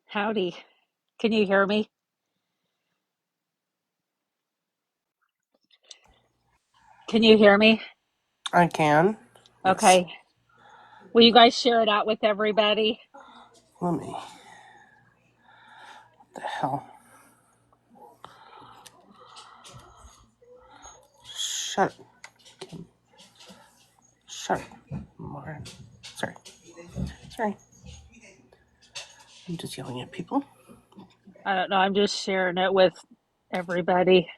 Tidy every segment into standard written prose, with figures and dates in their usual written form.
Howdy. Can you hear me? Can you hear me? I can. Yes. Okay. Will you guys share it out with everybody? Let me. What the hell? Shut up. Shut up. Lauren. Sorry. Sorry. I'm just yelling at people. I don't know. I'm just sharing it with everybody.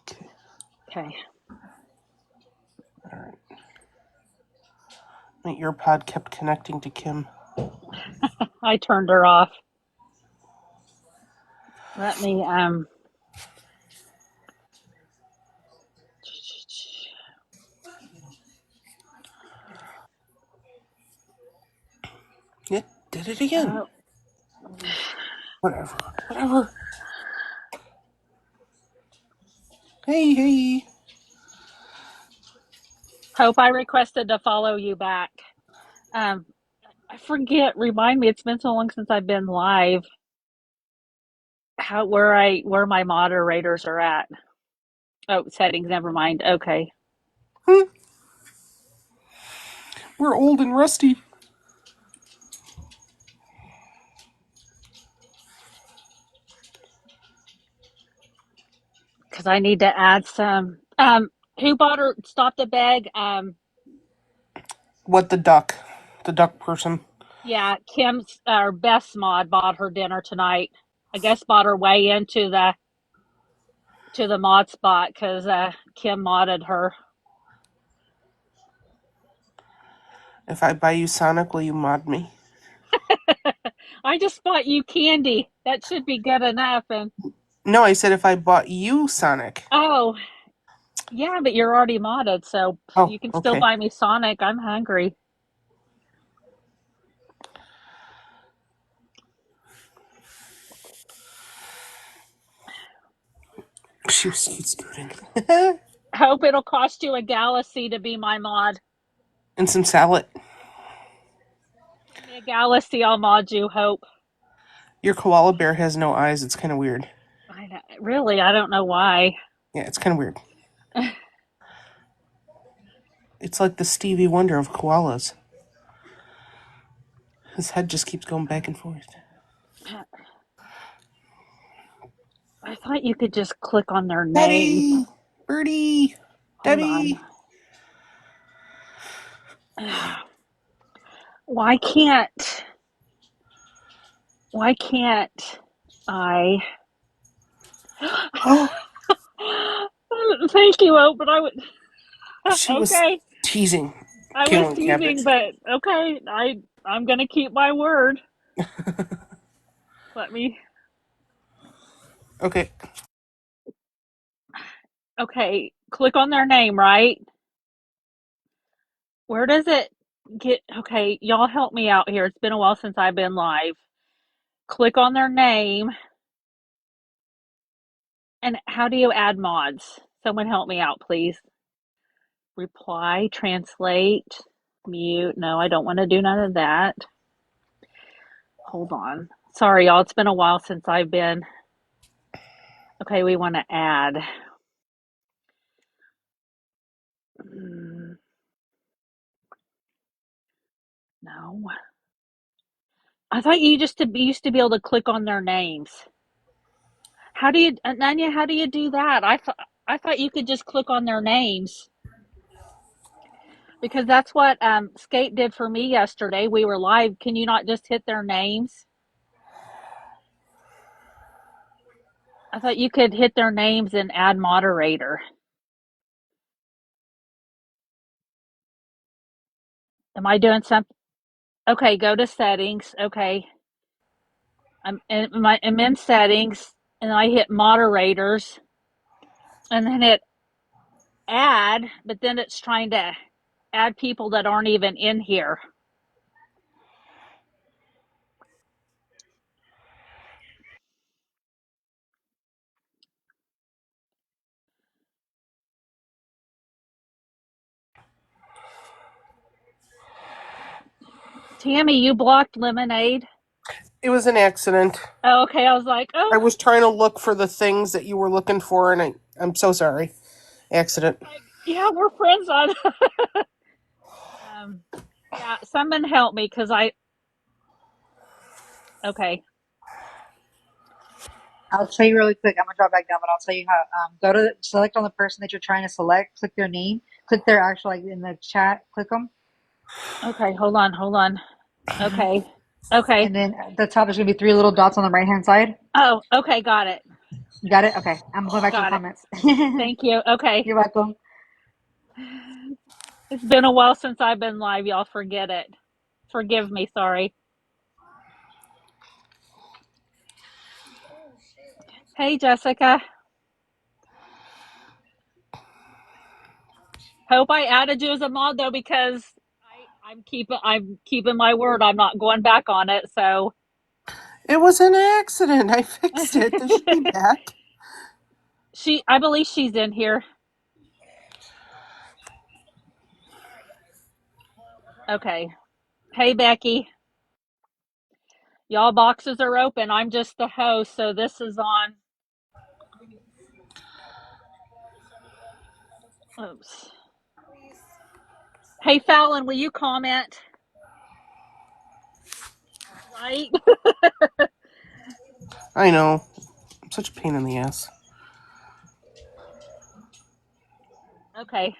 Okay. Okay. All right. My earpod kept connecting to Kim. I turned her off. Let me It did it again. oh, Whatever. Whatever. Hey, hey. Hope I requested to follow you back. Um I forget, remind me, it's been so long since I've been live. How where my moderators are at. Oh, settings, never mind. Okay. Hmm. We're old and rusty. Because I need to add some. Who bought her? Stop the bag. What the duck? The duck person. Yeah, Kim's or Beth's mod bought her dinner tonight. I guess bought her way into the mod spot because Kim modded her. If I buy you Sonic, will you mod me? I just bought you candy. That should be good enough. And No, I said if I bought you Sonic. oh yeah, but you're already modded, so Oh, you can still okay. buy me Sonic. I'm hungry. She was scooting. Hope it'll cost you a galaxy to be my mod. And some salad. Give me a galaxy, I'll mod you. Hope. Your koala bear has no eyes. It's kind of weird. I know, really, I don't know why. Yeah, it's kind of weird. It's like the Stevie Wonder of koalas. His head just keeps going back and forth. I thought you could just click on their name. Debbie! Birdie! Hold on. Debbie! Why can't why can't I Oh, thank you, Ope, but I would she was okay. teasing I was killing teasing, cabbage. but okay, I'm gonna keep my word. Let me Okay. okay, click on their name, right? Where does it get okay, y'all help me out here. It's been a while since I've been live. Click on their name and how do you add mods? Someone help me out, please. Reply, translate, mute. No, I don't want to do none of that. Hold on. Sorry, y'all. It's been a while since I've been. Okay, we want to add. No. I thought you just used to be able to click on their names. How do you, Nanya? How do you do that? I thought you could just click on their names because that's what Skate did for me yesterday. We were live. Can you not just hit their names? I thought you could hit their names and add moderator. Am I doing something? Okay, go to settings. Okay, I'm in settings, and I hit moderators, and then hit add. But then it's trying to add people that aren't even in here. Tammy, you blocked Lemonade. It was an accident. Oh, okay, I was like, I oh, was trying to look for the things that you were looking for, and I'm so sorry. Accident. like, yeah, we're friends on. um, yeah, someone help me because okay, I'll show you really quick. I'm gonna drop back down, but I'll tell you how. Go to select on the person that you're trying to select. Click their name. Click their actual like in the chat. Click them, okay, hold on. Okay, okay. and then at the top there's gonna be three little dots on the right hand side. Oh, okay, got it, You got it? Okay. I'm going back to the got it. comments. Thank you. Okay, You're welcome. it's been a while since I've been live. Y'all forget it. Forgive me. Sorry. Hey, Jessica. Hope I added you as a mod though because I'm keeping my word. I'm not going back on it. So It was an accident. I fixed it. They should be back. I believe she's in here. Okay. Hey, Becky. Y'all boxes are open. I'm just the host, so this is on. Oops. Hey, Fallon, will you comment? Right? I know. I'm such a pain in the ass. Okay.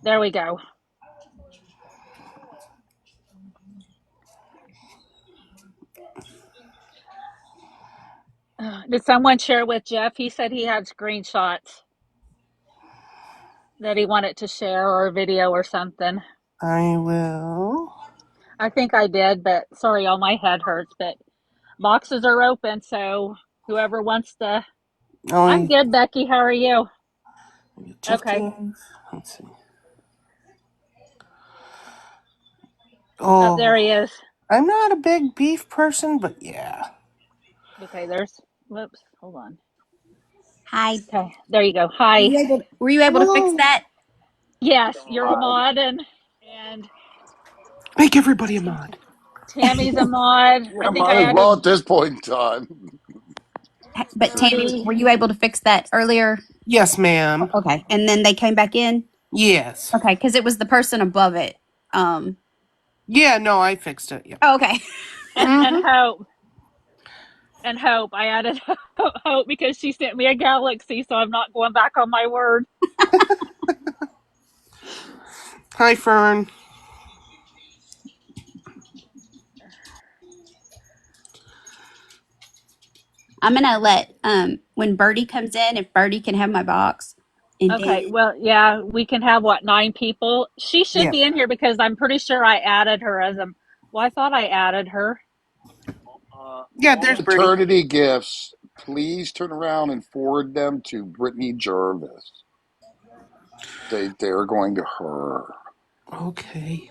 There we go. Did someone share with Jeff? He said he had screenshots that he wanted to share or a video or something. I will. I think I did, but sorry, all my head hurts. But boxes are open, so whoever wants to. I'm Oh, good, Becky. How are you? Jeff Okay. Cave. Let's see. Oh, there Oh, he is. I'm not a big beef person, but yeah. Okay, there's. Whoops. Hold on. Hi. Okay, there you go. Were Hi. you able to fix Hello. that? Yes, you're a Hi. mod, and Make everybody a mod. Tammy's a mod. I Yeah, think I might as well added at this point in time. But Tammy, Birdie. were you able to fix that earlier? Yes, ma'am. Okay. And then they came back in? Yes. Okay, because it was the person above it. Yeah, no, I fixed it. Yep. Oh, okay. And Mm-hmm. Hope. And Hope. I added Hope because she sent me a galaxy, so I'm not going back on my word. Hi, Fern. I'm gonna let when Birdie comes in, if Birdie can have my box. And Okay, then well, yeah, we can have what, 9 people? She should Yeah. be in here because I'm pretty sure I added her as a. Well, I thought I added her. Yeah, All there's Birdie. eternity gifts, please turn around and forward them to Brittany Jervis. They're going to her. Okay.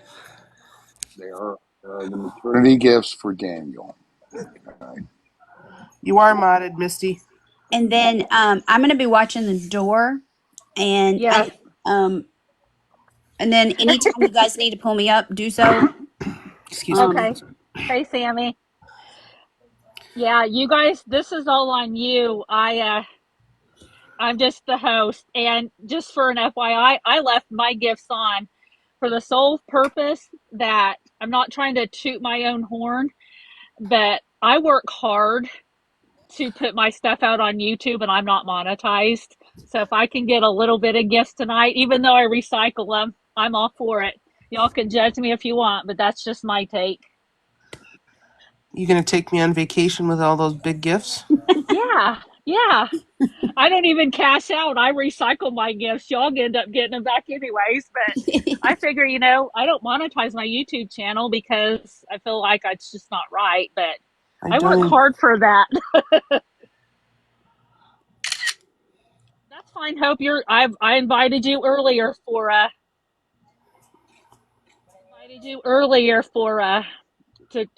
They are the maternity gifts for Daniel. Okay. You are modded, Misty. I'm gonna be watching the door, and Yes. and then anytime you guys need to pull me up, do so. Excuse me. Um, Okay. Hey, Sammy. Yeah, you guys, this is all on you. I'm just the host, and just for an FYI, I left my gifts on for the sole purpose that I'm not trying to toot my own horn, but I work hard to put my stuff out on YouTube and I'm not monetized. So if I can get a little bit of gifts tonight, even though I recycle them, I'm all for it. Y'all can judge me if you want, but that's just my take. You gonna take me on vacation with all those big gifts? Yeah, yeah. I don't even cash out. I recycle my gifts. Y'all end up getting them back anyways. But I figure, I don't monetize my YouTube channel because I feel like it's just not right. But I I work don't. hard for that. That's fine. Hope I invited you earlier for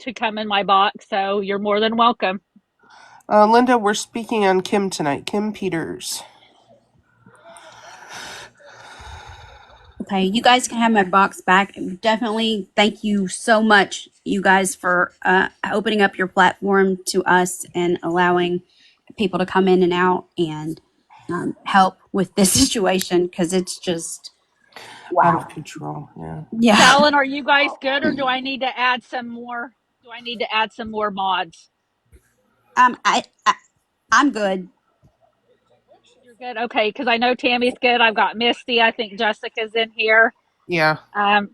to come in my box, so you're more than welcome. Linda, we're speaking on Kim tonight. Kim Peters. Okay, you guys can have my box back. Definitely thank you so much, you guys, for opening up your platform to us and allowing people to come in and out and help with this situation because it's just, Out wow. of control. Yeah. Yeah. Talon, are you guys good, or do I need to add some more? Do I need to add some more mods? I'm good. You're good, okay? Because I know Tammy's good. I've got Misty. I think Jessica's in here. Yeah. Um,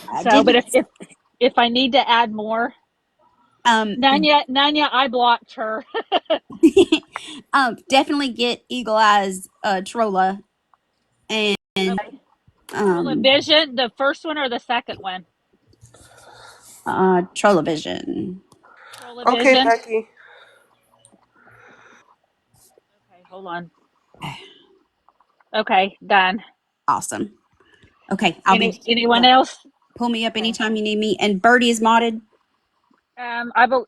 I so, but didn't. if I need to add more, Um, Nanya, I blocked her. definitely get Eagle Eyes Trolla and Okay, um Vision, the first one or the second one? Trollovision. Okay, Vision. Becky. Okay, hold on. Okay, done. Awesome. Okay, I'll be Anyone else? pull me up Okay. anytime you need me. And Birdie is modded.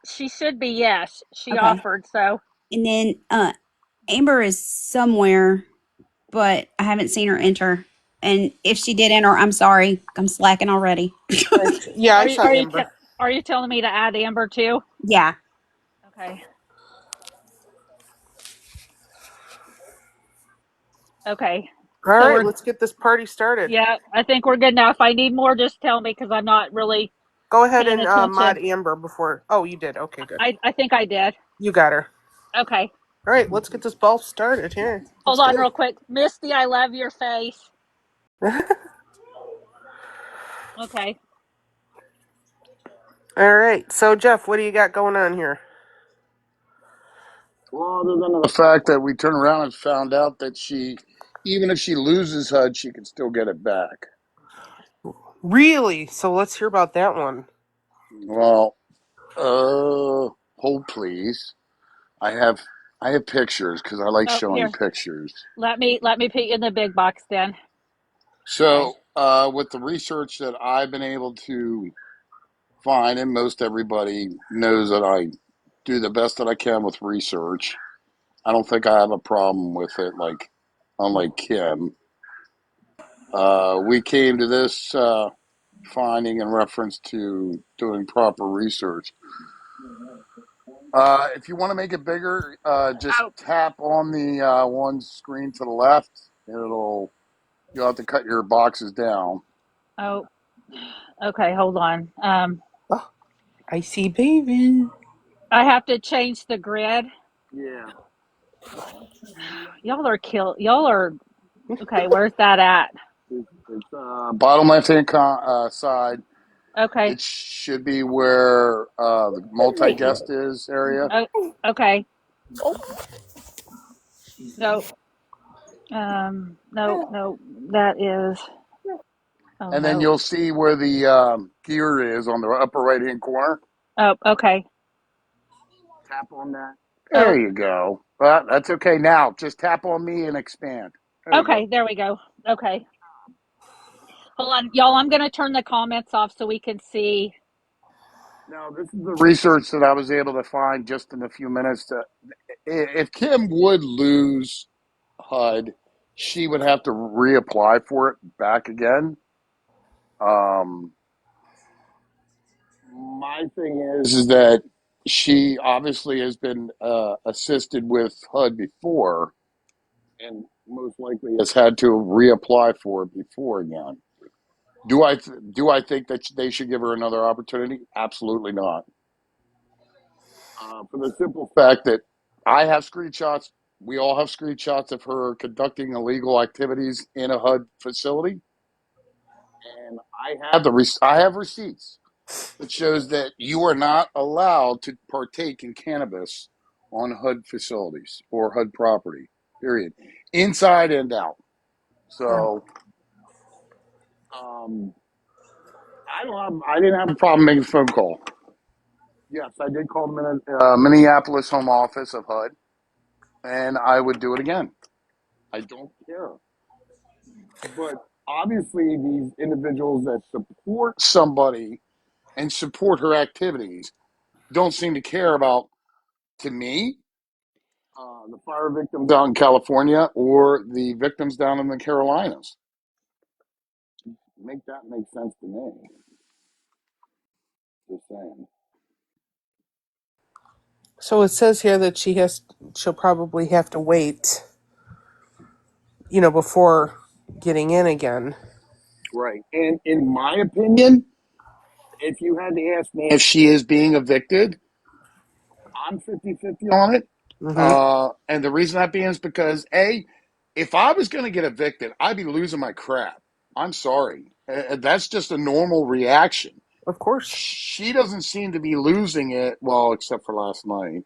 She should be, yes. She Okay. offered, so And then Amber is somewhere, but I haven't seen her enter. And if she did enter, I'm sorry. I'm slacking already. Yeah, I are you saw are you Amber. are you telling me to add Amber too? Yeah. Okay. Okay. All So right, we're let's get this party started. yeah, I think we're good now. If I need more, just tell me because I'm not really Go ahead paying and mod attention. Amber before. Oh, you did. Okay, good. I think I did. You got her. Okay. All right, let's get this ball started here. Let's Hold on go. real quick. Misty, I love your face. Okay. All right, so Jeff, what do you got going on here? Well, other than the fact that we turned around and found out that even if she loses HUD, she can still get it back. Really? So let's hear about that one. Well, hold please. I have I have pictures because I like Oh, showing here. pictures. Let me put you in the big box then. Okay. So, with the research that I've been able to find, and most everybody knows that I do the best that I can with research. I don't think I have a problem with it, like unlike Kim. We came to this finding in reference to doing proper research. If you want to make it bigger, just Oh, tap on the one screen to the left. And you'll have to cut your boxes down. oh. Okay, hold on. Oh, I see, baby. I have to change the grid. Yeah. Y'all are okay, where's that at? It's bottom left hand side. Okay. It should be where the multi guest is area. Oh, okay. No. No, no. That is oh And then no. you'll see where the gear is on the upper right hand corner. Oh, okay. Tap on that. Oh, There you go. Well, that's okay. Now just tap on me and expand. There you go. okay, there we go. Okay. Hold on, y'all. I'm gonna turn the comments off so we can see. Now this is the research that I was able to find just in a few minutes. If Kim would lose HUD, she would have to reapply for it back again. Um, my thing is that she obviously has been assisted with HUD before, and most likely has had to reapply for it before again. Do I think that they should give her another opportunity? Absolutely not. For the simple fact that I have screenshots. We all have screenshots of her conducting illegal activities in a HUD facility, and I have receipts that shows that you are not allowed to partake in cannabis on HUD facilities or HUD property. Period, inside and out. So um, I didn't have a problem making a phone call. Yes, I did call the Minneapolis home office of HUD, and I would do it again. I don't care. But obviously, these individuals that support somebody and support her activities don't seem to care about, to me, the fire victims down in California or the victims down in the Carolinas. make that make sense to me. Just saying. So it says here that she'll probably have to wait, before getting in again. Right. And in my opinion, if you had to ask me if she is being evicted, I'm 50-50 on it. Mm-hmm. And the reason that being is because, A, if I was going to get evicted, I'd be losing my crap. I'm sorry. That's just a normal reaction. Of course. She doesn't seem to be losing it, well, except for last night,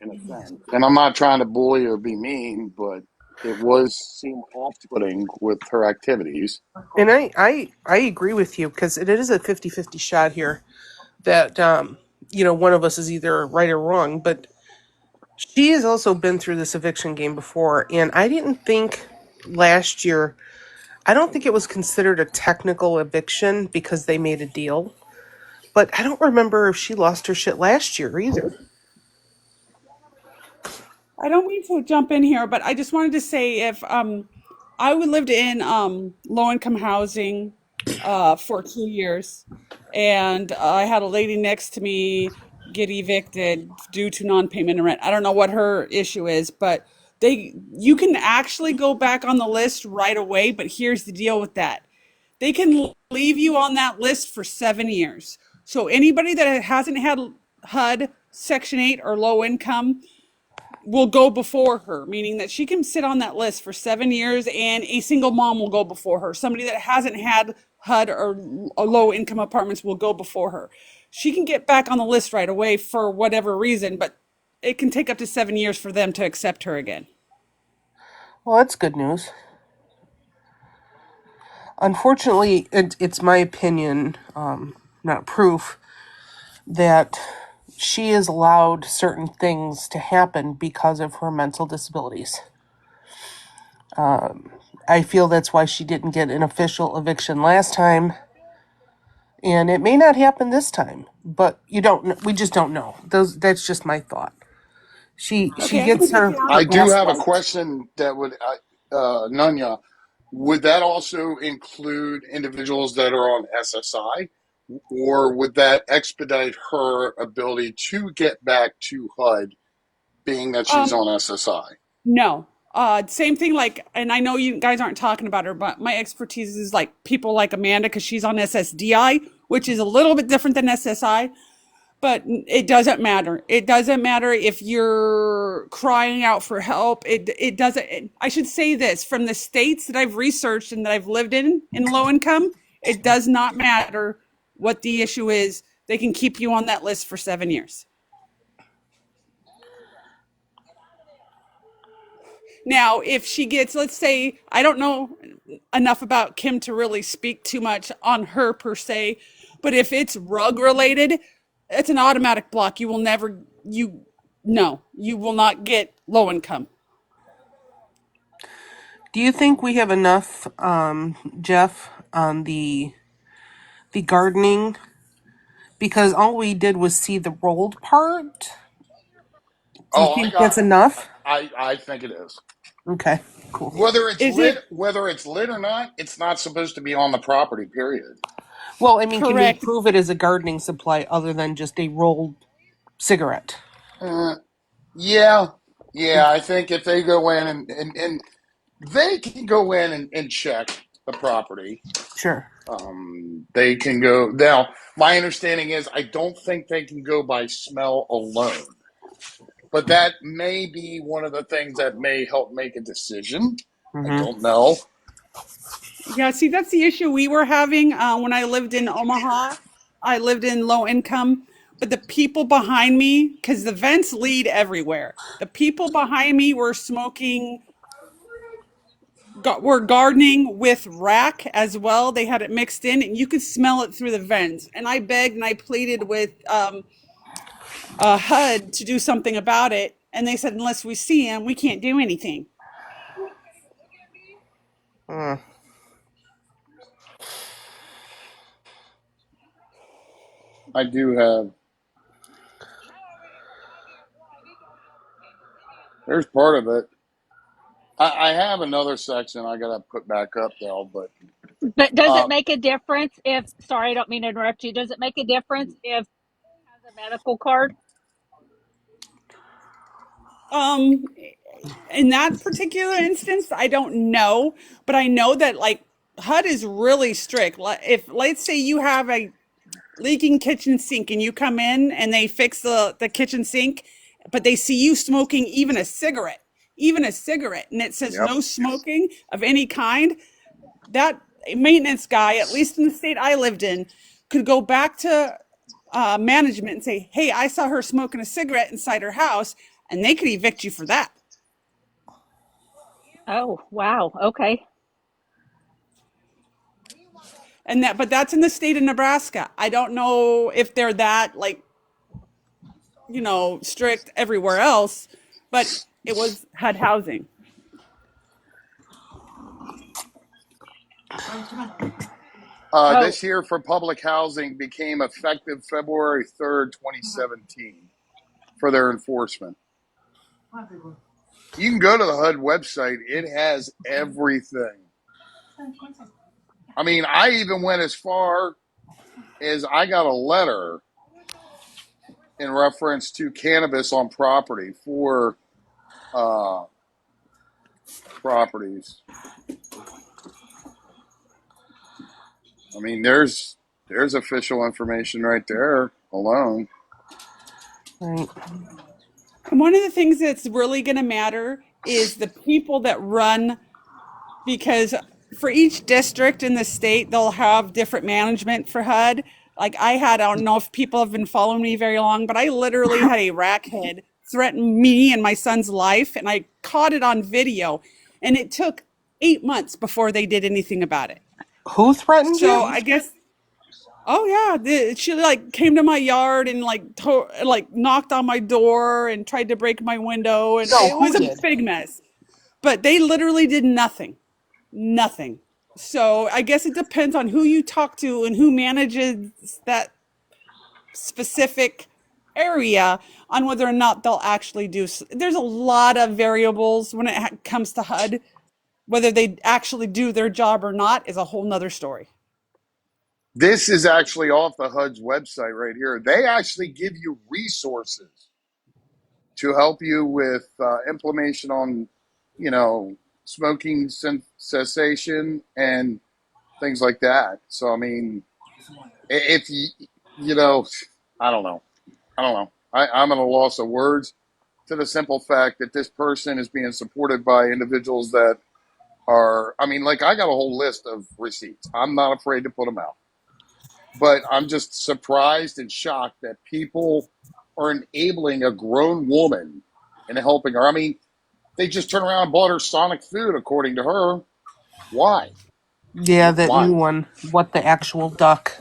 in a sense. And I'm not trying to bully or be mean, but it was seem off-putting with her activities. And I agree with you because it is a 50-50 shot here that, one of us is either right or wrong. But she has also been through this eviction game before. And I didn't think last year, I don't think it was considered a technical eviction because they made a deal. But I don't remember if she lost her shit last year either. I don't mean to jump in here, but I just wanted to say if I would lived in low income housing for 2 years, and I had a lady next to me get evicted due to non-payment of rent. I don't know what her issue is, but you can actually go back on the list right away, but here's the deal with that. They can leave you on that list for 7 years. So anybody that hasn't had HUD, Section 8, or low income will go before her, meaning that she can sit on that list for 7 years and a single mom will go before her. Somebody that hasn't had HUD or low income apartments will go before her. She can get back on the list right away for whatever reason, but it can take up to 7 years for them to accept her again. Well, that's good news. Unfortunately, it's my opinion, not proof, that she has allowed certain things to happen because of her mental disabilities. I feel that's why she didn't get an official eviction last time, and it may not happen this time. But we just don't know. That's just my thought. She Okay, I can gets take her it on I her the do list. have a gaslight. question that would, Nunya, would that also include individuals that are on SSI, or would that expedite her ability to get back to HUD, being that she's Um, on SSI? no. Same thing like, and I know you guys aren't talking about her, but my expertise is like people like Amanda because she's on SSDI, which is a little bit different than SSI. But it doesn't matter. It doesn't matter if you're crying out for help. It doesn't. I should say this from the states that I've researched and that I've lived in low income. It does not matter what the issue is. They can keep you on that list for 7 years. Now, if she gets, let's say, I don't know enough about Kim to really speak too much on her per se, but if it's rug related, it's an automatic block. You will never, no, you will not get low income. Do you think we have enough, Jeff, on the gardening? Because all we did was see the rolled part. Do you Oh, I think got that's it. enough? I think it is. Okay, cool. Is it Whether it's lit or not, it's not supposed to be on the property. Period. Well, I mean, can we correct? prove it as a gardening supply other than just a rolled cigarette? Uh, yeah, yeah. I think if they go in and they can go in and check the property. Sure. They can go now. My understanding is I don't think they can go by smell alone, but that may be one of the things that may help make a decision. I Mm-hmm. don't know. Yeah, see, that's the issue we were having when I lived in Omaha. I lived in low income, but the people behind me, because the vents lead everywhere, the people behind me were smoking were gardening with rack as well. They had it mixed in, and you could smell it through the vents. And I begged and I pleaded with HUD to do something about it, and they said unless we see him, we can't do anything. Mm. I do have. There's part of it. I have another section I got to put back up though, but But does it Uh, make a difference if, sorry, I don't mean to interrupt you. Does it make a difference if he has a medical card? Um, in that particular instance, I don't know, but I know that like HUD is really strict. If let's say you have a leaking kitchen sink and you come in and they fix the kitchen sink, but they see you smoking even a cigarette, and it says yep. no smoking of any kind, that maintenance guy, at least in the state I lived in, could go back to management and say, "Hey, I saw her smoking a cigarette inside her house," and they could evict you for that. Oh, wow. Okay. And that, but that's in the state of Nebraska. I don't know if they're that like, strict everywhere else, but it was HUD housing. Oh, This year for public housing became effective February 3rd, 2017 for their enforcement. You can go to the HUD website. It has everything. I mean, I even went as far as I got a letter in reference to cannabis on property for properties. I mean, there's official information right there alone. Right. And one of the things that's really going to matter is the people that run, because for each district in the state, they'll have different management for HUD. Like I don't know if people have been following me very long, but I literally had a rackhead threaten me and my son's life, and I caught it on video. And it took 8 months before they did anything about it. Who threatened So you? I guess, oh yeah, she like came to my yard and like knocked on my door and tried to break my window, and No, it who was a did? big mess. But they literally did nothing, nothing. So I guess it depends on who you talk to and who manages that specific area on whether or not they'll actually do. There's a lot of variables when it comes to HUD. Whether they actually do their job or not is a whole nother story. This is actually off the HUD's website right here. They actually give you resources to help you with implementation on, smoking cessation and things like that. So, I mean, if I don't know. I'm at a loss of words to the simple fact that this person is being supported by individuals that are, I mean, like I got a whole list of receipts. I'm not afraid to put them out. But I'm just surprised and shocked that people are enabling a grown woman and helping her. I mean, they just turned around and bought her Sonic food, according to her. Why? Yeah, that Why? new one. What the actual duck?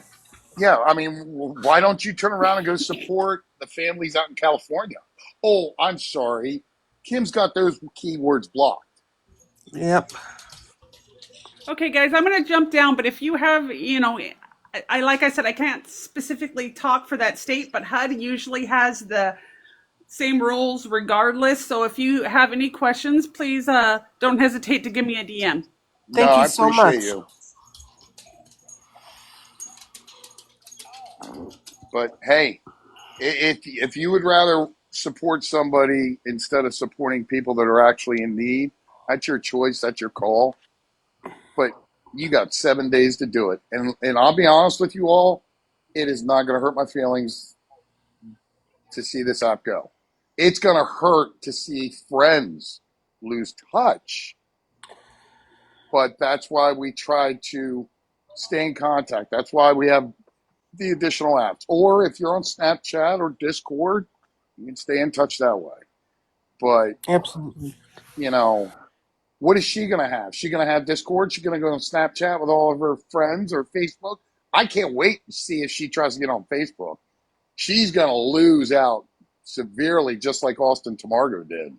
Yeah, I mean, why don't you turn around and go support the families out in California? Oh, I'm sorry. Kim's got those keywords blocked. Yep. Okay, guys, I'm going to jump down, but if you have, like I said, I can't specifically talk for that state, but HUD usually has the same rules regardless. So if you have any questions, please don't hesitate to give me a DM. No, Thank you I so appreciate much. you. But hey, if you would rather support somebody instead of supporting people that are actually in need, that's your choice, that's your call. But you got 7 days to do it. And I'll be honest with you all, it is not going to hurt my feelings to see this app go. It's going to hurt to see friends lose touch. But that's why we try to stay in contact. That's why we have the additional apps. Or if you're on Snapchat or Discord, you can stay in touch that way. But, Absolutely. what is she going to have? She going to have Discord? She going to go on Snapchat with all of her friends or Facebook? I can't wait to see if she tries to get on Facebook. She's going to lose out severely, just like Austin Tamargo did.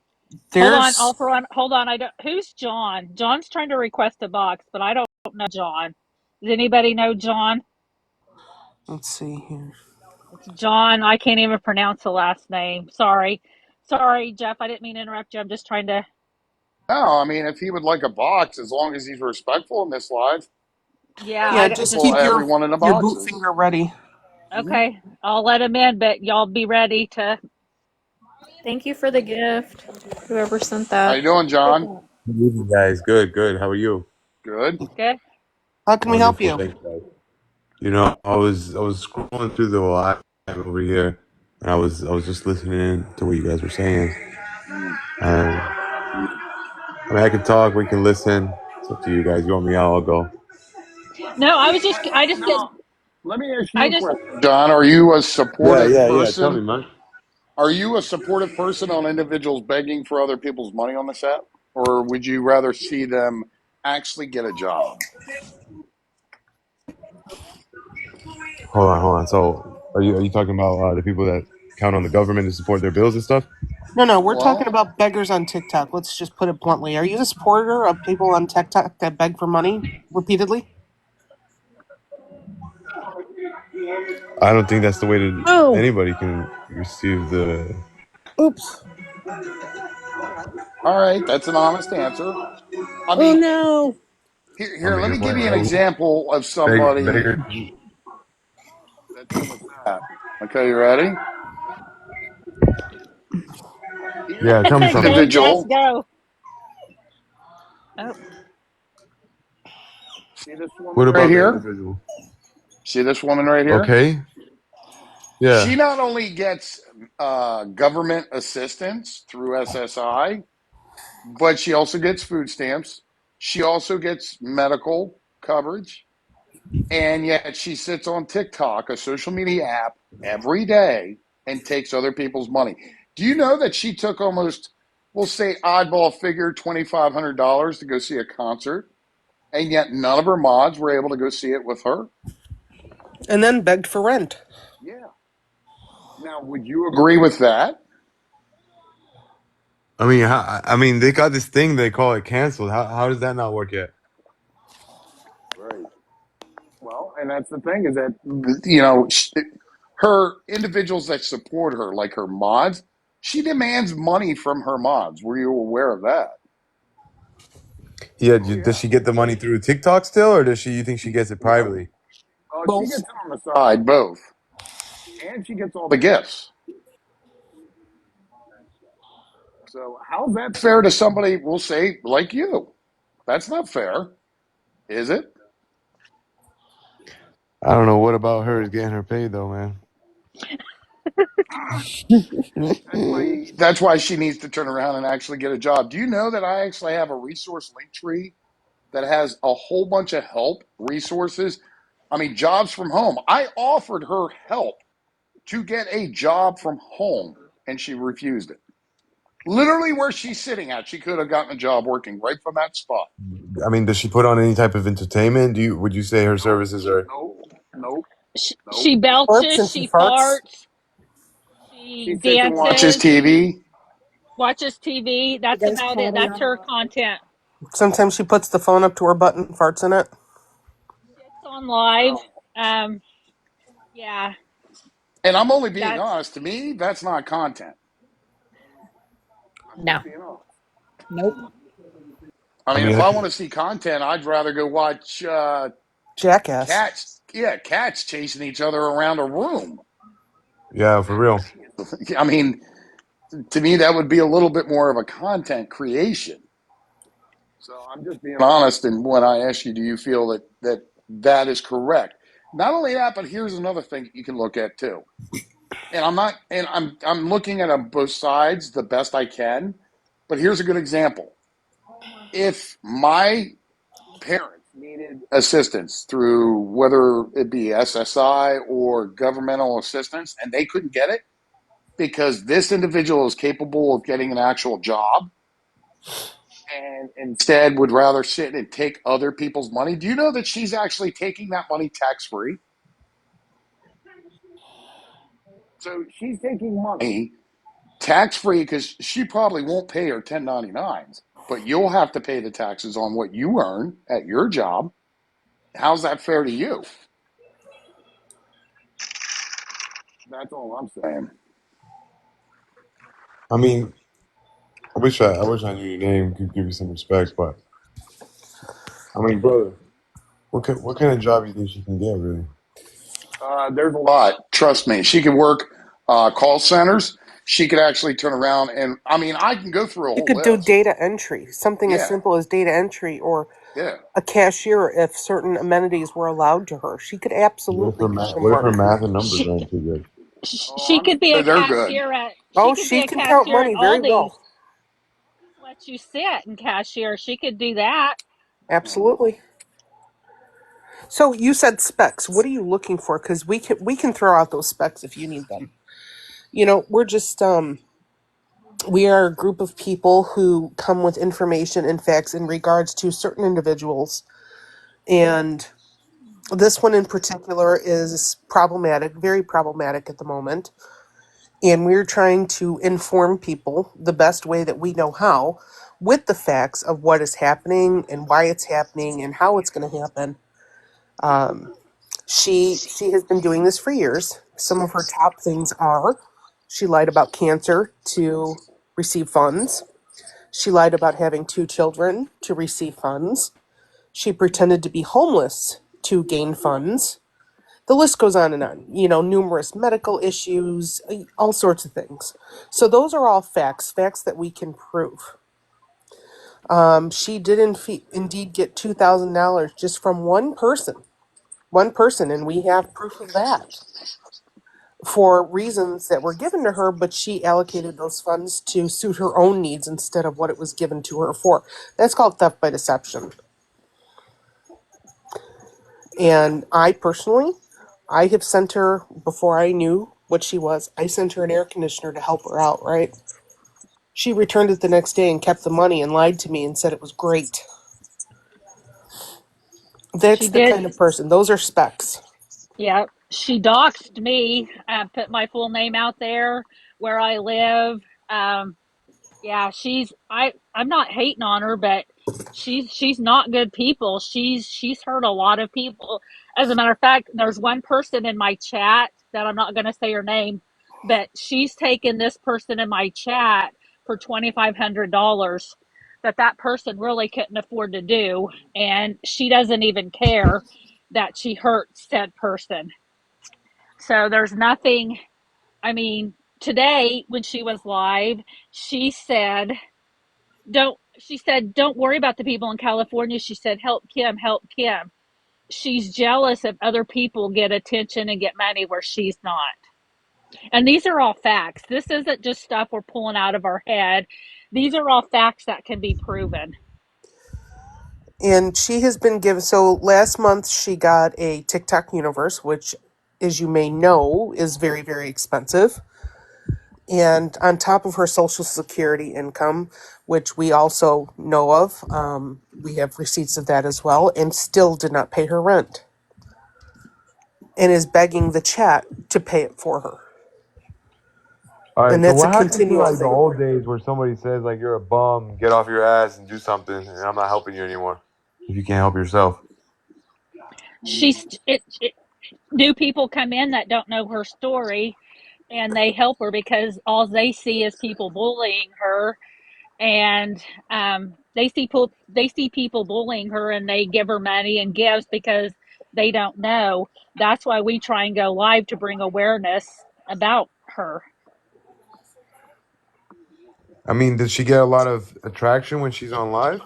hold on. There's. I'll throw on. Hold on. I don't. Who's John? John's trying to request a box, but I don't know John. Does anybody know John? Let's see here. It's John. I can't even pronounce the last name. Sorry. Sorry, Jeff. I didn't mean to interrupt you. I'm just trying to. No, I mean, if he would like a box, as long as he's respectful in this live. Yeah, Yeah, I just just keep Everyone in the your boot boxes. finger ready. Hmm. okay. I'll let him in, but y'all be ready to. Thank you for the gift. Whoever sent How that. you doing, John? Good evening, guys. Good, good. How are you? Good. Good. How can we help Wonderful. you? Thanks, guys. You know, I was scrolling through the live over here, and I was just listening to what you guys were saying. Mm. And I mean, I can talk. We can listen. It's up to you guys. You want me out? I'll go. No, I just did, Now, let me ask you I a just, question, John. Are you a Yeah, supportive yeah, yeah. Tell me, person? man. Are you a supportive person on individuals begging for other people's money on this app? Or would you rather see them actually get a job? Hold on. So, are you talking about the people that count on the government to support their bills and stuff? No, we're talking Well, about beggars on TikTok. Let's just put it bluntly. Are you a supporter of people on TikTok that beg for money repeatedly? I don't think that's the way that Oh, anybody can receive the. oops. okay. All right. That's an honest answer. I Oh mean, no. I let mean, me give you an example of somebody beggar. that's on this app. Okay, you ready? Here's Yeah, tell me an something. go, Jess, individual. go. Oh, See this woman What right about the here? individual? See this woman right here? Okay. She Yeah. not only gets government assistance through SSI, but she also gets food stamps. She also gets medical coverage. And yet she sits on TikTok, a social media app, every day and takes other people's money. Do you know that she took almost, we'll say, oddball figure $2,500 to go see a concert? And yet none of her mods were able to go see it with her? And then begged for rent. Yeah. Now, would you agree with that? I mean, they got this thing they call it canceled. How does that not work yet? Right. Well, and that's the thing is that, her individuals that support her, like her mods, she demands money from her mods. Were you aware of that? Yeah, Oh, does yeah. she get the money through TikTok still, or does she? You think she gets it No. privately? Oh, she Both. gets it on the side, both. And she gets all the gifts. So, how's that fair to somebody, we'll say, like you? That's not fair, is it? I don't know. What about her is getting her paid though, man? That's why she needs to turn around and actually get a job. Do you know that I actually have a resource link tree that has a whole bunch of help resources? I mean, jobs from home. I offered her help to get a job from home, and she refused it. Literally, where she's sitting at, she could have gotten a job working right from that spot. I mean, does she put on any type of entertainment? Would you say her Nope, services are? nope, nope, nope. she Burps belches, and she she farts. farts, she She sits and watches dances, she TV. watches TV. She That's does about it. potty That's on her her. content. Sometimes she puts the phone up to her butt and farts in it. Shits on live. Um, yeah, And I'm only being that's honest. To me, that's not content. I'm No. just being honest. Nope. I I mean, mean, if I want to see content, I'd rather go watch Jackass. cats. Yeah, cats chasing each other around a room. yeah, for real. I mean, to me, that would be a little bit more of a content creation. So I'm just being honest. And when I ask you, do you feel that is correct? Not only that, but here's another thing that you can look at too. And I'm not, and I'm looking at both sides the best I can. But here's a good example. If my parents needed assistance through whether it be SSI or governmental assistance, and they couldn't get it because this individual is capable of getting an actual job and instead would rather sit and take other people's money. Do you know that she's actually taking that money tax free? So she's taking money tax free because she probably won't pay her 1099s, but you'll have to pay the taxes on what you earn at your job. How's that fair to you? That's all I'm saying. I mean, I wish I knew your name. Could give you some respect, but I mean, brother, What kind of job do you think she can get, really? There's a lot. Trust me. She can work call centers. She could actually turn around and, I mean, I can go through a You whole could do list. data entry, something as Yeah, simple as data entry, or yeah. a cashier if certain amenities were allowed to her. She could absolutely do some What if her work. math and numbers She aren't too good? Oh, she I'm could be a sure they're good. cashier at she Oh, could be she a can count cashier at money very Aldi's. well. Let you sit and cashier. She could do that. Mhm. Absolutely. So you said specs. What are you looking for? Because we can throw out those specs if you need them. We're just we are a group of people who come with information and facts in regards to certain individuals, and this one in particular is problematic, very problematic at the moment. And we're trying to inform people the best way that we know how with the facts of what is happening and why it's happening and how it's going to happen. Um, she has been doing this for years. Some of her top things are she lied about cancer to receive funds. She lied about having two children to receive funds. She pretended to be homeless to gain funds. The list goes on and on. Numerous medical issues, all sorts of things. So those are all facts that we can prove. She did indeed get $2,000 just from one person, and we have proof of that for reasons that were given to her, but she allocated those funds to suit her own needs instead of what it was given to her for. That's called theft by deception. And I personally, I have sent her, before I knew what she was, I sent her an air conditioner to help her out, right? She returned it the next day and kept the money and lied to me and said it was great. She That's the did. kind of person. Those are specs. Yeah, she doxed me. Put my full name out there, where I live. Um, Yeah, I'm not hating on her, but she's not good people. She's hurt a lot of people. As a matter of fact, there's one person in my chat that I'm not going to say her name, but she's taken this person in my chat for $2,500 that person really couldn't afford to do, and she doesn't even care that she hurt said person. So there's nothing. I mean, today when she was live, she said don't worry about the people in California. She said help Kim. She's jealous if other people get attention and get money where she's not. And these are all facts. This isn't just stuff we're pulling out of our head. These are all facts that can be proven. And she has been given, so last month she got a TikTok universe, which, as you may know, is very, very expensive. And on top of her Social Security income, which we also know of, we have receipts of that as well, and still did not pay her rent and is begging the chat to pay it for her. All right, And so that's a what happened to continual like the thing. old days where somebody says like you're a bum, get off your ass and do something, and I'm not helping you anymore if you can't help yourself? New people come in that don't know her story, and they help her because all they see is people bullying her, and they see people bullying her, and they give her money and gifts because they don't know. That's why we try and go live to bring awareness about her. I mean, does she get a lot of attraction when she's on live?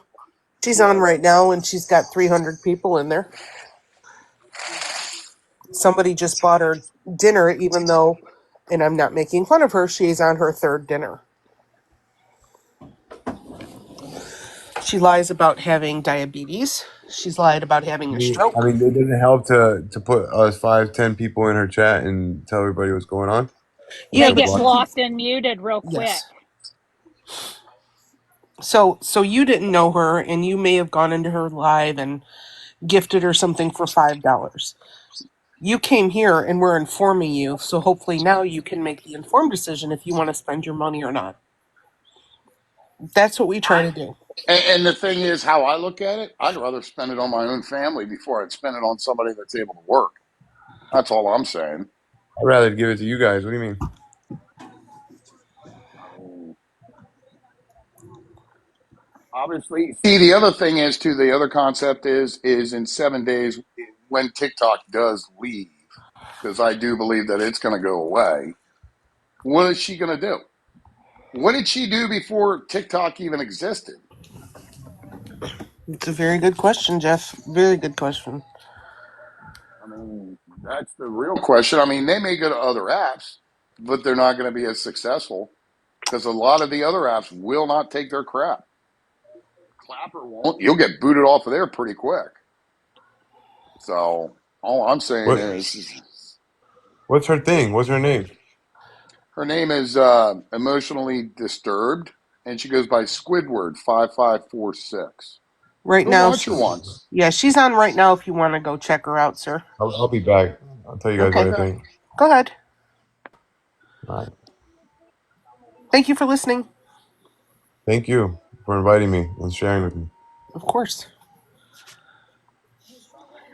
She's on right now and she's got 300 people in there. Somebody just bought her dinner, even though, and I'm not making fun of her, she's on her third dinner. She lies about having diabetes. She's lied about having a I stroke. mean, it doesn't help to put us 5, 10 people in her chat and tell everybody what's going on. Just Yeah, They to but get she block. blocked and muted real quick. yes. So you didn't know her, and you may have gone into her live and gifted her something for $5. You came here, and we're informing you. So hopefully now you can make the informed decision if you want to spend your money or not. That's what we try to do. And the thing is, how I look at it, I'd rather spend it on my own family before I'd spend it on somebody that's able to work. That's all I'm saying. I'd rather give it to you guys. What do you mean? I mean, Obviously, see, the other thing is too. The other concept is in 7 days when TikTok does leave, because I do believe that it's going to go away. What is she going to do? What did she do before TikTok even existed? It's a very good question, Jeff. Very good question. I mean, that's the real question. I mean, they may go to other apps, but they're not going to be as successful because a lot of the other apps will not take their crap. Clapper won't. You'll get booted off of there pretty quick. So all I'm saying What? is, What's her thing? What's her name? her name is Emotionally Disturbed, and she goes by Squidward 5546. Right Go now, watch her once. yeah, she's on right now if you want to go check her out, sir. I'll be back. I'll tell you guys what Okay, I Okay. think. go ahead. All right. Thank you for listening. Thank you for inviting me and sharing with me. Of course.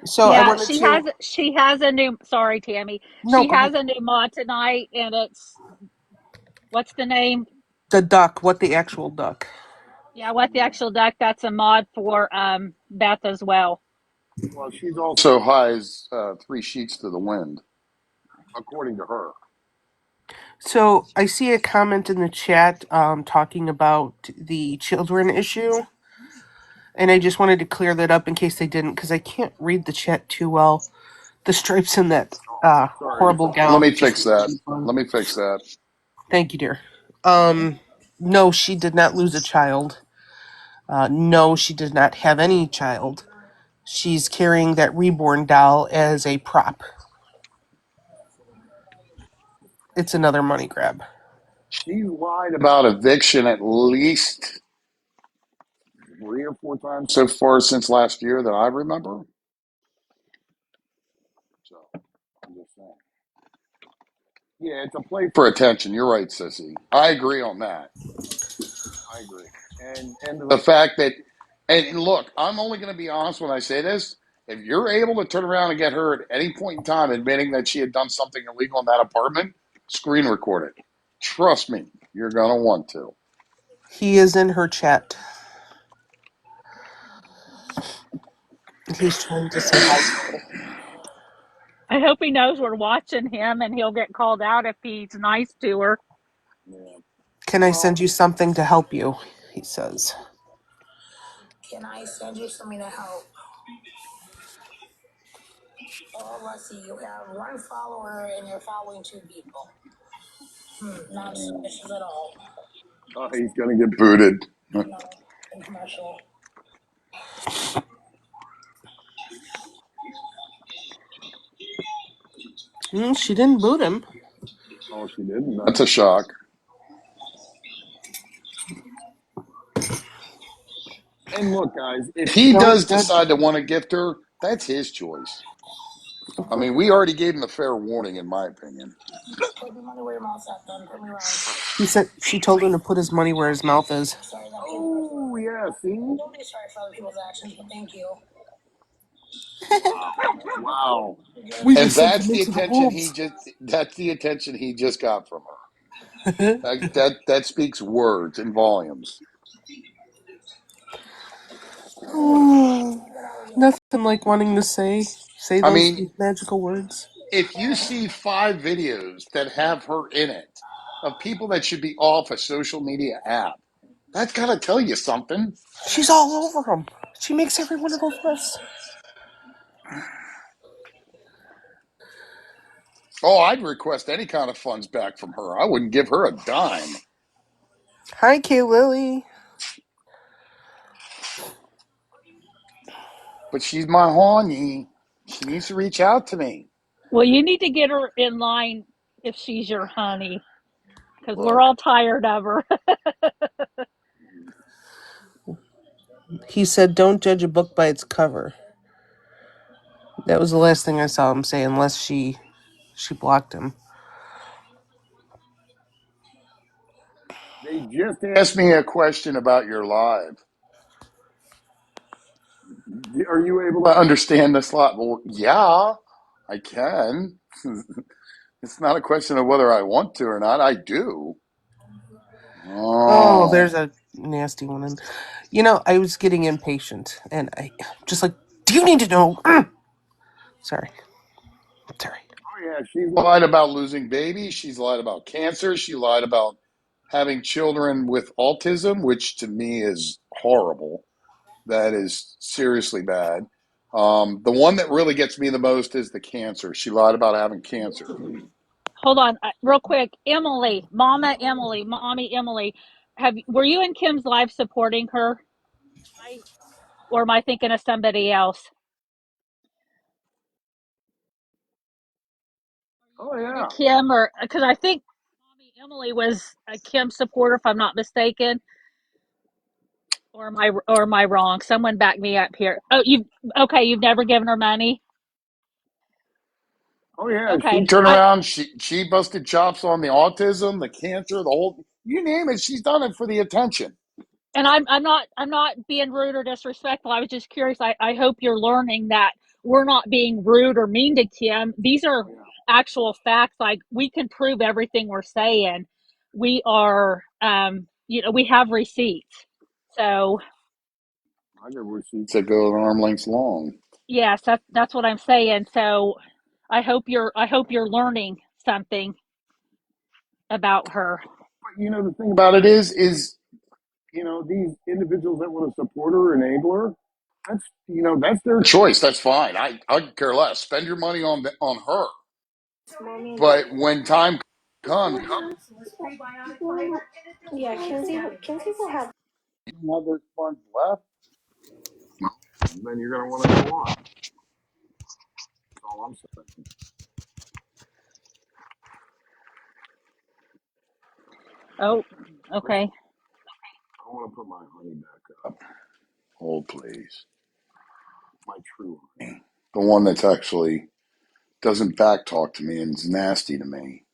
So I Yeah, wanted to. she has a new, sorry, Tammy. No, She go ahead. has a new mod tonight, and it's, what's the name? The duck. What the actual duck? Yeah, what the actual duck? That's a mod for Beth as well. Well, she's also high as 3 sheets to the wind, according to her. So I see a comment in the chat talking about the children issue, and I just wanted to clear that up in case they didn't, because I can't read the chat too well. The stripes in that Sorry. horrible Let me gown just fix look that. really fun. Let me fix that. Thank you, dear. No, she did not lose a child. No, she did not have any child. She's carrying that reborn doll as a prop. It's another money grab. She lied about eviction at least 3 or 4 times so far since last year that I remember. So I'm just saying. Yeah, it's a play for attention. You're right, Sissy. I agree on that. I agree. And the fact that, and look, I'm only going to be honest when I say this. If you're able to turn around and get her at any point in time admitting that she had done something illegal in that apartment, screen record it. Trust me, you're going to want to. He is in her chat. He's trying to say hi to her. I hope he knows we're watching him, and he'll get called out if he's nice to her. Yeah. Can I send you something to help you? He says. Can I send you something to help? Oh, let's see. You have 1 follower and you're following 2 people. Not suspicious at all. Oh, he's going to get booted. No, in commercial. She didn't boot him. Oh, she didn't? That's a shock. And look, guys, if he Don't does judge. decide to want to gift her, that's his choice. Of I course. mean, we already gave him the fair warning, in my opinion. Put your money where your mouth's at, then. Put me around. He said she told him to put his money where his mouth is. Sorry that people. Oh, yeah, see? Don't be sorry for other people's actions, but thank you. Wow. We And just said to mix with the wolves. that's the attention he just got from her. That speaks words and volumes. Nothing like wanting to say I those mean, magical words. if you see 5 videos that have her in it of people that should be off a social media app, that's got to tell you something. She's all over them. She makes every one of those lists. Oh, I'd request any kind of funds back from her. I wouldn't give her a dime. Hi, Kay Lily. But she's my honey. She needs to reach out to me. Well, you need to get her in line if she's your honey, because we're Look, all tired of her. He said, "Don't judge a book by its cover." That was the last thing I saw him say, unless she blocked him. they just asked me a question about your live. Are you able to understand this lot? Well, yeah, I can. It's not a question of whether I want to or not. I do. Oh, Oh, there's a nasty one. And I was getting impatient, and I just like, do you need to know? Sorry, sorry. oh yeah. She's lied about losing babies. She's lied about cancer. She lied about having children with autism, which to me is horrible. That is seriously bad. The one that really gets me the most is the cancer. She lied about having cancer. Hold on, real quick. Emily, Mama Emily, Mommy Emily, were you in Kim's live supporting her? Or am I thinking of somebody else? Oh Rooted yeah. Kim, or because I think Mommy Emily was a Kim supporter, if I'm not mistaken. Or am I wrong? Someone back me up here. Oh, you've never given her money? Oh yeah. She Okay. turned I around. She busted chops on the autism, the cancer, the whole. You name it. She's done it for the attention. and I'm not being rude or disrespectful. I was just curious. I hope you're learning that we're not being rude or mean to Kim. These are Yeah. actual facts. Like, we can prove everything we're saying. We are we have receipts. So I got receipts that go an arm length long. yes, that's what I'm saying. So I hope you're learning something about her. But the thing about it is these individuals that want to support her, enable her. That's their choice. That's fine. I could care less. Spend your money on her. But when time comes, Yeah, Kinsey will have. you don't have those funds left, then you're going to want to go on. That's all I'm saying. Oh, Chris, okay. I want to put my honey back up. Hold, please. My true honey. The one that's actually doesn't back talk to me and is nasty to me.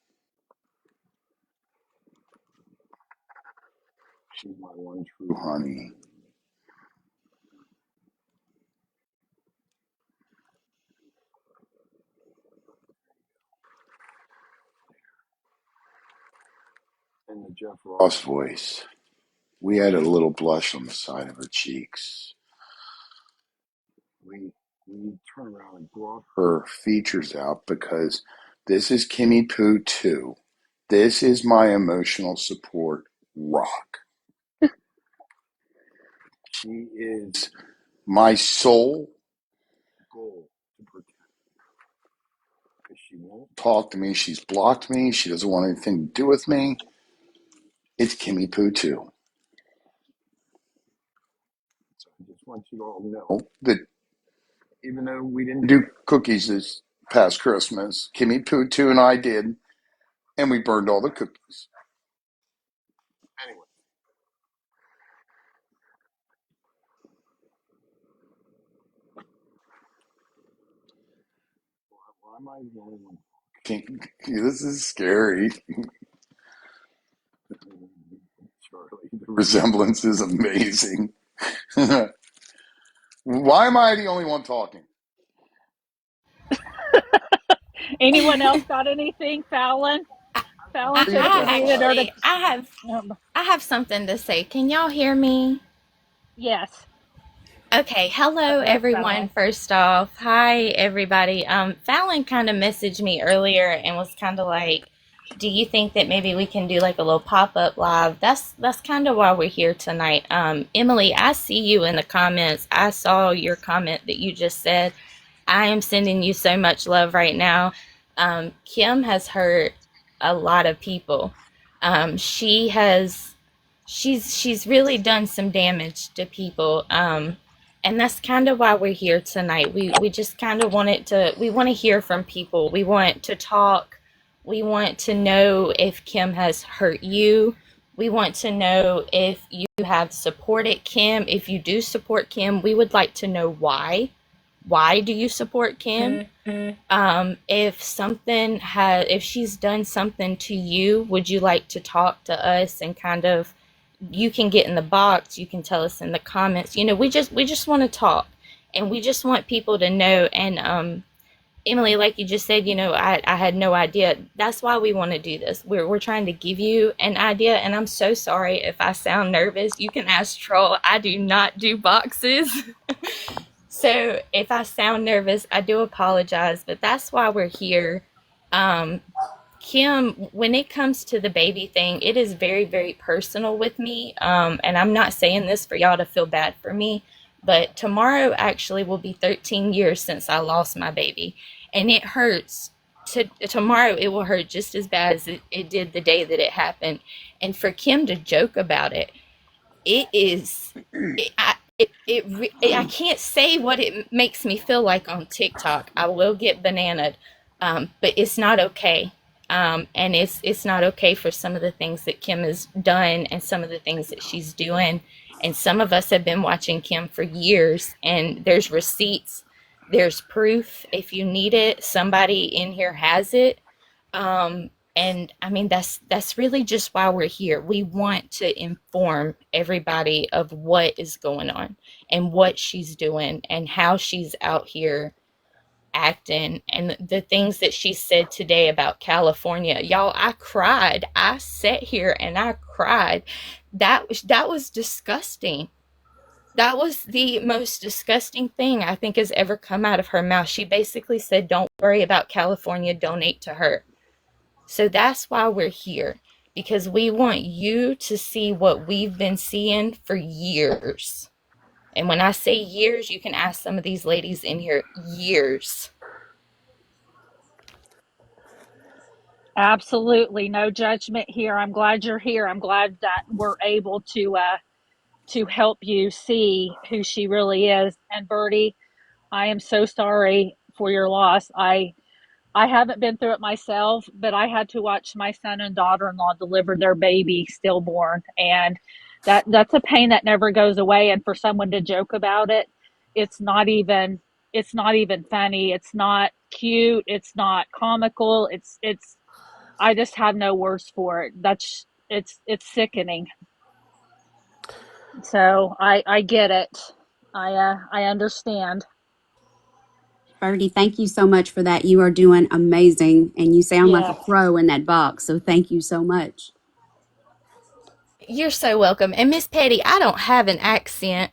She's my one true honey. And the Jeff Ross voice. We had a little blush on the side of her cheeks. We turned around and brought her features out because this is Kimmy Poo 2. This is my emotional support rock. She is my sole goal to protect. Because she won't talk to me. She's blocked me. She doesn't want anything to do with me. It's Kimmy Poo 2. So I just want you to all know that even though we didn't do cookies this past Christmas, Kimmy Poo 2 and I did, and we burned all the cookies. Anyway. Why am I the only one? This is scary. Charlie, the resemblance is amazing. Why am I the only one talking? Anyone else got anything, Fallon? Fallon Read said she that I needed her to. file. actually I have something to say. Can y'all hear me? Yes. Okay, hello Yes, everyone. Fallon. First off, hi everybody. Fallon kind of messaged me earlier and was kind of like, "Do you think that maybe we can do like a little pop-up live?" That's kind of why we're here tonight. Emily, I see you in the comments. I saw your comment that you just said. I am sending you so much love right now. Kim has hurt a lot of people. She has she's really done some damage to people. And that's kind of why we're here tonight. We just kind of we want to hear from people. We want to talk. We want to know if Kim has hurt you. We want to know if you have supported Kim. If you do support Kim, we would like to know why. Why do you support Kim? If she's done something to you, would you like to talk to us and kind of, you can get in the box, you can tell us in the comments. We just want to talk, and we just want people to know. And Emily, like you just said, I had no idea. That's why we want to do this. We're trying to give you an idea, and I'm so sorry if I sound nervous. You can ask Troll. I do not do boxes. So if I sound nervous, I do apologize, but that's why we're here. Um, Kim, when it comes to the baby thing, it is very, very personal with me. And I'm not saying this for y'all to feel bad for me, but tomorrow actually will be 13 years since I lost my baby. And it hurts. Tomorrow it will hurt just as bad as it did the day that it happened. And for Kim to joke about it, it is, I can't say what it makes me feel like on TikTok. I will get bananaed, but it's not okay. And it's not okay for some of the things that Kim has done and some of the things that she's doing. And some of us have been watching Kim for years, and there's receipts, there's proof. If you need it, somebody in here has it. And I mean, that's really just why we're here. We want to inform everybody of what is going on and what she's doing and how she's out here acting, and the things that she said today about California. Y'all, I cried. I sat here and I cried. That was disgusting. That was the most disgusting thing I think has ever come out of her mouth. She basically said, "Don't worry about California, donate to her." So that's why we're here, because we want you to see what we've been seeing for years. And when I say years, you can ask some of these ladies in here, years. Absolutely no judgment here. I'm glad you're here. I'm glad that we're able to help you see who she really is. And Birdie, I am so sorry for your loss. I haven't been through it myself, but I had to watch my son and daughter-in-law deliver their baby stillborn, and that's a pain that never goes away. And for someone to joke about it, it's not even it's not even funny. It's not cute. It's not comical. It's I just have no words for it. It's sickening. So I get it. I understand. Birdie, thank you so much for that. You are doing amazing, and you sound like a Yes. pro in that box. So thank you so much. You're so welcome. And Miss Petty, I don't have an accent.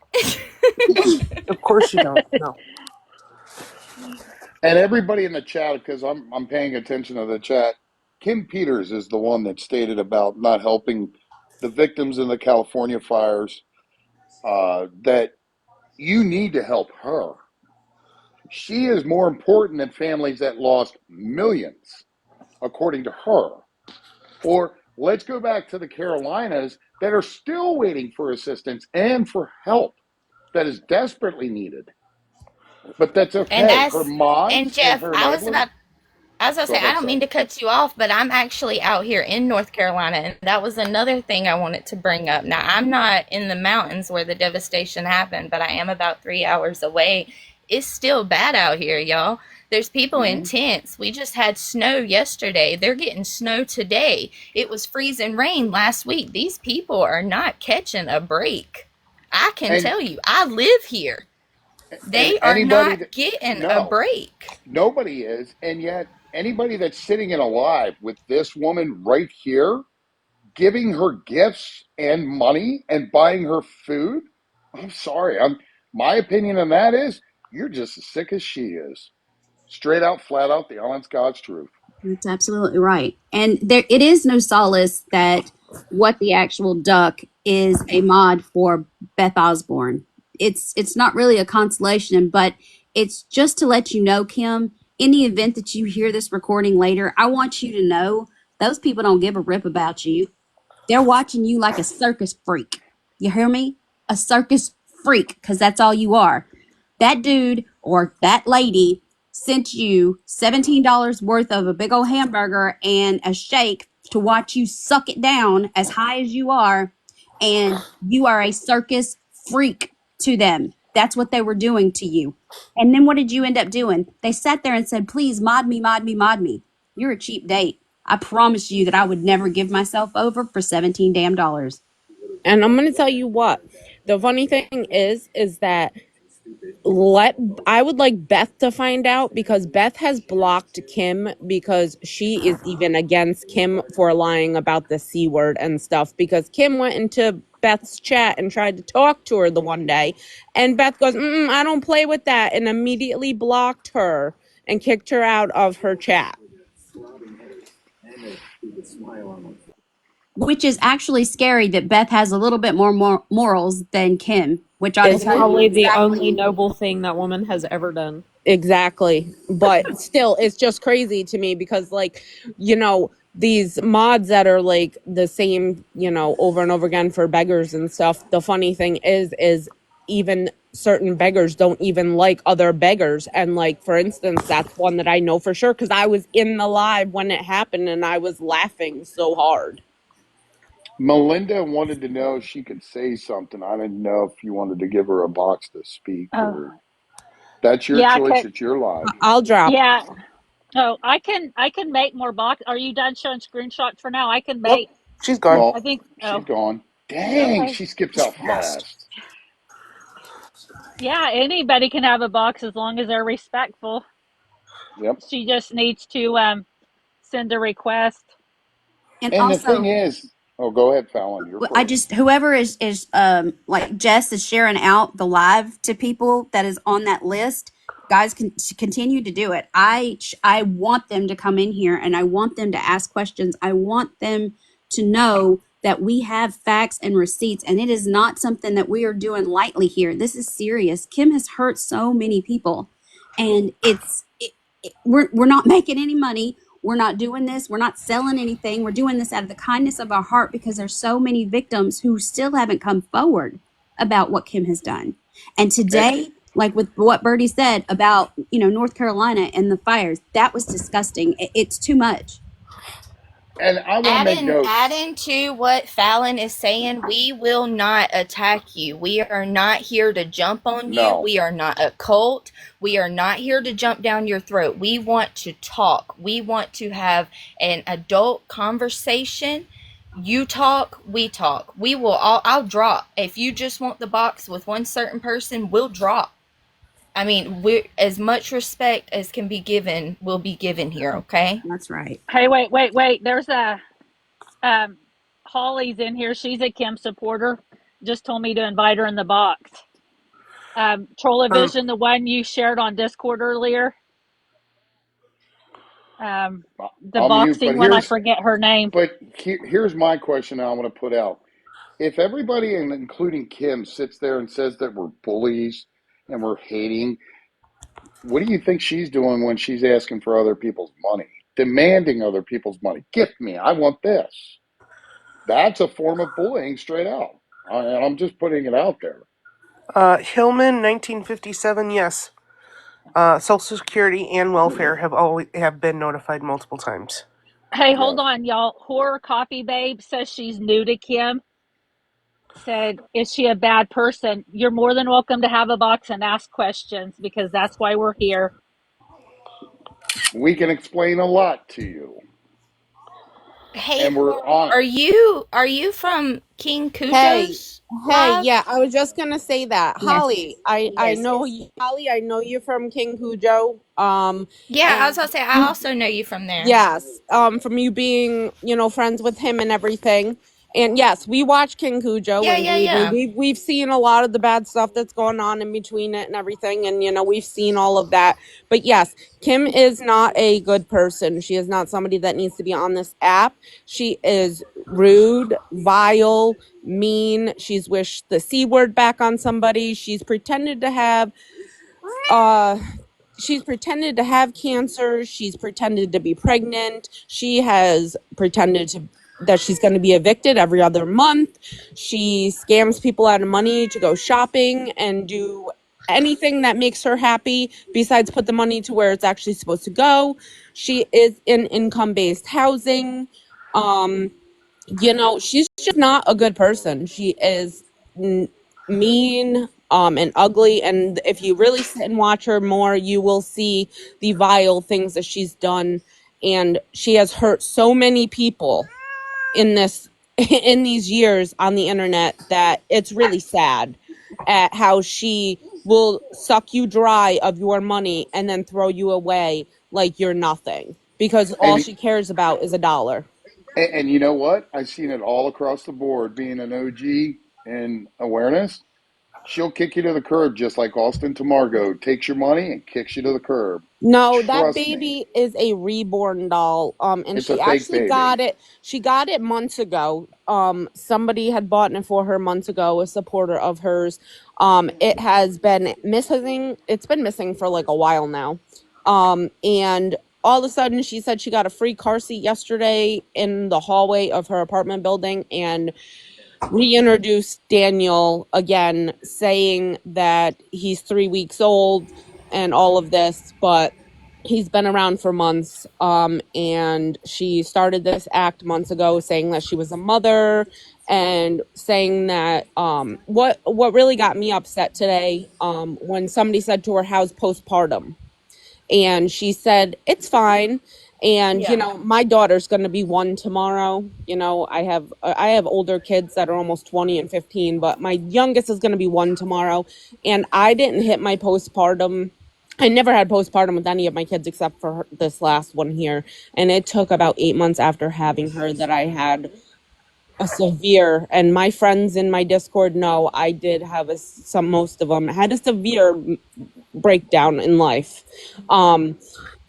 Of course you don't. No. And everybody in the chat, because I'm paying attention to the chat. Kim Peters is the one that stated about not helping the victims in the California fires. That you need to help her. She is more important than families that lost millions, according to her. Or let's go back to the Carolinas that are still waiting for assistance and for help that is desperately needed. But that's And okay. Her that's mods and and Jeff, her enablers. I was gonna Go say, I ahead, don't mean Seth. to cut you off, but I'm actually out here in North Carolina, and that was another thing I wanted to bring up. Now, I'm not in the mountains where the devastation happened, but I am about 3 hours away. It's still bad out here, y'all. There's people in Mhm. tents. We just had snow yesterday. They're getting snow today. It was freezing rain last week. These people are not catching a break. I can And tell you, I live here. and They are anybody that not getting a no, break. nobody is, and yet anybody that's sitting in a live with this woman right here, giving her gifts and money and buying her food. I'm sorry. My opinion on that is you're just as sick as she is. Straight out, flat out, the honest God's truth. That's absolutely right. And there, it is no solace that what the actual duck is a mod for Beth Osborne. It's not really a consolation, but it's just to let you know, Kim. In the event that you hear this recording later, I want you to know those people don't give a rip about you. They're watching you like a circus freak. You hear me? A circus freak, because that's all you are. That dude or that lady sent you $17 worth of a big old hamburger and a shake to watch you suck it down as high as you are, and you are a circus freak to them. That's what they were doing to you. And then what did you end up doing? They sat there and said, please mod me, mod me, mod me. You're a cheap date. I promise you that I would never give myself over for 17 damn dollars. And I'm gonna tell you what. The funny thing is that I would like Beth to find out, because Beth has blocked Kim because she is even against Kim for lying about the C word and stuff, because Kim went into Beth's chat and tried to talk to her the one day, and Beth goes, I don't play with that, and immediately blocked her and kicked her out of her chat. Which is actually scary that Beth has a little bit more morals than Kim, which ought to Is tell you Probably the only exactly. noble thing that woman has ever done. Exactly. But still, it's just crazy to me because, like, these mods that are like the same, over and over again for beggars and stuff. The funny thing is even certain beggars don't even like other beggars. And, like, for instance, that's one that I know for sure because I was in the live when it happened and I was laughing so hard. Melinda wanted to know if she could say something. I didn't know if you wanted to give her a box to speak, Oh, or that's your yeah, choice. It's your live. I'll drop. yeah. Oh, I can make more box. Are you done showing screenshots for now? I can Yep, make. she's gone. I Well, think. she's Oh, gone. Dang, okay. she skips out Fast. fast. Yeah, anybody can have a box as long as they're respectful. Yep. She just needs to send a request. And And the thing also, is, oh, go ahead, Fallon. You're I first. just whoever is like Jess is sharing out the live to people that is on that list. Guys can continue to do it. I want them to come in here and I want them to ask questions. I want them to know that we have facts and receipts, and it is not something that we are doing lightly here. This is serious. Kim has hurt so many people, and we're not making any money. We're not doing this. We're not selling anything. We're doing this out of the kindness of our heart because there's so many victims who still haven't come forward about what Kim has done. And And, today, like with what Birdie said about, North Carolina and the fires, that was disgusting. It's too much. and I want to make note. Adding to what Fallon is saying, we will not attack you. We are not here to jump on you. No. We are not a cult. We are not here to jump down your throat. We want to talk. We want to have an adult conversation. You talk, we talk. We will I'll drop. If you just want the box with one certain person, we'll drop. I mean, as much respect as can be given will be given here, okay? That's right. Hey, wait. There's a Holly's in here. She's a Kim supporter. Just told me to invite her in the box. Trollovision, the one you shared on Discord earlier. The I'll mute, boxing but one, I forget her name. here's my question I want to put out. If everybody, including Kim, sits there and says that we're bullies and we're hating, what do you think she's doing when she's asking for other people's money, demanding other people's money? Gift me, I want this. That's a form of bullying straight out. And I'm just putting it out there. Hillman, 1957. Yes. Social Security and welfare have been notified multiple times. Hey, hold Yes. on, y'all. Horror Copy Babe says she's new to Kim. Said, is she a bad person? You're more than welcome to have a box and ask questions because that's why we're here. We can explain a lot to you. Hey, And we're on. are you from King Hey, Cujo's live? yeah, I was just gonna say that. Yes. Holly, I know you, Holly, I know you from King Cujo. Yeah, I was And gonna say I also know you from there. yes, from you being, friends with him and everything. And yes, we watch King Cujo, Yeah, and yeah, believe me, yeah. we've seen a lot of the bad stuff that's going on in between it and everything, and we've seen all of that. But yes, Kim is not a good person. She is not somebody that needs to be on this app. She is rude, vile, mean. She's wished the C word back on somebody. She's pretended to have cancer. She's pretended to be pregnant. She has pretended that she's going to be evicted every other month. She scams people out of money to go shopping and do anything that makes her happy besides put the money to where it's actually supposed to go. She is in income-based housing. She's just not a good person. She is mean, and ugly. And if you really sit and watch her more, you will see the vile things that she's done. And she has hurt so many people in in these years on the internet that it's really sad at how she will suck you dry of your money and then throw you away like you're nothing because all And she cares about is a dollar. and you know what? I've seen it all across the board. Being an OG in awareness, she'll kick you to the curb just like Austin Tamargo takes your money and kicks you to the curb. No, that Trust me, baby is a reborn doll. And it's a she fake actually got baby. it. She got it months ago. Somebody had bought it for her months ago, a supporter of hers. It has been missing. It's been missing for like a while now. And all of a sudden, she said she got a free car seat yesterday in the hallway of her apartment building, and reintroduced Daniel again, saying that he's 3 weeks old and all of this, but he's been around for months. And she started this act months ago, saying that she was a mother and saying that what really got me upset today, when somebody said to her, "How's postpartum?" And she said it's fine. And Yeah. my daughter's going to be 1 tomorrow. I have older kids that are almost 20 and 15, but my youngest is going to be 1 tomorrow. And I didn't hit my postpartum. I never had postpartum with any of my kids except for this last one here, and it took about 8 months after having her that I had a severe, and my friends in my Discord know I did have most of them had a severe breakdown in life.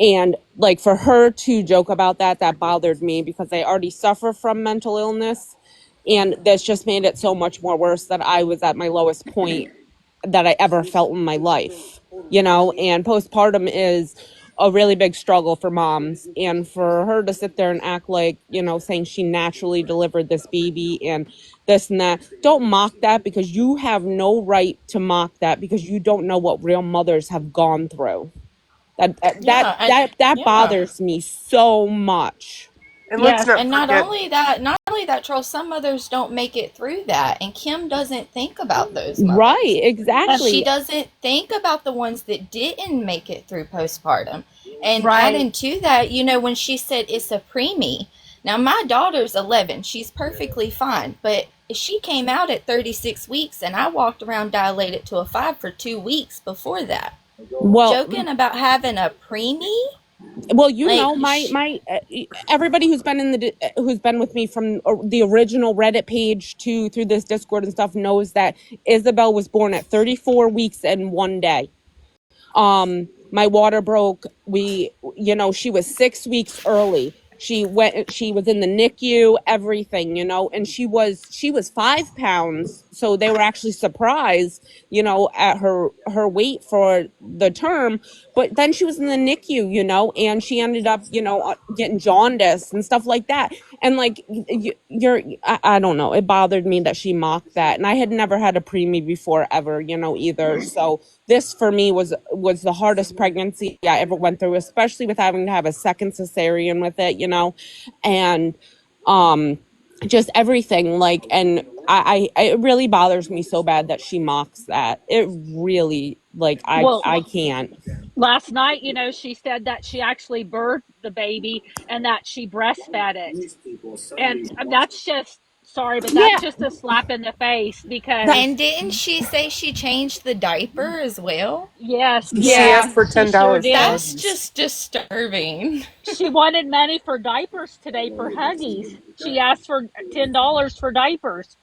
And like for her to joke about that bothered me because I already suffer from mental illness, and that's just made it so much more worse that I was at my lowest point that I ever felt in my life. And postpartum is a really big struggle for moms, and for her to sit there and act like, saying she naturally delivered this baby and this and that. Don't mock that, because you have no right to mock that, because you don't know what real mothers have gone through. Yeah, and That yeah. bothers me so much. And let's Yes. not And not forget, only that, Charles, some mothers don't make it through that. And Kim doesn't think about those mothers. Right, And She exactly. doesn't think about the ones that didn't make it through postpartum. And right. adding to that, when she said it's a preemie, now my daughter's 11. She's perfectly fine. But she came out at 36 weeks, and I walked around dilated to a 5 for 2 weeks before that. Well, Joking about having a preemie? Well, Like, my everybody who's been with me from the original Reddit page to through this Discord and stuff knows that Isabel was born at 34 weeks and 1 day. My water broke. She was 6 weeks early. She was in the NICU, everything, and she was 5 pounds. So they were actually surprised, at her weight for the term. But then she was in the NICU, and she ended up, getting jaundice and stuff like that. And like, I don't know. It bothered me that she mocked that. And I had never had a preemie before ever, either. So this for me was the hardest pregnancy I ever went through, especially with having to have a second cesarean with it, and just everything, like, and it really bothers me so bad that she mocks that. It really, like, Well, I can't. last night, she said that she actually birthed the baby and that she breastfed it. And that's just, sorry, but that's Yeah, just a slap in the face that because, and didn't she say she changed the diaper as well? yes, she yes, asked for she sure $10 did. That's Dubs. just disturbing. She wanted money for diapers today for Huggies. She asked for $10 for diapers.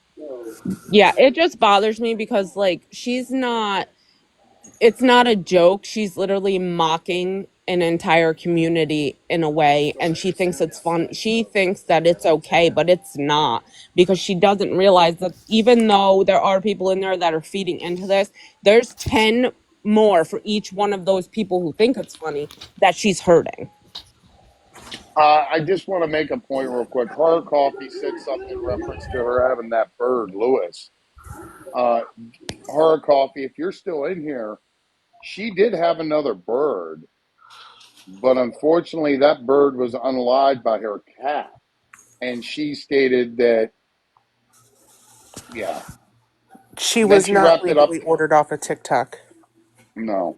yeah, it just bothers me because, like, it's not a joke. She's literally mocking an entire community in a way, and she thinks it's fun. She thinks that it's okay, but it's not, because she doesn't realize that even though there are people in there that are feeding into this, there's 10 more for each one of those people who think it's funny that she's hurting. I just want to make a point real quick. Horror Coffee said something in reference to her having that bird, Lewis. Uh, Horror Coffee, if you're still in here, she did have another bird, but unfortunately, that bird was unalived by her cat. And she stated that, yeah. She Then was she not wrapped it up. legally ordered off of TikTok. No.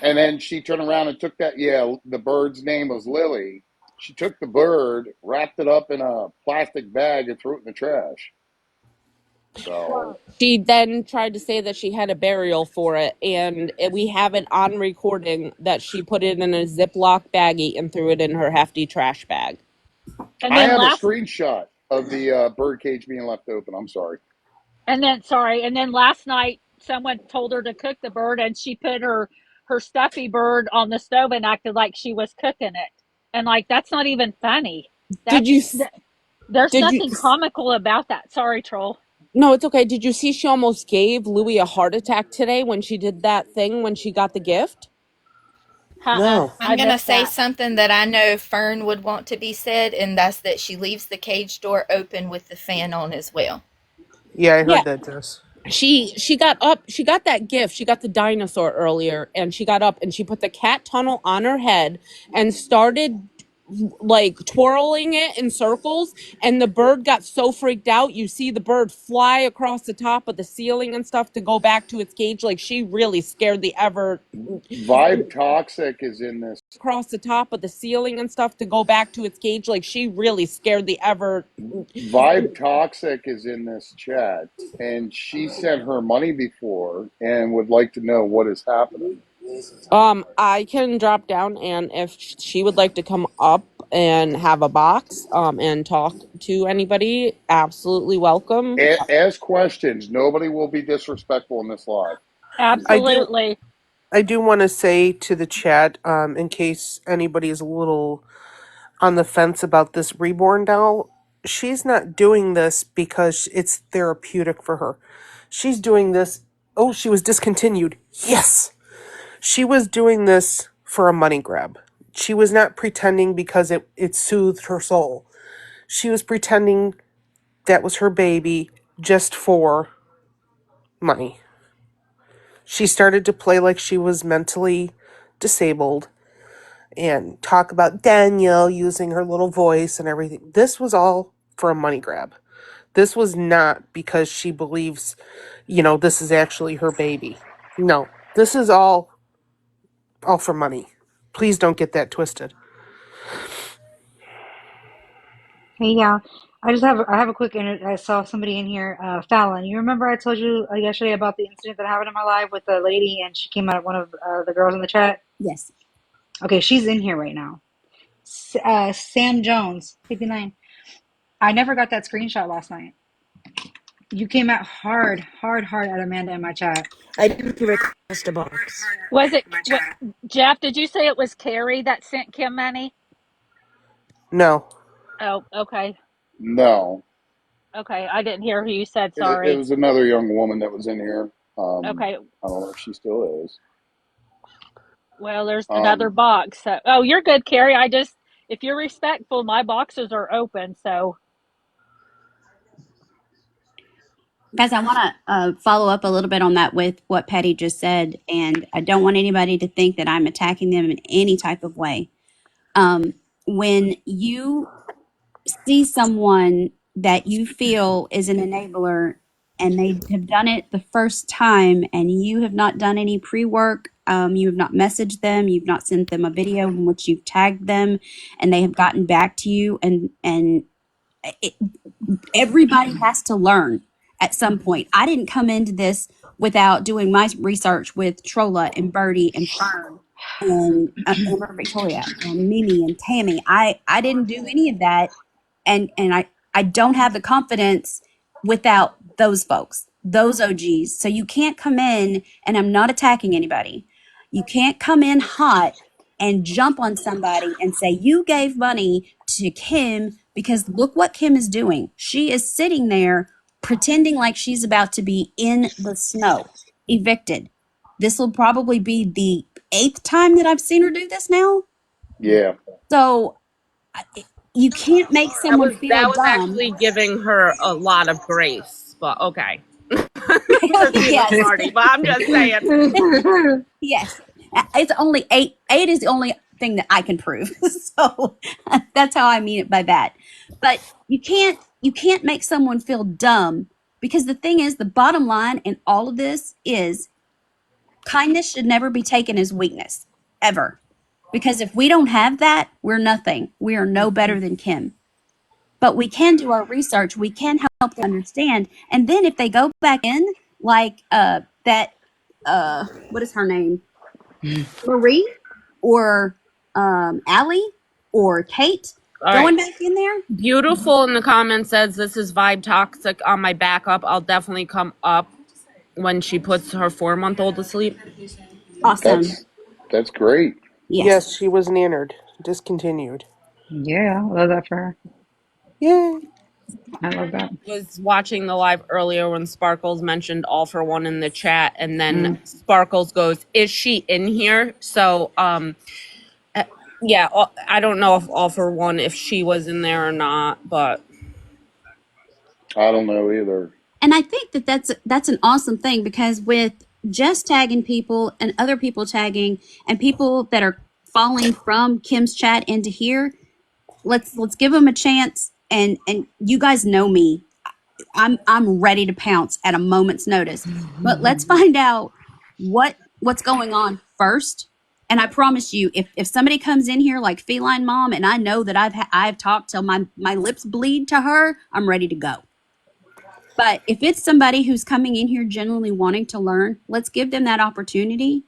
And then she turned around and took that. Yeah, the bird's name was Lily. She took the bird, wrapped it up in a plastic bag, and threw it in the trash. So She then tried to say that she had a burial for it, and we have it on recording that she put it in a Ziploc baggie and threw it in her hefty trash bag. And I then have a last screenshot of the bird cage being left open. I'm sorry. and then last night someone told her to cook the bird and she put her stuffy bird on the stove and acted like she was cooking it. And like that's not even funny. Did you? There's Did you? nothing comical about that. Sorry, troll. No, it's okay. Did you see she almost gave Louis a heart attack today when she did that thing when she got the gift? No. I'm I going to missed say that. something that I know Fern would want to be said, and that's that she leaves the cage door open with the fan on as well. Yeah, I Yeah. heard that, Jess. She got up, she got that gift, she got the dinosaur earlier, and she got up and she put the cat tunnel on her head and started like twirling it in circles, and the bird got so freaked out. You see the bird fly across the top of the ceiling and stuff to go back to its cage. Like she really scared the ever Vibe Toxic is in this. across the top of the ceiling and stuff to go back to its cage. Like she really scared the ever Vibe Toxic is in this chat, and she sent her money before and would like to know what is happening. I can drop down, and if she would like to come up and have a box, and talk to anybody, absolutely welcome. Ask questions. Nobody will be disrespectful in this live. Absolutely. I do want to say to the chat, in case anybody is a little on the fence about this reborn doll, she's not doing this because it's therapeutic for her. She's doing this. Oh, she was discontinued. Yes. She was doing this for a money grab. She was not pretending because it soothed her soul. She was pretending that was her baby just for money. She started to play like she was mentally disabled and talk about Danielle using her little voice and everything. This was all for a money grab. This was not because she believes, this is actually her baby. No, this is all for money. Please don't get that twisted. Hey, yeah. I have a quick I saw somebody in here, Fallon. You remember I told you yesterday about the incident that happened in my life with the lady and she came out, one of the girls in the chat? Yes. Okay, she's in here right now. Sam Jones, 59. I never got that screenshot last night. You came out hard at Amanda in my chat. I didn't request a box. Was it what, Jeff? Did you say it was Carrie that sent Kim money? No. Oh, okay. No. Okay, I didn't hear who you said. It Sorry. was another young woman that was in here. Okay. I don't know if she still is. Well, there's another box. So, oh, you're good, Carrie. If you're respectful, my boxes are open. So, Guys, I want to follow up a little bit on that with what Patty just said, and I don't want anybody to think that I'm attacking them in any type of way. When you see someone that you feel is an enabler and they have done it the first time and you have not done any pre-work, you have not messaged them, you've not sent them a video in which you've tagged them and they have gotten back to you, and everybody has to learn at some point. I didn't come into this without doing my research with Trolla and Birdie and Fern and Amber Victoria and Mimi and Tammy. I didn't do any of that, and I don't have the confidence without those folks, those OGs. So you can't come in, and I'm not attacking anybody. You can't come in hot and jump on somebody and say you gave money to Kim because look what Kim is doing. She is sitting there pretending like she's about to be in the snow, evicted. This will probably be the 8th time that I've seen her do this now. Yeah. So you can't make someone feel That was dumb. actually giving her a lot of grace, but okay. Yes. Party, but I'm just saying. Yes. It's only 8. 8 is the only thing that I can prove. So that's how I mean it by that. But you can't make someone feel dumb, because the thing is, the bottom line in all of this is kindness should never be taken as weakness, ever. Because if we don't have that, we're nothing. We are no better than Kim. but we can do our research. We can help them understand. And then if they go back in, like that, what is her name? Marie or Allie or Kate All right. going back in there. Beautiful in the comments says this is Vibe Toxic on my backup. I'll definitely come up when she puts her 4-month-old to sleep. Awesome. That's great. Yes. Yes, she was nannered, discontinued. Yeah, love that for her. Yay. I love that. Was watching the live earlier when Sparkles mentioned All for One in the chat, and then Mm. Sparkles goes, "Is she in here?" So, yeah, I don't know if All for One if she was in there or not, but I don't know either. And I think that that's an awesome thing, because with just tagging people and other people tagging and people that are falling from Kim's chat into here, let's give them a chance. And you guys know me. I'm ready to pounce at a moment's notice. But let's find out what's going on first. And I promise you, if somebody comes in here like Feline Mom, and I know that I've talked till my lips bleed to her, I'm ready to go. But if it's somebody who's coming in here genuinely wanting to learn, let's give them that opportunity.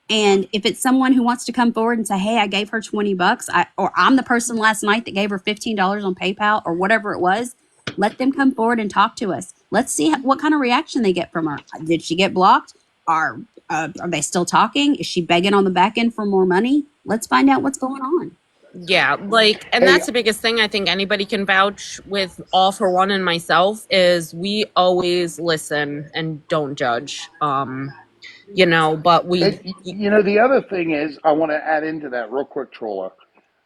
And if it's someone who wants to come forward and say, "Hey, I gave her $20," or I'm the person last night that gave her $15 on PayPal or whatever it was, let them come forward and talk to us. Let's see what kind of reaction they get from her. Did she get blocked? Are they still talking? Is she begging on the back end for more money? Let's find out what's going on. yeah, like, and Hey, that's the biggest thing I think anybody can vouch with All for One and myself is we always listen and don't judge. But the other thing is, I want to add into that real quick, Trolla,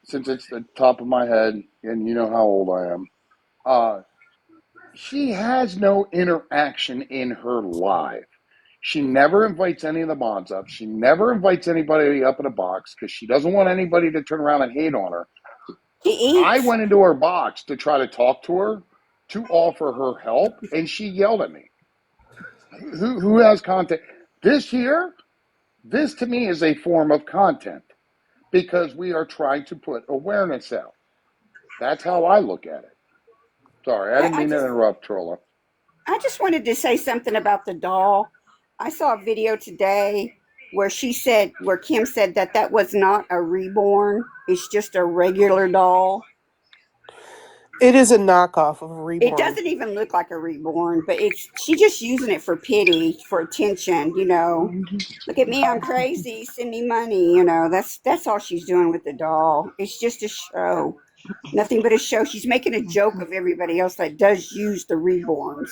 since it's the top of my head, and you know how old I am. She has no interaction in her live. She never invites any of the mods up. She never invites anybody up in a box because she doesn't want anybody to turn around and hate on her. She I eats. went into her box to try to talk to her, to offer her help, and she yelled at me. Who has content? This to me is a form of content because we are trying to put awareness out. That's how I look at it. Sorry, I I, didn't I mean to just interrupt, Trolla. I just wanted to say something about the doll. I saw a video today where Kim said that was not a reborn. It's just a regular doll. It is a knockoff of a It reborn. doesn't even look like a reborn, but she's just using it for pity, for attention, Look at me, I'm crazy, send me money, that's all she's doing with the doll. It's just a show. Nothing but a show. She's making a joke of everybody else that does use the reborns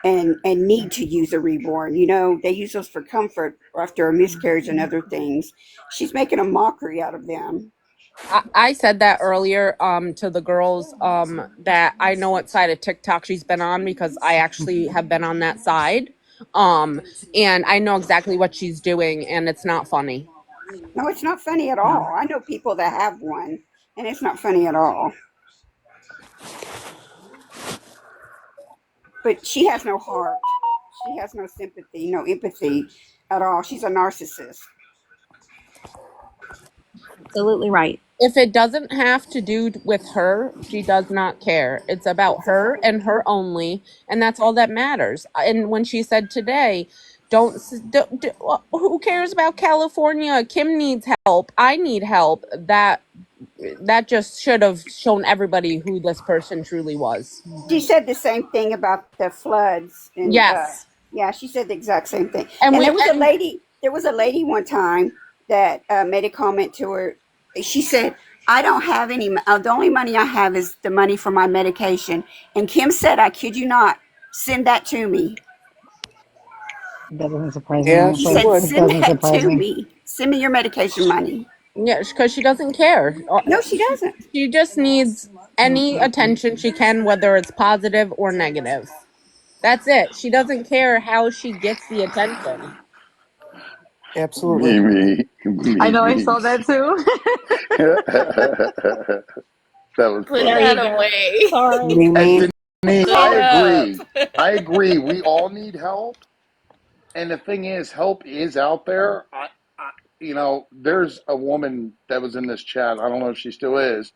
and need to use a reborn. They use those for comfort after a miscarriage and other things. She's making a mockery out of them. I said that earlier to the girls that I know what side of TikTok she's been on because I actually have been on that side. And I know exactly what she's doing, and it's not funny. No, it's not funny at all. I know people that have one, and it's not funny at all. But she has no heart. She has no sympathy, no empathy at all. She's a narcissist. Absolutely right. If it doesn't have to do with her, she does not care. It's about her and her only, and that's all that matters. And when she said today, who cares about California? Kim needs help. I need help. That just should have shown everybody who this person truly was. She said the same thing about the floods, and Yes. yeah, she said the exact same thing. And And we there was a lady. There was a lady one time that made a comment to her. She said, "I don't have any. The only money I have is the money for my medication." And Kim said, "I kid you not, send that to me." That doesn't surprise me, Yeah, She she honestly. said, would. It "Send doesn't that surprise to me. me. Send me your medication money." Yeah, because she doesn't care. No, she doesn't. She just needs any attention she can, whether it's positive or negative. That's it. She doesn't care how she gets the attention. Absolutely. Me, I me, know I me. saw that too. That was Put There funny. you that go. away. Sorry. Me, And me. Denise, Put I it up. agree. I agree. We all need help. And the thing is, help is out there. There's a woman that was in this chat. I don't know if she still is.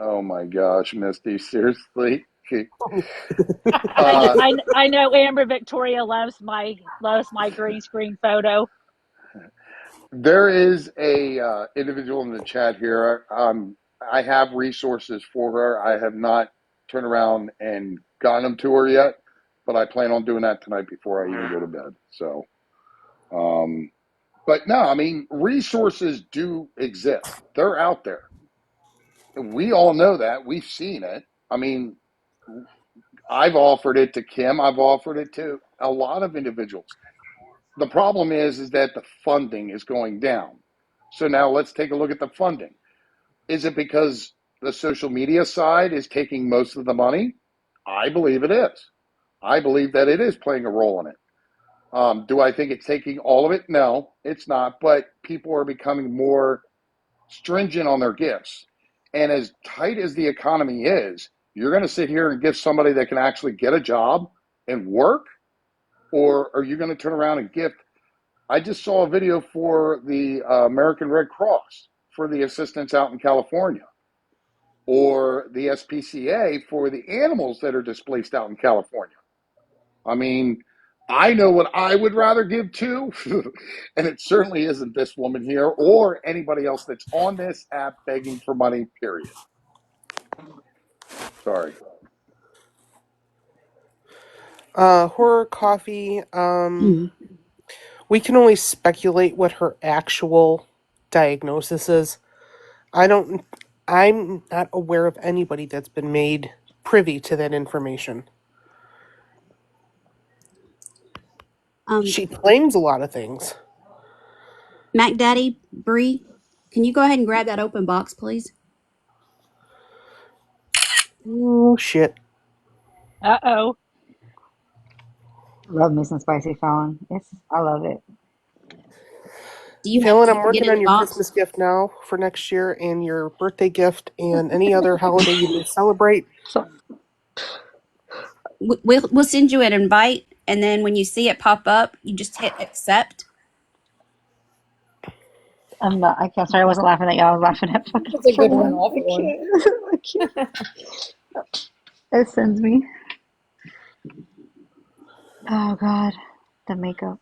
Oh my gosh, Misty, seriously? I, Uh, I, I know Amber Victoria loves my green screen photo. there is a individual in the chat here. I have resources for her. I have not turned around and gotten them to her yet, but I plan on doing that tonight before I even go to bed. So, but no, I mean, resources do exist. They're out there. We all know that. We've seen it. I mean, I've offered it to Kim. I've offered it to a lot of individuals. The problem is that the funding is going down. So now let's take a look at the funding. Is it because the social media side is taking most of the money? I believe it is. I believe that it is playing a role in it. Do I think it's taking all of it? No, it's not. But people are becoming more stringent on their gifts. And as tight as the economy is, you're going to sit here and give somebody that can actually get a job and work? Or are you going to turn around and gift? I just saw a video for the American Red Cross for the assistance out in California, or the SPCA for the animals that are displaced out in California. I mean, I know what I would rather give to, and it certainly isn't this woman here or anybody else that's on this app begging for money, period. Sorry. Horror Coffee. We can only speculate what her actual diagnosis is. I'm not aware of anybody that's been made privy to that information. She claims a lot of things. Mac Daddy, Bree, can you go ahead and grab that open box, please? Oh, shit. Uh-oh. Love me some spicy Fallon. I love it. Do you have Fallon, to I'm get working in on the your box? Christmas gift now for next year and your birthday gift and any other holiday you may celebrate. So We'll send you an invite, and then when you see it pop up, you just hit accept. I'm not. I can't. Sorry, I wasn't laughing at y'all. I was laughing at fucking That's a good one, Fallon. awful I one. can't. I can't. It sends me. Oh God, the makeup,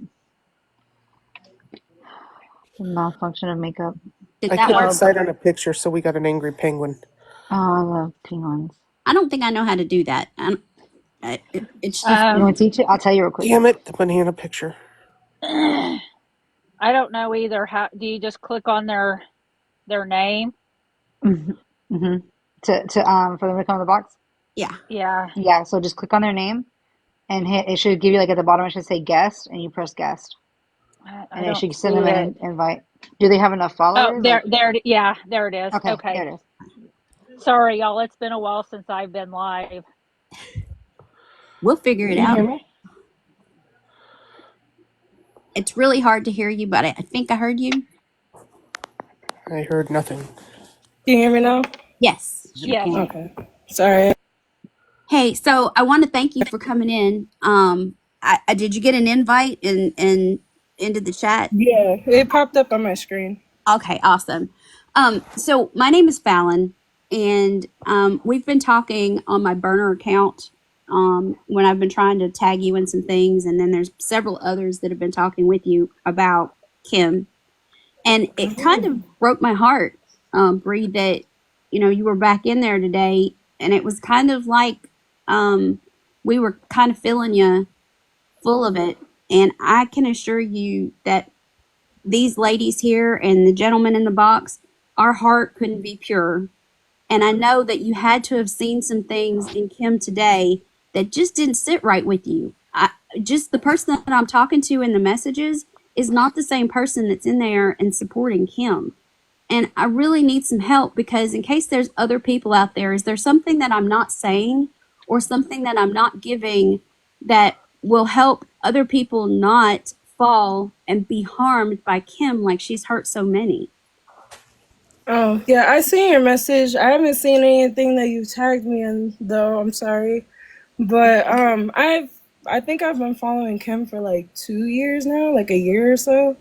the malfunction of makeup. Did I that couldn't work? decide on a picture, so we got an angry penguin. Oh, I love penguins. I don't think I know how to do that. It's just You want to teach it? I'll tell you real quick. Damn it, the banana picture. I don't know either. How do you just click on their name? Mm-hmm. To for them to come in the box. yeah. Yeah. So just click on their name and hit. It should give you like at the bottom. It should say guest, and you press guest, I and it don't should send see them it. an invite. Do they have enough Oh, followers? Like, there it is. okay, Okay. there it is. Sorry, y'all. It's been a while since I've been live. We'll figure it Can you out. hear me? It's really hard to hear you, but I think I heard you. I heard nothing. Can you hear me now? Yes. Yes. Okay. Sorry. Hey, so I want to thank you for coming in. I did you get an invite and into the chat? Yeah, it popped up on my screen. Okay, awesome. So my name is Fallon, and we've been talking on my burner account when I've been trying to tag you in some things, and then there's several others that have been talking with you about Kim, and it kind of broke my heart, Bree, that you were back in there today, and it was kind of like we were kind of feeling you full of it, and I can assure you that these ladies here and the gentleman in the box, our heart couldn't be pure. And I know that you had to have seen some things in Kim today that just didn't sit right with you. Just the person that I'm talking to in the messages is not the same person that's in there and supporting Kim. And I really need some help, because in case there's other people out there, is there something that I'm not saying or something that I'm not giving that will help other people not fall and be harmed by Kim like she's hurt so many? Oh, yeah, I seen your message. I haven't seen anything that you tagged me in, though. I'm sorry. But I think I've been following Kim for like 2 years now, like a year or so.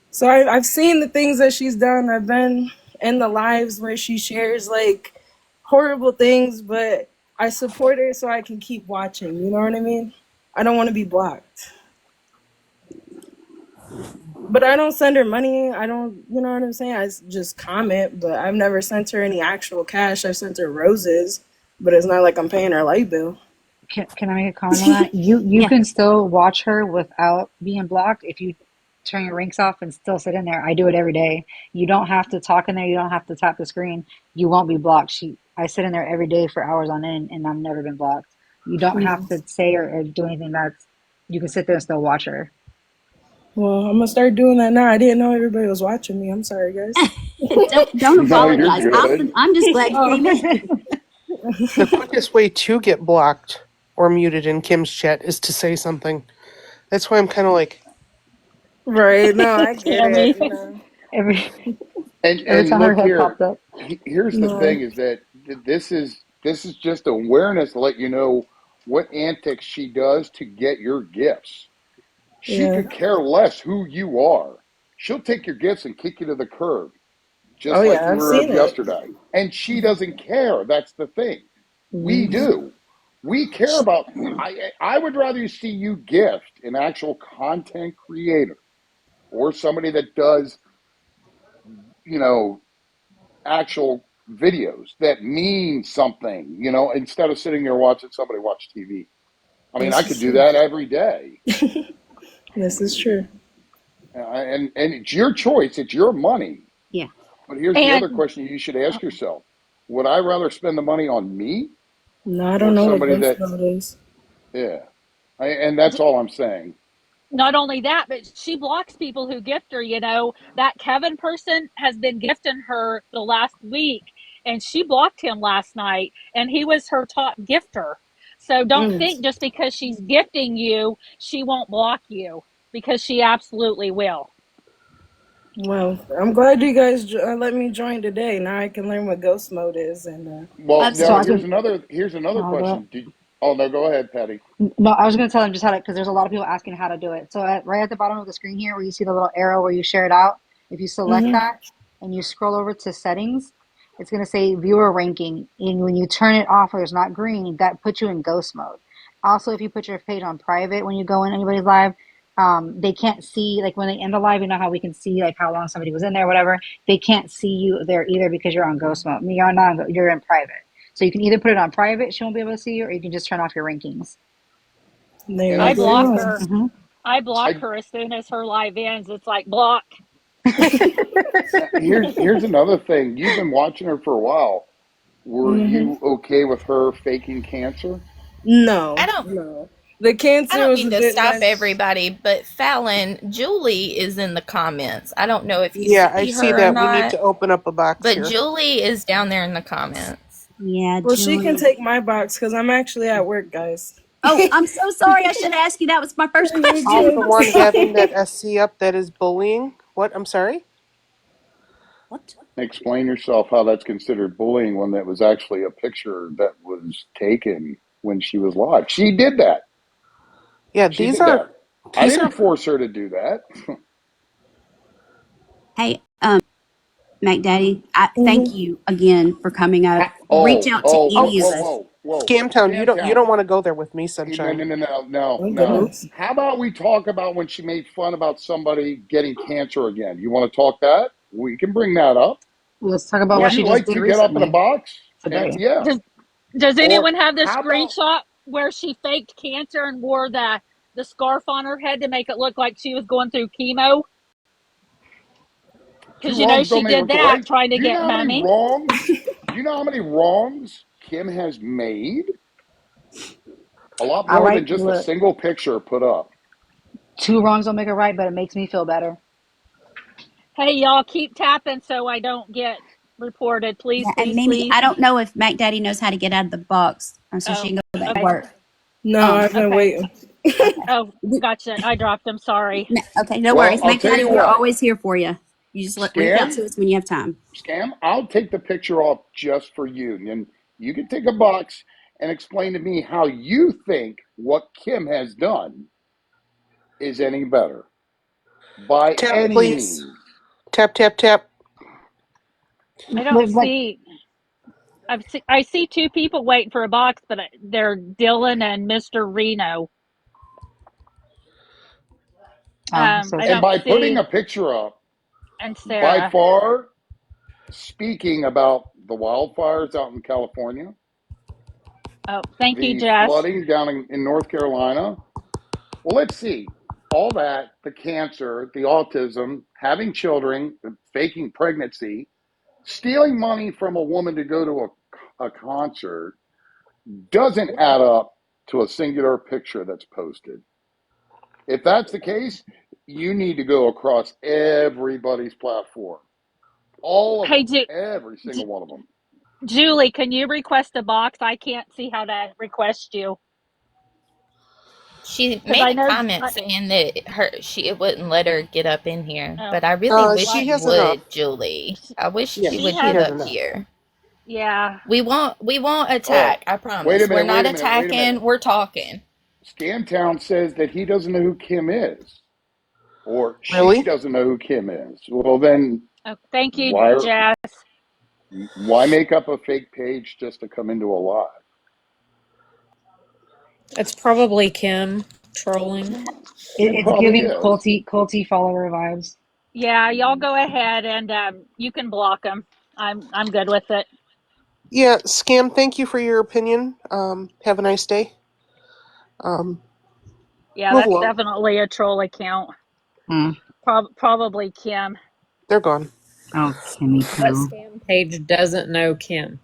So I've seen the things that she's done. I've been in the lives where she shares like horrible things, but I support her so I can keep watching. You know what I mean? I don't want to be blocked. But I don't send her money. I don't, you know what I'm saying? Just comment, but I've never sent her any actual cash. I've sent her roses, but it's not like I'm paying her light bill. Can I make a comment on that? You Yeah. can still watch her without being blocked if you turn your rinks off and still sit in there. I do it every day. You don't have to talk in there. You don't have to tap the screen. You won't be blocked. I sit in there every day for hours on end, and I've never been blocked. You don't have to say or do anything. You can sit there and still watch her. Well, I'm gonna start doing that now. I didn't know everybody was watching me. I'm sorry, guys. Don't No, you're apologize. good. I'm just glad you Oh, came in. The quickest way to get blocked or muted in Kim's chat is to say something. That's why I'm kind of like, right. No, I get Tammy. it. No, Every every And time her look head here. popped up. Here's the no. thing: is that this is just awareness to let you know what antics she does to get your gifts. She Yeah. could care less who you are. She'll take your gifts and kick you to the curb, Oh, just like yeah. you I've were seen of it. yesterday. And she doesn't care. That's the thing. We Hmm. do. We care about. I would rather see you gift an actual content creator or somebody that does, you know, actual videos that mean something, instead of sitting there watching somebody watch TV. I mean, I This could is do true. that every day. This is true. And it's your choice, it's your money. Yeah. But here's the other And question you should ask yourself. Would I rather spend the money on me No, I don't or know what somebody ghost that, mode is. yeah. And that's all I'm saying. not only that, but she blocks people who gift her. That Kevin person has been gifting her the last week, and she blocked him last night, and he was her top gifter. So don't Mm. think just because she's gifting you, she won't block you, because she absolutely will. Well, I'm glad you guys let me join today. Now I can learn what ghost mode is. And Well, So I now was Absolutely. gonna. here's another Oh, go ahead. question. Oh no, go ahead, Patty. No, I was going to tell them just how to, because there's a lot of people asking how to do it. So right at the bottom of the screen here, where you see the little arrow where you share it out, if you select hmm that and you scroll over to settings, it's going to say viewer ranking. And when you turn it off or it's not green, that puts you in ghost mode. Also, if you put your page on private when you go in anybody's live, they can't see, like when they end a live, you know how we can see like how long somebody was in there, whatever. They can't see you there either because you're on ghost mode. I mean, you're in private. So you can either put it on private, she won't be able to see you, or you can just turn off your rankings. There And I you block go. her. Hmm. I block I her as soon as her live ends. It's like block. here's another thing. You've been watching her for a while. Were hmm you okay with her faking cancer? I No, don't no. The I cancer don't was mean a to bit stop less. everybody, but Fallon, Julie is in the comments. I don't know if you yeah, I see see her or that. We need not, to open up a box but here. Julie is down there in the comments. Yeah, Well, she can Julie. take my box because I'm actually at work, guys. Oh, I'm so sorry. I should have asked you. That was my first You're I'm question. the good. I'm one sorry. having that SC up that is bullying. What? I'm sorry? What? Explain yourself how that's considered bullying when that was actually a picture that was taken when she was live. She did that. Yeah, She these did are that. I these didn't are force her to do that. Hey, Mac Daddy, thank hmm you again for coming up. Reach Oh, out to oh, whoa, any of whoa, us. whoa, whoa. Scamtown. You Scam don't Town. want to go there with me, No, sunshine. no, no, no, no, Oh, no. goodness. How about we talk about when she made fun about somebody getting cancer again? You want to talk that? We can bring that up. Let's talk about Would what you she just like did to get up in a recently box? And today. yeah. Does Or anyone have the how about screenshot where she faked cancer and wore the scarf on her head to make it look like she was going through chemo? two Because wrongs don't she make did a that right? trying to Do you know get how many money. wrongs? Do you know how many wrongs Kim has made? A lot All more right, than just a look, single picture put up. two wrongs don't make a right, but it makes me feel better. Hey, y'all, keep tapping so I don't get reported. Please, Yeah, and please, Mimi, please. I don't know if Mac Daddy knows how to get out of the box so she Oh, can go back to okay. work. No, Um, I've been Okay. waiting. okay. Oh, gotcha. I dropped him. Sorry. Okay, no Well, worries. I'll Mac tell Daddy, you we're what, always here for you. You just reach out Scam, to us when you have time. I'll take the picture off just for you. And you can take a box and explain to me how you think what Kim has done is any better by Tap, any please. means. Tap, tap, tap. I don't Like, see. I see two people waiting for a box, but they're Dylan and Mr. Reno. So I And don't by putting see a picture up, and by Sarah. far, speaking about the wildfires out in California, Oh, thank you, the Jess. flooding down in North Carolina. Well, let's see. All that, the cancer, the autism, having children, faking pregnancy, stealing money from a woman to go to a concert doesn't add up to a singular picture that's posted. If that's the case, you need to go across everybody's platform. All of Hey, them. Every single one of them. Julie, can you request a box? I can't see how to request you She because made I a know. comment saying that it wouldn't let her get up in here, Oh, but I really wish well, She she has enough. would, Julie. I wish Yeah, she she would she has. get has up enough. here. Yeah. We won't Oh, attack. I wait a promise. We're minute, not wait a minute, wait a attacking. minute. We're talking. Scamtown says that he doesn't know who Kim is, or she Really? doesn't know who Kim is. Well, then Oh, thank you, why Jess. why make up a fake page just to come into a live? It's probably Kim trolling. It it's probably giving is. culty follower vibes. Yeah, y'all go ahead and you can block them. I'm good with it. Yeah, Scam, thank you for your opinion. Have a nice day. Yeah, Move that's along. definitely a troll account. Hmm. Probably Kim. They're gone. Oh, Kimmy That Poo. scam page doesn't know Kim.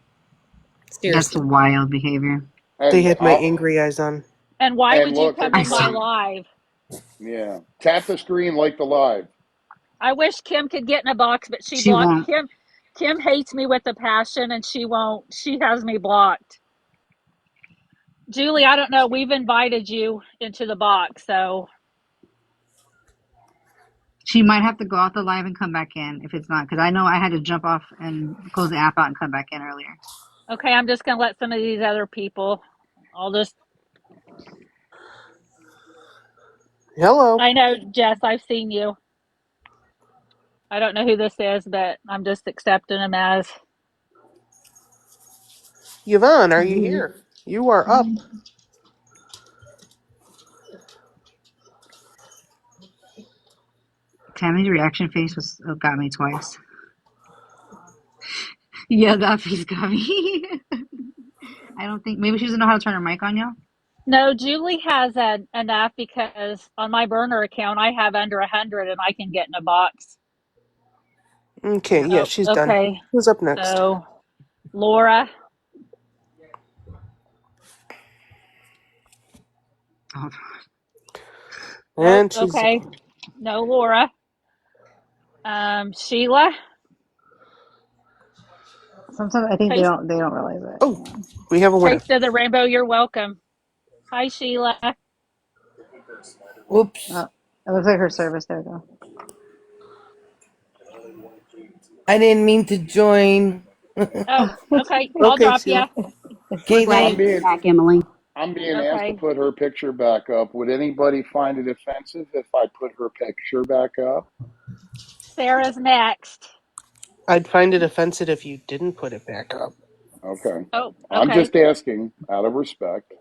That's Seriously. wild behavior. They And had my angry eyes on. And why and would you look, come I in my saw. everybody, live? yeah, tap the screen like the live. I wish Kim could get in a box, but she She blocked won't. Kim. Kim hates me with a passion, and she won't. She has me blocked. Julie, I don't know. We've invited you into the box, so She might have to go out the live and come back in if it's not, because I know I had to jump off and close the app out and come back in earlier. okay. I'm just gonna let some of these other people. I'll just. Hello. I know, Jess. I've seen you. I don't know who this is, but I'm just accepting him as. Yvonne, are you here? You are up. Tammy's reaction face got me twice. Yeah, that face got me. I don't think maybe she doesn't know how to turn her mic on, y'all. No, Julie has enough because on my burner account I have under 100 and I can get in a box. Okay, yeah, Oh, she's done. okay. Who's up next? So Laura. Oh, Oh, And she's okay. No, Laura. Sheila. sometimes I think Taste they don't realize it. oh, we have a winner. Taste of the Rainbow. You're welcome. Hi, Sheila. Whoops. Oh, it looks like her service. There we go. I didn't mean to join. Oh, okay. I'll Okay, drop you. Sheila. We're Okay, glad I'm to be thanks. being back, Emily. I'm being asked to Okay. put her picture back up. Would anybody find it offensive if I put her picture back up? Sarah's next. I'd find it offensive if you didn't put it back up. Okay. Oh, I'm okay. just asking out of respect.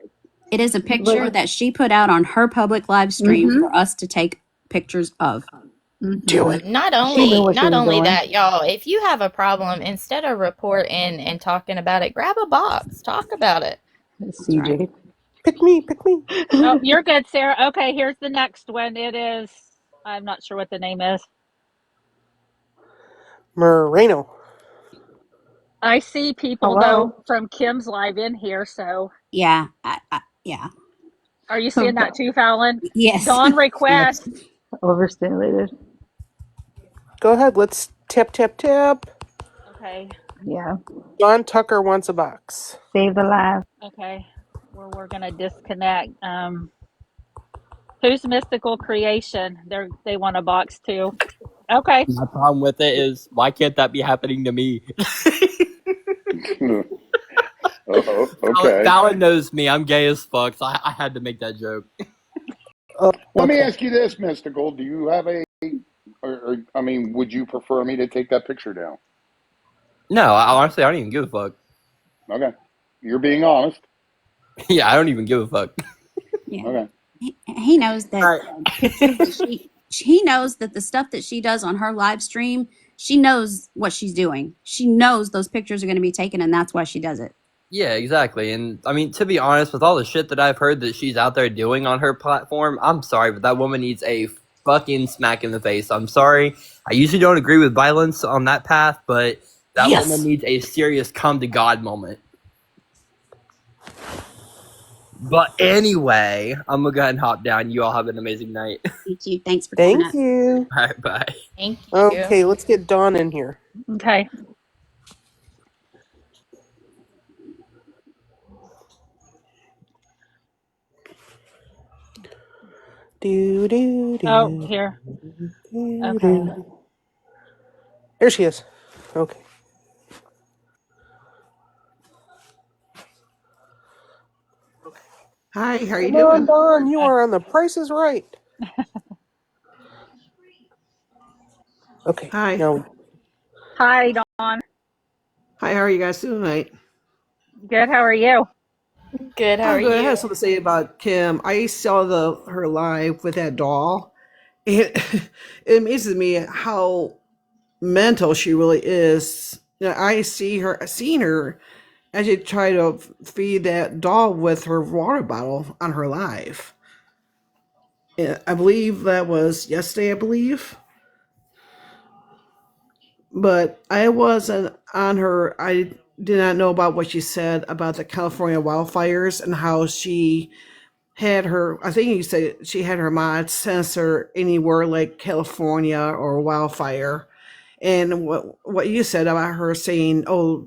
It is a Look. picture that she put out on her public live stream Mm-hmm. for us to take pictures of. Do Mm-hmm. it. She knew what she Not was only doing. that, y'all, if you have a problem, instead of reporting and talking about it, grab a box, talk about it. That's right. CJ. Pick me, pick me. Oh, you're good, Sarah. Okay, here's the next one. It is, I'm not sure what the name is. Moreno. I see people though Hello. from Kim's live in here, so Yeah. Yeah. are you seeing that too, Fallon? Yes. Dawn Yes. request. Overstimulated. Go ahead, let's tap, tap, tap. Okay, Yeah. John Tucker wants a box. Save the live. okay. We're gonna disconnect. Who's Mystical Creation? They want a box too. Okay. My problem with it is, why can't that be happening to me? Okay. Fallon knows me. I'm gay as fuck, so I had to make that joke. Oh, Let me okay. ask you this, Mystical. Do you have I mean, would you prefer me to take that picture down? No, honestly, I don't even give a fuck. Okay. You're being honest. Yeah, I don't even give a fuck. Yeah. Okay. He knows that All right. pictures that he knows that the stuff that she does on her live stream, she knows what she's doing. She knows those pictures are going to be taken, and that's why she does it. Yeah, exactly. And I mean, to be honest, with all the shit that I've heard that she's out there doing on her platform, I'm sorry, but that woman needs a fucking smack in the face. I'm sorry. I usually don't agree with violence on that path, but that woman Yes. needs a serious come to God moment. But anyway, I'm gonna go ahead and hop down. You all have an amazing night. Thank you. Thanks for coming Thank up. you. All right, bye. Thank you. Okay, let's get Dawn in here. Okay. Do, do, do, Oh, here. do, Okay. do. There she is. Okay. Hi, how are you Come on, doing? Dawn. You are on The Price is Right. Okay. Hi. Now, Hi, Dawn. Hi, how are you guys doing tonight? Good. How are you? Good. How are I'm good. I you? have something to say about Kim. I saw her live with that doll. It it amazes me how mental she really is. You know, seen her as she try to feed that doll with her water bottle on her live. And I believe that was yesterday, I believe. But I wasn't on her. I did not know about what she said about the California wildfires and how she had her. I think you said she had her mod censor anywhere like California or wildfire. And what you said about her saying, "Oh,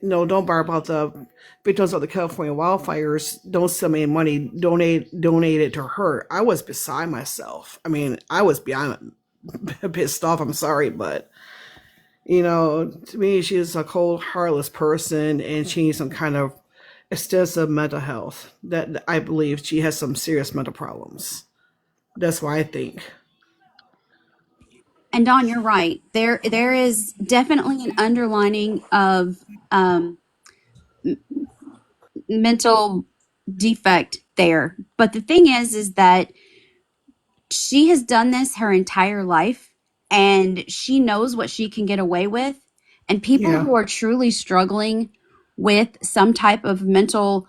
no, don't borrow about the victims of the California wildfires. Don't send me money. Donate it to her." I was beside myself. I mean, I was beyond pissed off. I'm sorry, but to me, she's a cold, heartless person, and she needs some kind of extensive mental health. That I believe she has some serious mental problems. That's what I think. And Dawn, you're right. There is definitely an underlining of mental defect there. But the thing is that she has done this her entire life, and she knows what she can get away with. And people Yeah. who are truly struggling with some type of mental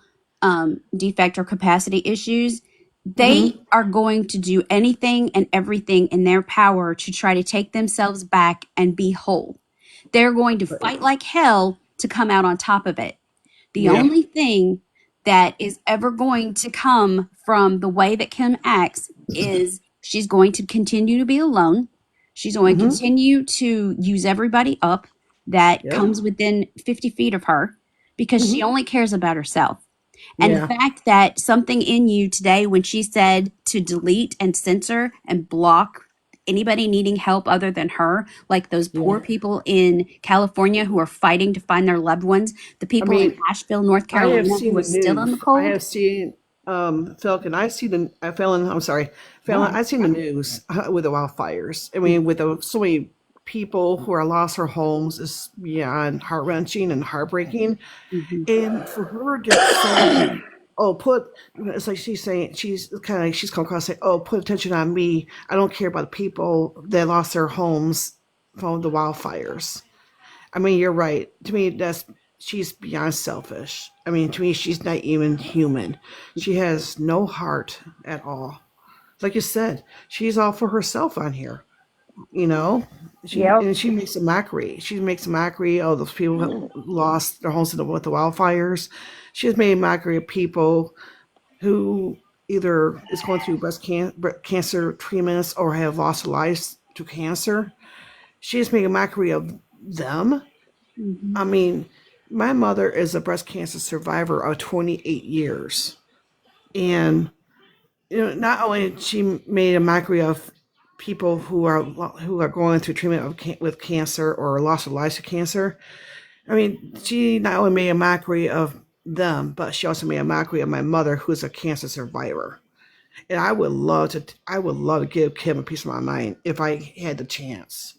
defect or capacity issues, they are going to do anything and everything in their power to try to take themselves back and be whole. They're going to fight like hell to come out on top of it. The Yeah. only thing that is ever going to come from the way that Kim acts is she's going to continue to be alone. She's going to continue to use everybody up that Yep. comes within 50 feet of her because she only cares about herself. And the Yeah. fact that something in you today, when she said to delete and censor and block anybody needing help other than her, like those poor people in California who are fighting to find their loved ones, the people in Asheville, North I have Carolina seen who are the still in the news. I cold. have seen Falcon. I see the Fallon. I'm sorry, Fallon. I've seen the news with the wildfires. I mean, with so many people who are lost their homes is beyond heart wrenching and heartbreaking. And for her to get so, it's like she's saying, she's coming across saying, "Oh, put attention on me. I don't care about the people that lost their homes from the wildfires." I mean, you're right. To me, she's beyond selfish. I mean, to me, she's not even human. She has no heart at all. Like you said, she's all for herself on here. Yep. And she makes a mockery. She makes a mockery of those people who lost their homes with the wildfires. She has made a mockery of people who either is going through breast cancer treatments or have lost their lives to cancer. She has made a mockery of them. I mean, my mother is a breast cancer survivor of 28 years. And not only she made a mockery of people who are going through treatment with cancer or loss of lives to cancer. I mean, she not only made a mockery of them, but she also made a mockery of my mother, who's a cancer survivor. And I would love to give Kim a piece of my mind if I had the chance.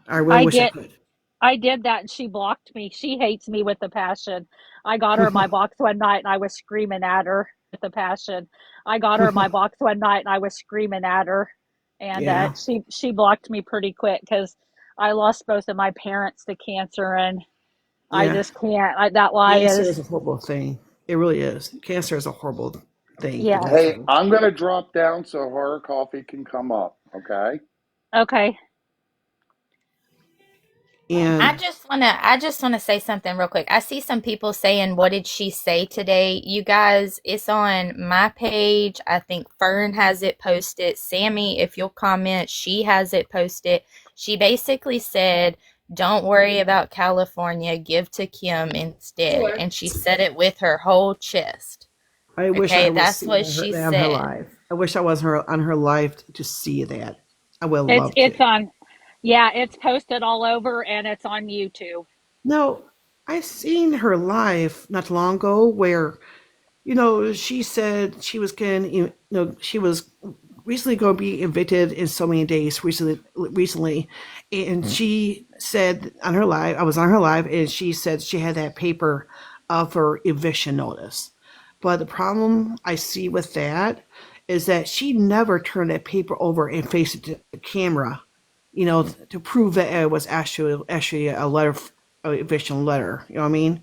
I really wish I could. I did that and she blocked me. She hates me with a passion. I got her in my box one night and I was screaming at her with a passion. I got her in my box one night and I was screaming at her. And Yeah, she blocked me pretty quick because I lost both of my parents to cancer and I yeah. just can't. That lie Cancer is, is a horrible thing. It really is. Cancer is a horrible thing to go yes. Hey, through. I'm gonna drop down so Horror Coffee can come up. Okay. Okay. And I just wanna say something real quick. I see some people saying, "What did she say today?" You guys, it's on my page. I think Fern has it posted. Sammy, if you'll comment, she has it posted. She basically said, "Don't worry about California. Give to Kim instead." And she said it with her whole chest. I wish I Okay, was that's seeing what her she on her said. live. I wish I was on her live to see that. I would It's love it's to. on, yeah, it's posted all over and it's on YouTube. No, I seen her live not long ago where she said she was getting, she was recently going to be evicted in so many days recently, and she said on her live, I was on her live, and she said she had that paper of her eviction notice. But the problem I see with that is that she never turned that paper over and faced it to the camera, to prove that it was actually a letter, a eviction letter. You know what I mean?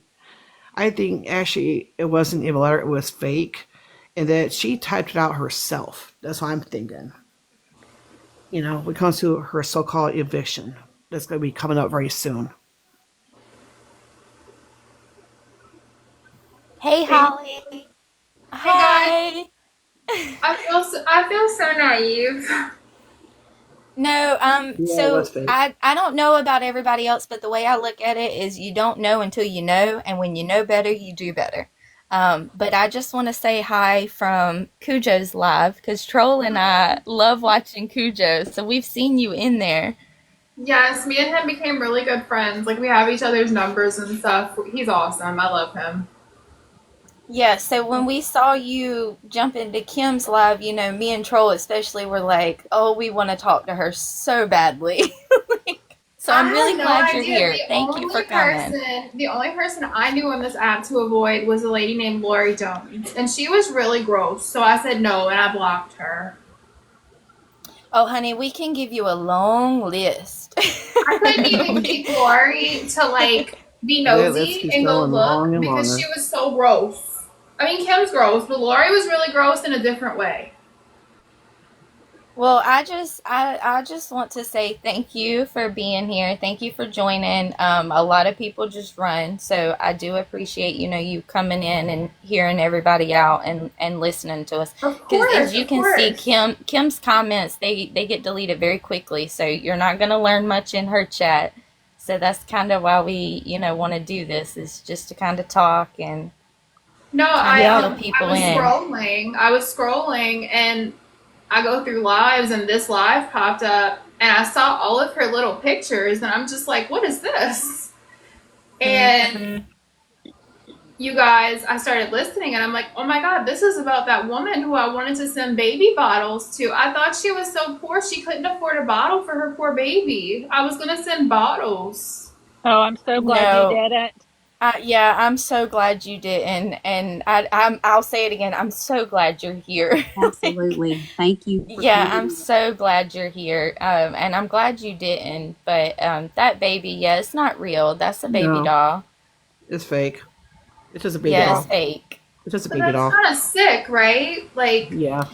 I think actually it wasn't even a letter; it was fake, and that she typed it out herself. That's what I'm thinking. When it comes to her so-called eviction, that's going to be coming up very soon. Hey, Hey, Holly. hey guys, Hi. I feel so naive. No, Yeah, it was so fake. I don't know about everybody else, but the way I look at it is you don't know until you know, and when you know better, you do better. But I just want to say hi from Cujo's live because Troll and I love watching Cujo, so we've seen you in there. Yes, me and him became really good friends. Like we have each other's numbers and stuff. He's awesome. I love him. Yeah, so when we saw you jump into Kim's live, me and Troll especially were like, oh, we want to talk to her so badly. So I I'm had really no glad you're idea. here. Thank you for coming. The only person I knew on this app to avoid was a lady named Lori Jones, and she was really gross. So I said no, and I blocked her. Oh, honey, we can give you a long list. I couldn't even keep Lori to like be Yeah, this nosy keeps and go going look long and because longer. she was so gross. I mean, Kim's gross, but Lori was really gross in a different way. Well, I just want to say thank you for being here. Thank you for joining. A lot of people just run, so I do appreciate you coming in and hearing everybody out and listening to us. Because as you Of can see, course. Kim's comments they get deleted very quickly, so you're not gonna learn much in her chat. So that's kind of why we want to do this is just to kind of talk and No, kind of fill I people was in. scrolling. I was scrolling and I go through lives and this live popped up and I saw all of her little pictures and I'm just like, what is this? And you guys, I started listening and I'm like, oh my God, this is about that woman who I wanted to send baby bottles to. I thought she was so poor she couldn't afford a bottle for her poor baby. I was gonna send bottles. Oh, I'm so glad you No. didn't. Yeah, I'm so glad you didn't, and I'll say it again. I'm so glad you're here. Absolutely. Thank you for Yeah, I'm coming. so glad you're here, and I'm glad you didn't. But that baby, yeah, it's not real. That's a baby No, doll. it's fake. It's just a baby Yeah, it's doll. fake. It's just a But baby that's doll. kind of sick, right? Like, Yeah.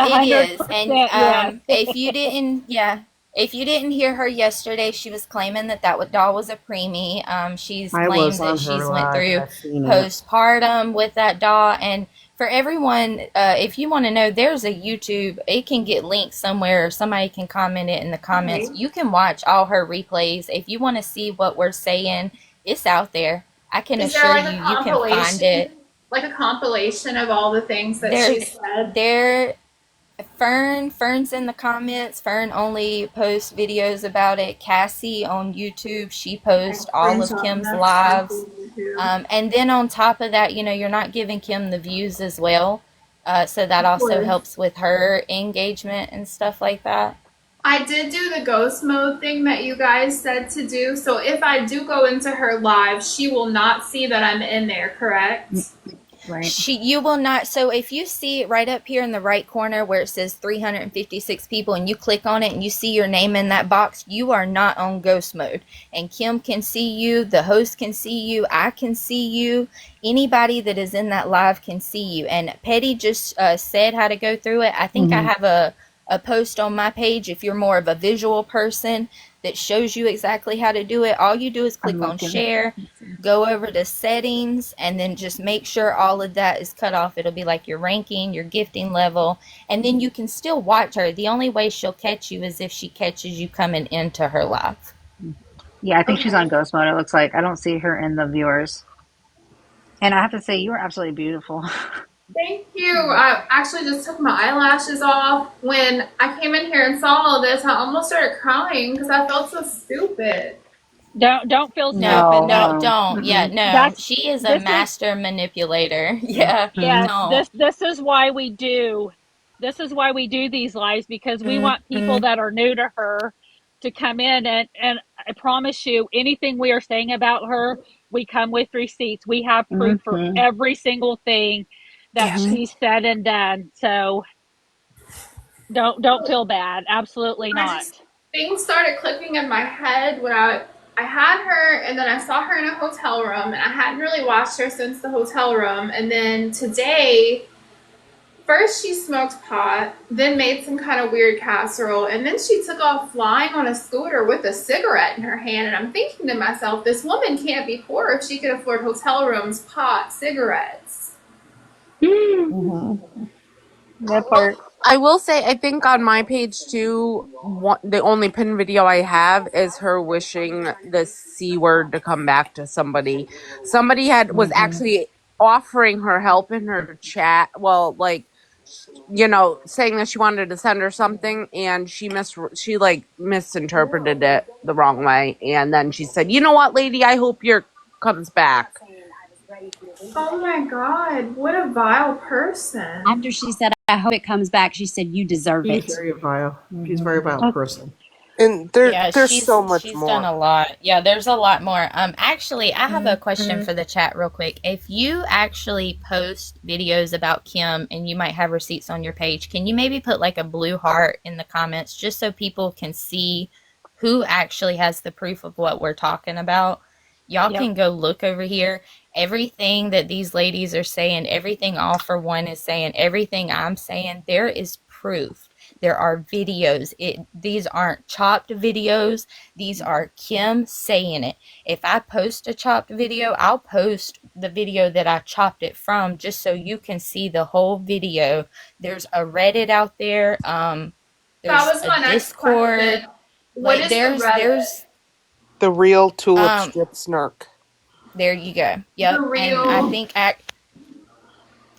It is, and 100% yes. if you didn't hear her yesterday, she was claiming that doll was a preemie. She's I was claimed that on her she's went live. through I've seen it. postpartum with that doll, and for everyone, if you want to know, there's a YouTube. It can get linked somewhere, or somebody can comment it in the comments. okay. You can watch all her replays if you want to see what we're saying. It's out there. I can Is there assure like a you, you can find it. compilation? Like a compilation of all the things that There, she said? there. Fern's in the comments. Fern only posts videos about it. Cassie on YouTube, she posts all of Screenshot Kim's that's lives. too. And then on top of that, you're not giving Kim the views as well. So that Of also course. helps with her engagement and stuff like that. I did do the ghost mode thing that you guys said to do. So if I do go into her live, she will not see that I'm in there, correct? Right. You will not. So if you see it right up here in the right corner where it says 356 people and you click on it and you see your name in that box, you are not on ghost mode. And Kim can see you, the host can see you, I can see you, anybody that is in that live can see you. And Petty just said how to go through it. I think I have a post on my page if you're more of a visual person that shows you exactly how to do it. All you do is click on share, go over to settings, and then just make sure all of that is cut off. It'll be like your ranking, your gifting level, and then you can still watch her. The only way she'll catch you is if she catches you coming into her live. Yeah, I think she's on ghost mode. It looks like I don't see her in the viewers. And I have to say, you are absolutely beautiful. Thank you. I actually just took my eyelashes off. When I came in here and saw all this, I almost started crying because I felt so stupid. Don't feel stupid. No, don't. Yeah, no. That's- She is a this is- master manipulator. Yeah. Yeah, Don't. this is why we do these lives, because we want people that are new to her to come in, and I promise you, anything we are saying about her, we come with receipts. We have proof for every single thing that she's said and done. So don't feel bad. Absolutely not. Things started clicking in my head when I had her, and then I saw her in a hotel room, and I hadn't really watched her since the hotel room. And then today, first she smoked pot, then made some kind of weird casserole, and then she took off flying on a scooter with a cigarette in her hand. And I'm thinking to myself, this woman can't be poor if she could afford hotel rooms, pot, cigarettes. That part. I will say, I think on my page too, the only pin video I have is her wishing the C word to come back to somebody. Somebody was actually offering her help in her chat. Well, like, you know, saying that she wanted to send her something, and she misinterpreted it the wrong way, and then she said, "You know what, lady? I hope your comes back." Oh my God, what a vile person. After she said, I hope it comes back, she said, you deserve it. She's very vile. She's a very vile person. And there's so much she's more. done a lot. Yeah, there's a lot more. Actually, I have a question for the chat real quick. If you actually post videos about Kim and you might have receipts on your page, can you maybe put like a blue heart in the comments just so people can see who actually has the proof of what we're talking about? Y'all can go look over here. Everything that these ladies are saying, everything All For One is saying, everything I'm saying, there is proof. There are videos. These aren't chopped videos. These are Kim saying it. If I post a chopped video, I'll post the video that I chopped it from just so you can see the whole video. There's a Reddit out there. There's That was my a next Discord. question. What is the Reddit? There's The real tulip strip snark. there you go. Yep. The real- And I think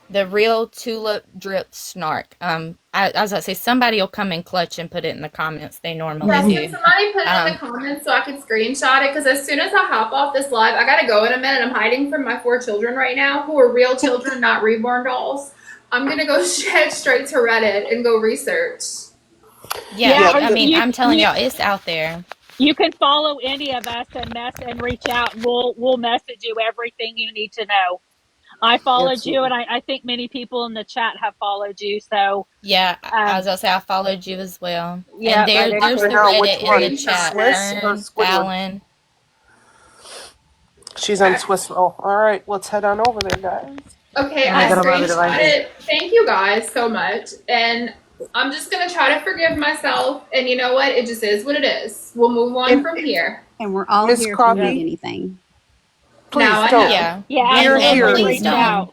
the real tulip drip snark. As I say, somebody will come in clutch and put it in the comments. They normally Yes, do. can somebody put it in the comments so I can screenshot it? Because as soon as I hop off this live, I gotta go in a minute. I'm hiding from my 4 children right now, who are real children, not reborn dolls. I'm gonna go head straight to Reddit and go research. Yeah, I mean, I'm telling y'all, it's out there. You can follow any of us and reach out. We'll message you everything you need to know. I followed you, and I think many people in the chat have followed you. So yeah, I was gonna say I followed you as well. Yeah, and there's the Reddit in the chat. Swiss or Fallon. She's on Swiss roll. All right, let's head on over there, guys. Okay, I screenshot it. Thank you guys so much. And I'm just going to try to forgive myself. And you know what? It just is what it is. We'll move on from here. And we're all Miss here if Coffee? you need anything. Please Now I don't. know. We're and here. please don't.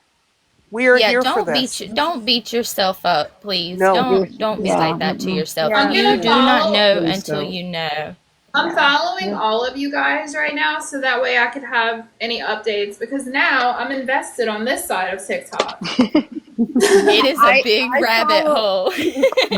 We are here for don't this. don't beat yourself up, please. No. Don't be like that to yourself. I'm You gonna do not follow- know Please until don't. you know. I'm following all of you guys right now so that way I could have any updates because now I'm invested on this side of TikTok. It is a big rabbit follow, hole.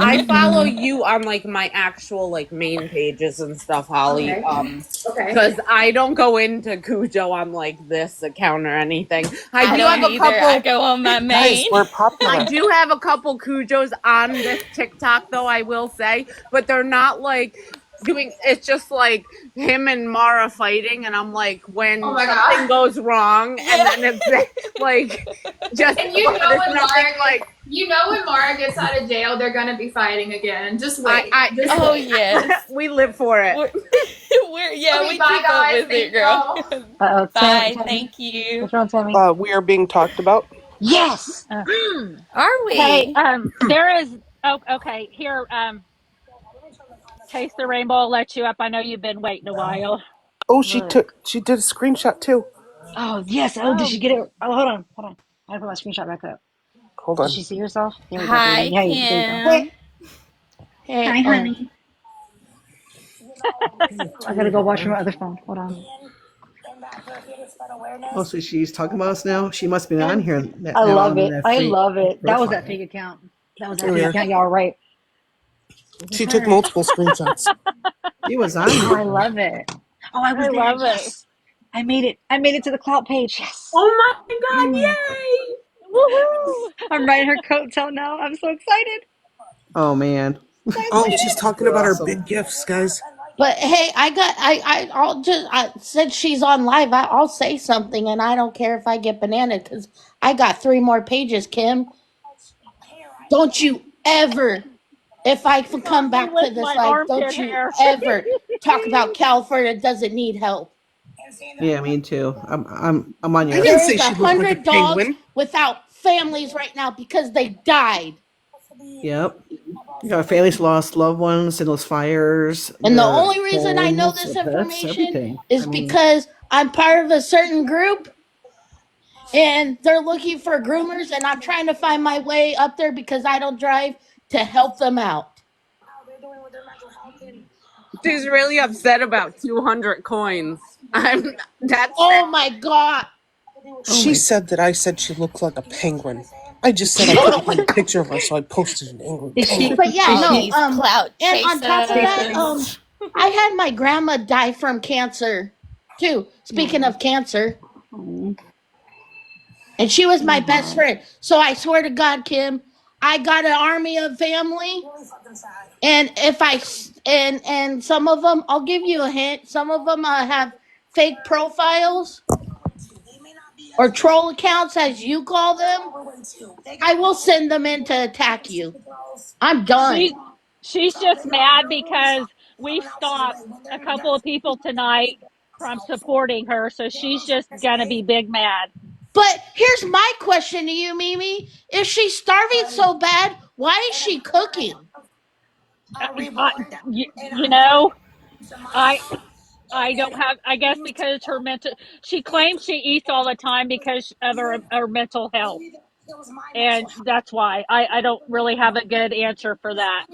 I follow you on like my actual like main pages and stuff, Holly. Okay. Okay. Because I don't go into Cujo on like this account or anything. I I do don't have a either. I couple. go on my Guys, main. we're popular. I do have a couple Cujos on this TikTok, though, I will say, but they're not like doing. It's just like him and Mara fighting, and I'm like, when Oh my something God. goes wrong, and then it's like just And you know there's when nothing Mara like. gets, you know when Mara gets out of jail, they're gonna be fighting again. Just wait. Just Oh wait. yes. We live for it. Yeah, Okay, we bye, keep up guys. with it, girl. Uh-oh, Bye. Tammy. Thank you. What's wrong, Tammy? We are being talked about. Yes! Are we? Hey, there is. Oh, okay. Here, Taste the Rainbow will let you up. I know you've been waiting a while. Oh, Look. she did a screenshot too. Oh, yes. Oh, did she get it? Oh, hold on. Hold on. I gotta put my screenshot back up. Hold Did on. she see herself? There we go, Hi, baby. Hey, there you go. Kim. Hey, hi, honey. I gotta go watch my other phone. Hold on. Oh, so she's talking about us now? She must be on here I now love on it. that I fake love it. That was that profile. fake account. That was that Here we fake are. account. Y'all right. She took multiple screenshots. She was on Oh, I here. love it. Oh, I was I there. love it. Yes. I made it. I made it to the clout page. Yes. Oh my God! Yay! Woohoo! I'm riding her coattail now. I'm so excited. Oh man. Oh, she's talking about her Awesome. big gifts, guys. But hey, I'll just, since she's on live, I'll say something, and I don't care if I get banana because I got 3 more pages, Kim. Don't you ever, if I can come Me back to with this my live, armpit don't you hair. ever talk about California doesn't need help. Yeah, me too. I'm on I your. didn't There's say she looked like a 100 dogs penguin. without families right now because they died. Yep. You got families lost loved ones in those fires. And the Their only reason I know homes, this their pets, information everything. is I mean, because I'm part of a certain group and they're looking for groomers and I'm trying to find my way up there because I don't drive to help them out. She's really upset about 200 coins. That's Oh my God. She said that I said she looked like a penguin. I just said I couldn't find a picture of her, so I posted an angry penguin. But yeah, All no, these clout and on top of that, chasers. I had my grandma die from cancer too. Speaking of cancer, and she was my best friend. So I swear to God, Kim, I got an army of family. And if I and some of them, I'll give you a hint. Some of them have fake profiles or troll accounts, as you call them. I will send them in to attack you. I'm done. She's just mad because we stopped a couple of people tonight from supporting her, so she's just gonna be big mad. But here's my question to you, Mimi. If she's starving so bad, why is she cooking? You know, I don't have. I guess because her mental. She claims she eats all the time because of her mental health, and that's why I don't really have a good answer for that.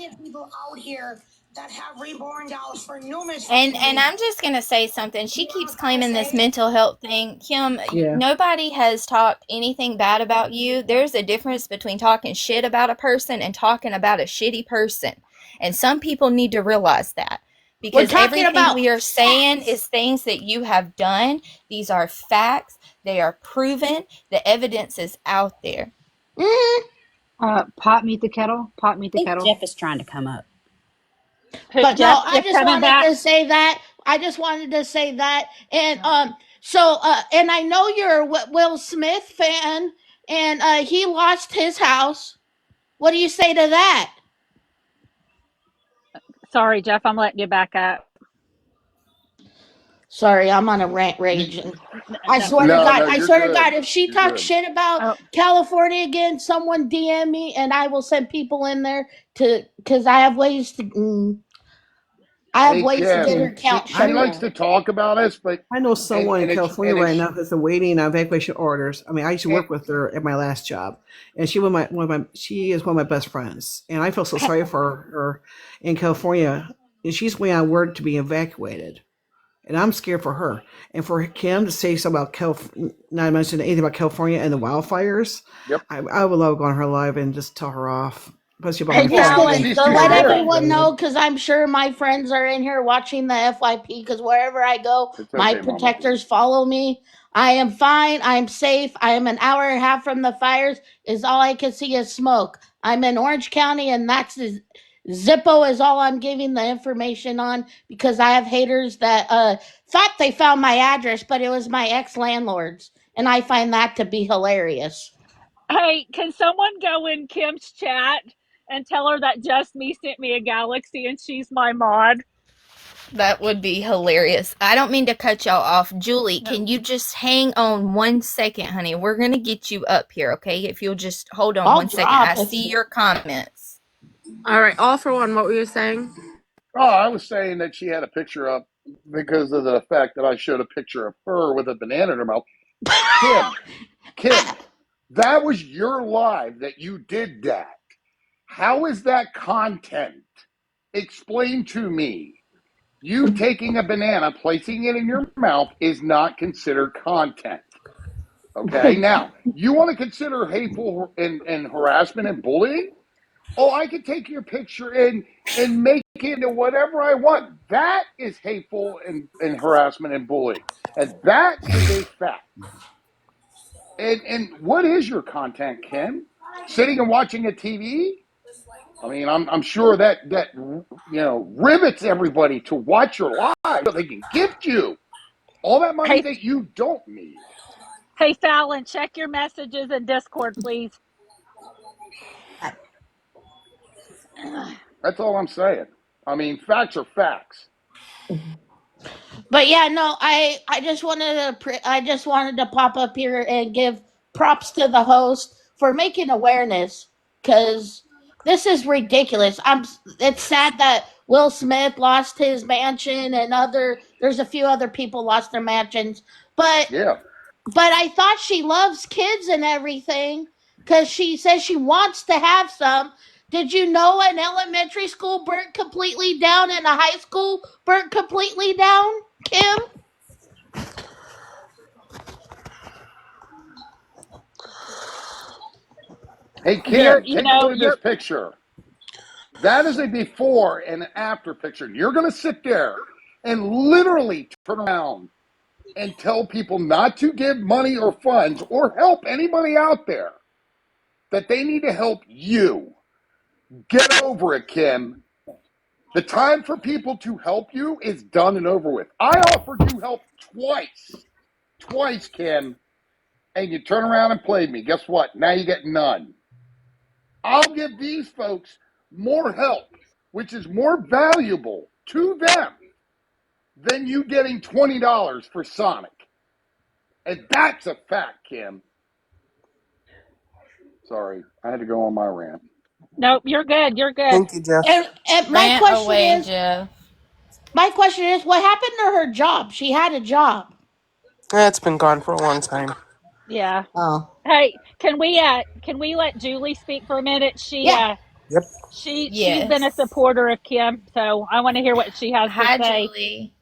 And I'm just gonna say something. She keeps claiming this mental health thing. Kim, yeah. nobody has talked anything bad about you. There's a difference between talking shit about a person and talking about a shitty person. And some people need to realize that. Because everything we are saying is things that you have done. These are facts. They are proven. The evidence is out there. Pot meet the kettle. Pot meet the kettle. Jeff is trying to come up. But no, I just wanted to say that. I just wanted to say that. And and I know you're a Will Smith fan, and he lost his house. What do you say to that? Sorry, Jeff, I'm letting you back up. Sorry, I'm on a rant rage. And I swear to God, I swear to God, if she talks shit about California again, someone DM me and I will send people in there because I have ways to. I have ways to get her account shut She likes down. to talk about us, but I know someone and in it's- California and right it's- now that's been waiting on evacuation orders. I mean, I used to work with her at my last job, and she is one of my best friends, and I feel so sorry for her in California. And she's waiting on word to be evacuated. and I'm scared for her. And for Kim to say something about not mention anything about California and the wildfires, Yep. I would love going on her live and just tell her off, especially about Hey, my Well, family. because Fallon, she's to too let scared. everyone know, because I'm sure my friends are in here watching the FYP, because wherever I go, It's my okay, Mama. protectors follow me. I am fine. I'm safe. I am an hour and a half from the fires. Is all I can see is smoke. I'm in Orange County, and Zippo is all I'm giving the information on, because I have haters that thought they found my address, but it was my ex-landlord's, and I find that to be hilarious. Hey, can someone go in Kim's chat and tell her that Just Me sent me a galaxy and she's my mod? That would be hilarious. I don't mean to cut y'all off. Julie, No. can you just hang on 1 second, honey? We're going to get you up here, okay? If you'll just hold on I'll 1 second. drop I if see you. your comments. All right, all for one. What were you saying? Oh, I was saying that she had a picture up because of the fact that I showed a picture of her with a banana in her mouth. Kim, that was your live that you did that. How is that content? Explain to me. You taking a banana, placing it in your mouth is not considered content. Okay, now you want to consider hateful and harassment and bullying? Oh, I can take your picture and make it into whatever I want. That is hateful and harassment and bullying. And that is a fact. And what is your content, Kim? Sitting and watching a TV? I mean, I'm sure that rivets everybody to watch your live so they can gift you all that money Hey, that you don't need. hey, Fallon, check your messages in Discord, please. That's all I'm saying. I mean, facts are facts. But yeah, no, I just wanted to pop up here and give props to the host for making awareness, because this is ridiculous. It's sad that Will Smith lost his mansion, and there's a few other people lost their mansions, but Yeah. I thought she loves kids and everything, because she says she wants to have some. Did you know an elementary school burnt completely down and a high school burnt completely down, Kim? Hey, Kim, take a look at this You're picture. That is a before and after picture. You're going to sit there and literally turn around and tell people not to give money or funds or help anybody out there, that they need to help you. Get over it, Kim. The time for people to help you is done and over with. I offered you help twice, Kim, and you turn around and played me. Guess what? Now you get none. I'll give these folks more help, which is more valuable to them than you getting $20 for Sonic. And that's a fact, Kim. Sorry, I had to go on my rant. Nope, you're good. You're good. Thank you, Jeff. And Rant away, Jeff. my question is, what happened to her job? She had a job. That's been gone for a long time. Yeah. Oh. Hey, can we let Julie speak for a minute? Yeah. Yep. She's been a Yes. supporter of Kim, so I want to hear what she has to Hi, say. Julie.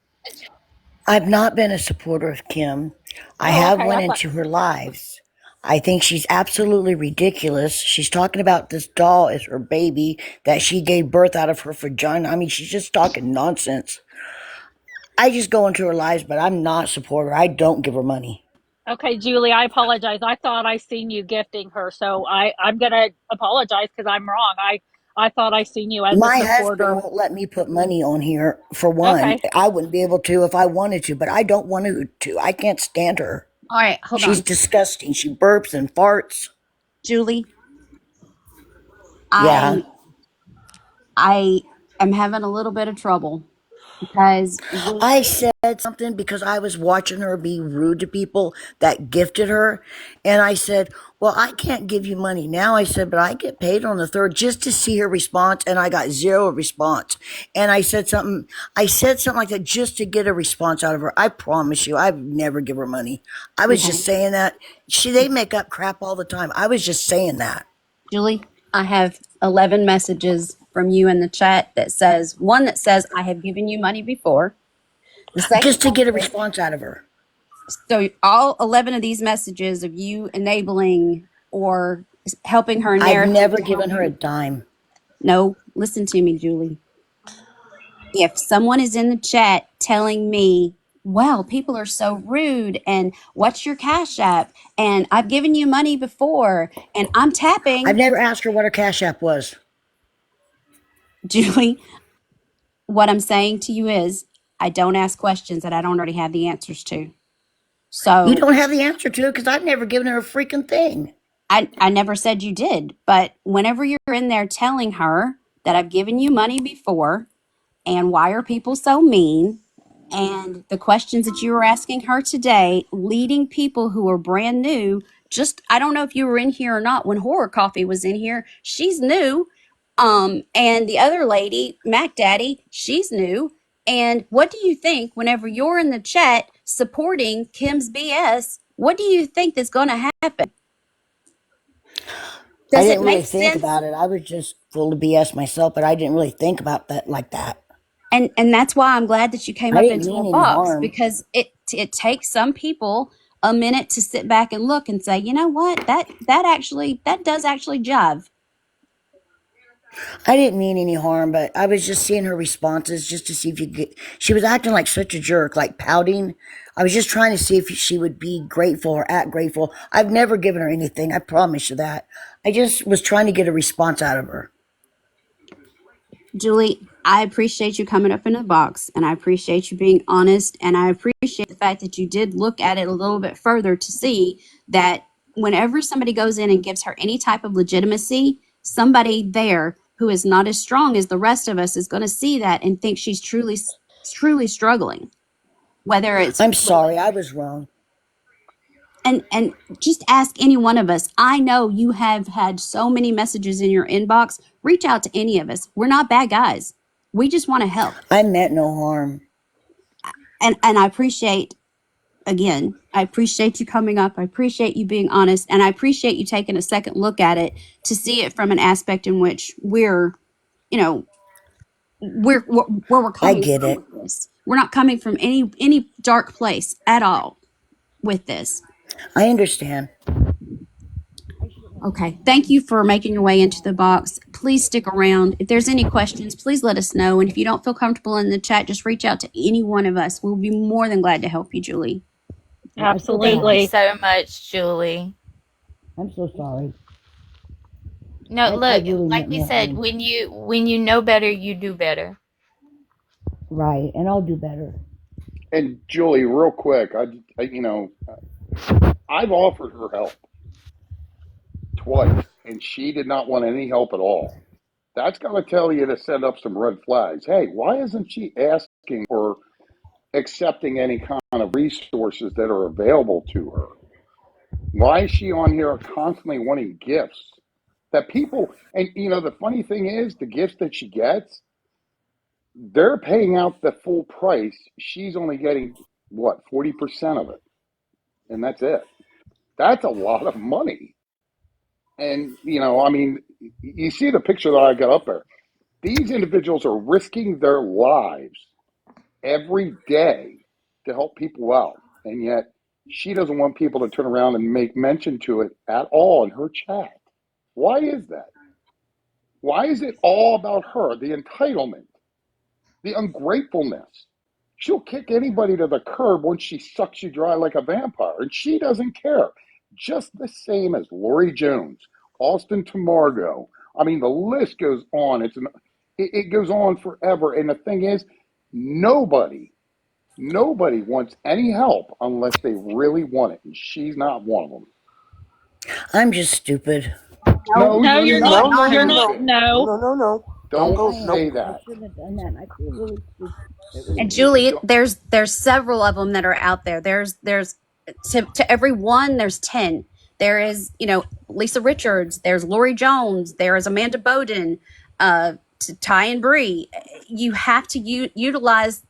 I've not been a supporter of Kim. I Oh, have okay. went I thought, into her lives. I think she's absolutely ridiculous. She's talking about this doll as her baby that she gave birth out of her vagina. I mean, she's just talking nonsense. I just go into her lives, but I'm not a supporter. I don't give her money. okay, Julie, I apologize. I thought I seen you gifting her, so I'm gonna apologize because I'm wrong. I thought I seen you as a My husband supporter. won't let me put money on here, for one. Okay. I wouldn't be able to if I wanted to, but I don't want to. I can't stand her. All right, hold She's on. disgusting. She burps and farts. Julie, Yeah. I am having a little bit of trouble because I said something because I was watching her be rude to people that gifted her. And I said, well, I can't give you money now. I said, but I get paid on the 3rd just to see her response. And I got 0 response. And I said something like that just to get a response out of her. I promise you, I would never give her money. I was just saying that. They make up crap all the time. I was just saying that. Julie, I have 11 messages from you in the chat that says, one that says, I have given you money before. The second just to get a message. response out of her. So all 11 of these messages of you enabling or helping her I've narrative. never given her a dime. No, listen to me, Julie. If someone is in the chat telling me, wow, people are so rude, and what's your Cash App? And I've given you money before, and I'm tapping. I've never asked her what her Cash App was. Julie, what I'm saying to you is I don't ask questions that I don't already have the answers to. So you don't have the answer to it because I've never given her a freaking thing. I never said you did, but whenever you're in there telling her that I've given you money before, and why are people so mean, and the questions that you were asking her today, leading people who are brand new, just, I don't know if you were in here or not when Horror Coffee was in here. She's new. And the other lady, Mac Daddy, she's new. And what do you think whenever you're in the chat supporting Kim's BS? What do you think that's going to happen? I didn't really think about it. I was just full of BS myself, but I didn't really think about that like that. And that's why I'm glad that you came I up didn't into mean a any box, harm. because it takes some people a minute to sit back and look and say, you know what, that does actually jive. I didn't mean any harm, but I was just seeing her responses just to see if you get. She was acting like such a jerk, like pouting. I was just trying to see if she would be grateful or act grateful. I've never given her anything. I promise you that. I just was trying to get a response out of her. Julie, I appreciate you coming up in the box, and I appreciate you being honest, and I appreciate the fact that you did look at it a little bit further to see that whenever somebody goes in and gives her any type of legitimacy, somebody there who is not as strong as the rest of us is going to see that and think she's truly struggling. Whether it's, I'm sorry, I was wrong. And just ask any one of us. I know you have had so many messages in your inbox. Reach out to any of us. We're not bad guys. We just want to help. I meant no harm. And I appreciate, again, I appreciate you coming up. I appreciate you being honest. And I appreciate you taking a second look at it to see it from an aspect in which we're, you know, where we're coming I get from it. with this. We're not coming from any dark place at all with this. I understand. Okay. Thank you for making your way into the box. Please stick around. If there's any questions, please let us know. And if you don't feel comfortable in the chat, just reach out to any one of us. We'll be more than glad to help you, Julie. Thank you so much, Julie. I'm so sorry. No, I look, really like meant we no said, harm. when you know better, you do better. Right, and I'll do better. And Julie, real quick, I've offered her help twice, and she did not want any help at all. That's got to tell you to set up some red flags. Hey, why isn't she asking or accepting any kind of resources that are available to her? Why is she on here constantly wanting gifts that people, and the funny thing is, the gifts that she gets, they're paying out the full price. She's only getting, what, 40% of it. And that's it. That's a lot of money. And, you see the picture that I got up there. These individuals are risking their lives every day to help people out. And yet she doesn't want people to turn around and make mention to it at all in her chat. Why is that? Why is it all about her? The entitlement, the ungratefulness. She'll kick anybody to the curb once she sucks you dry like a vampire, and she doesn't care. Just the same as Lori Jones, Austin Tamargo. I mean, the list goes on. It goes on forever. And the thing is, nobody wants any help unless they really want it, and she's not one of them. I'm just stupid. No, you're not. No, you're not. stupid. No. Don't say that. I shouldn't have done that. I feel really stupid. And Julie, there's several of them that are out there. There's to every one, there's 10. There is, Lisa Richards. There's Lori Jones. There is Amanda Bowden. Ty and Bree. You have to utilize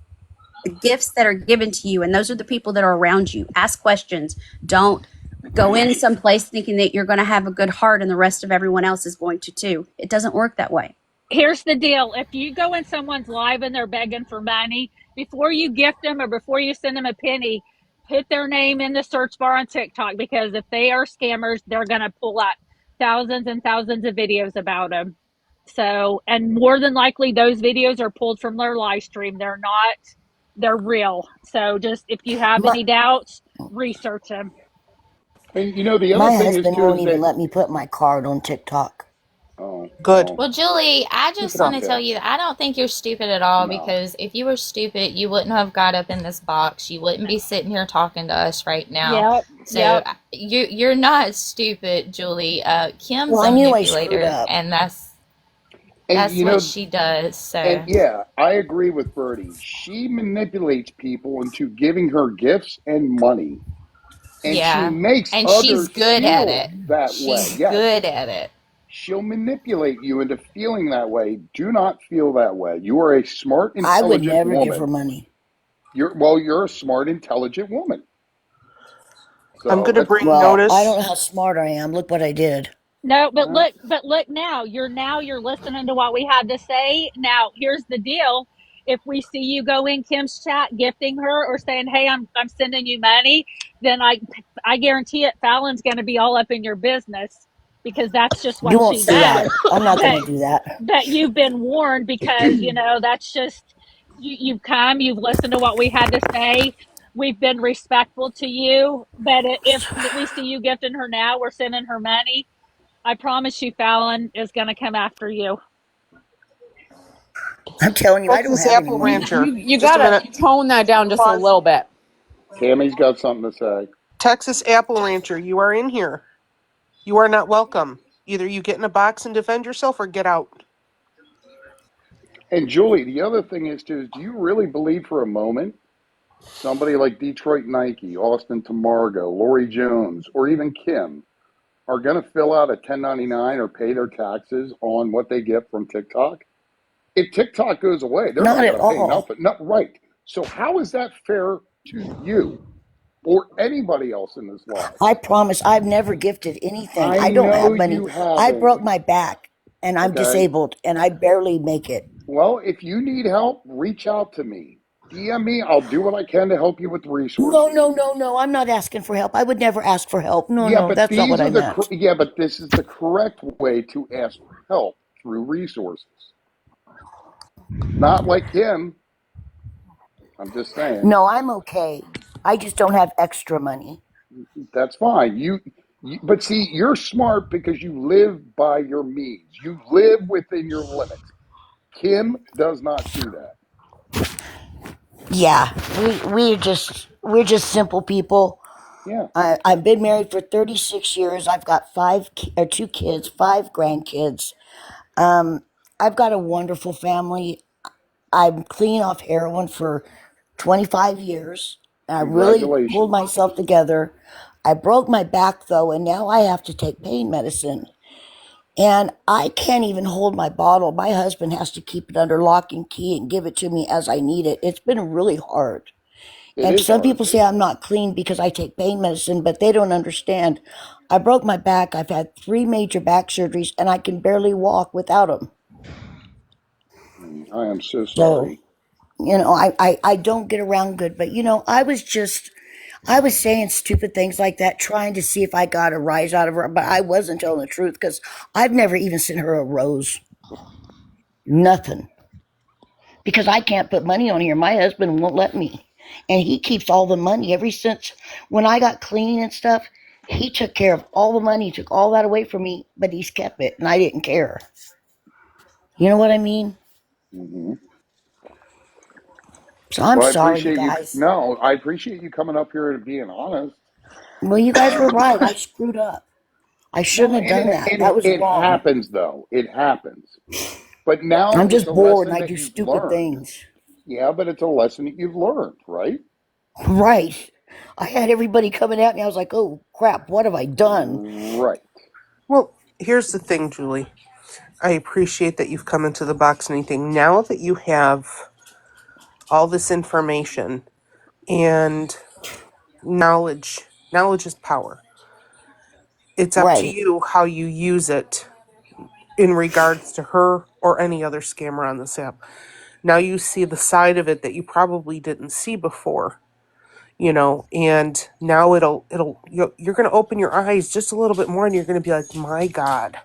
the gifts that are given to you, and those are the people that are around you. Ask questions. Don't go in someplace thinking that you're going to have a good heart and the rest of everyone else is going to too. It doesn't work that way. Here's the deal. If you go in someone's live and they're begging for money, before you gift them or before you send them a penny, put their name in the search bar on TikTok, because if they are scammers, they're going to pull up thousands and thousands of videos about them. So, and more than likely, those videos are pulled from their live stream. They're real. So, just if you have My, any doubts, research them. And you know, the other my thing is husband too won't is even that let me put my card on TikTok. Good. Well, Julie, I keep just it want up to there. tell you that I don't think you're stupid at all, No, because if you were stupid, you wouldn't have got up in this box. You wouldn't be sitting here talking to us right now. Yep. So Yep. you're not stupid, Julie. Kim's Well, a I knew I screwed manipulator, up. and that's and you what know, she does. and So yeah, I agree with Birdie. She manipulates people into giving her gifts and money, and she yeah, makes and she's others good at feel it. that way. She's Yes, good at it. she'll manipulate you into feeling that way. Do not feel that way. You are a smart, I would intelligent never give her woman. money. You're a smart, intelligent woman. I'm So going to that's bring Well, I don't notice. know how smart I am. Look what I did. No, uh, but look now. You're listening to what we had to say. Now, here's the deal. If we see you go in Kim's chat gifting her or saying, "Hey, I'm sending you money," then I guarantee it Fallon's going to be all up in your business, because that's just You what won't she see that. does. I'm not going But to do that. you've been warned, because that's just you've come, you've listened to what we had to say. We've been respectful to you, but if we see you gifting her now, we're sending her money, I promise you, Fallon is going to come after you. I'm telling you, I don't Texas have any Apple You, money. Rancher. you, you Just a gotta minute. tone that down just a Pause. little bit. Tammy's got something to say. Texas Apple Rancher, you are in here. You are not welcome. Either you get in a box and defend yourself or get out. And Julie, the other thing is too, is do you really believe for a moment somebody like Detroit Nike, Austin Tamargo, Lori Jones, or even Kim are going to fill out a 1099 or pay their taxes on what they get from TikTok? If TikTok goes away, they're Not not at going to pay all. nothing. Not right. So how is that fair to you or anybody else in this live? I promise I've never gifted anything. I I don't know have money. you I haven't. broke my back and I'm Okay. disabled and I barely make it. Well, if you need help, reach out to me. DM me. I'll do what I can to help you with No, resources. no, no, no. I'm not asking for help. I would never ask for help. No, Yeah, no, but that's not what I meant. but this is the correct way to ask for help, through resources. Not like him. I'm just saying. No, I'm okay. I just don't have extra money. That's fine. But see, you're smart because you live by your means. You live within your limits. Kim does not do that. Yeah, we're just simple people. Yeah. I've been married for 36 years. I've got two kids, five grandkids. I've got a wonderful family. I'm clean off heroin for 25 years. I really pulled Congratulations. myself together. I broke my back though, and now I have to take pain medicine. And I can't even hold my bottle. My husband has to keep it under lock and key and give it to me as I need it. It's been really hard. It And is some hard. people say I'm not clean because I take pain medicine, but they don't understand. I broke my back. I've had 3 major back surgeries, and I can barely walk without them. I am so So, sorry. I don't get around good. But, I was saying stupid things like that, trying to see if I got a rise out of her, but I wasn't telling the truth because I've never even sent her a rose. Nothing. Because I can't put money on here. My husband won't let me. And he keeps all the money ever since when I got clean and stuff. He took care of all the money, took all that away from me, but he's kept it, and I didn't care. You know what I mean? Mm-hmm. So I'm Well, I sorry, you appreciate you. guys. No, I appreciate you coming up here and being honest. Well, you guys were right. I screwed up. I No, shouldn't have and done that. That was it wrong. happens though. It happens. But now I'm it's just a bored and lesson I that do you've stupid learned. things. Yeah, but it's a lesson that you've learned, right? Right. I had everybody coming at me. I was like, oh, crap, what have I done? Right. Well, here's the thing, Julie. I appreciate that you've come into the box and anything. Now that you have all this information and knowledge is power. It's up to Right. you how you use it. in regards to her or any other scammer on this app. Now you see the side of it that you probably didn't see before, and now you're going to open your eyes just a little bit more, and you're going to be like, my God,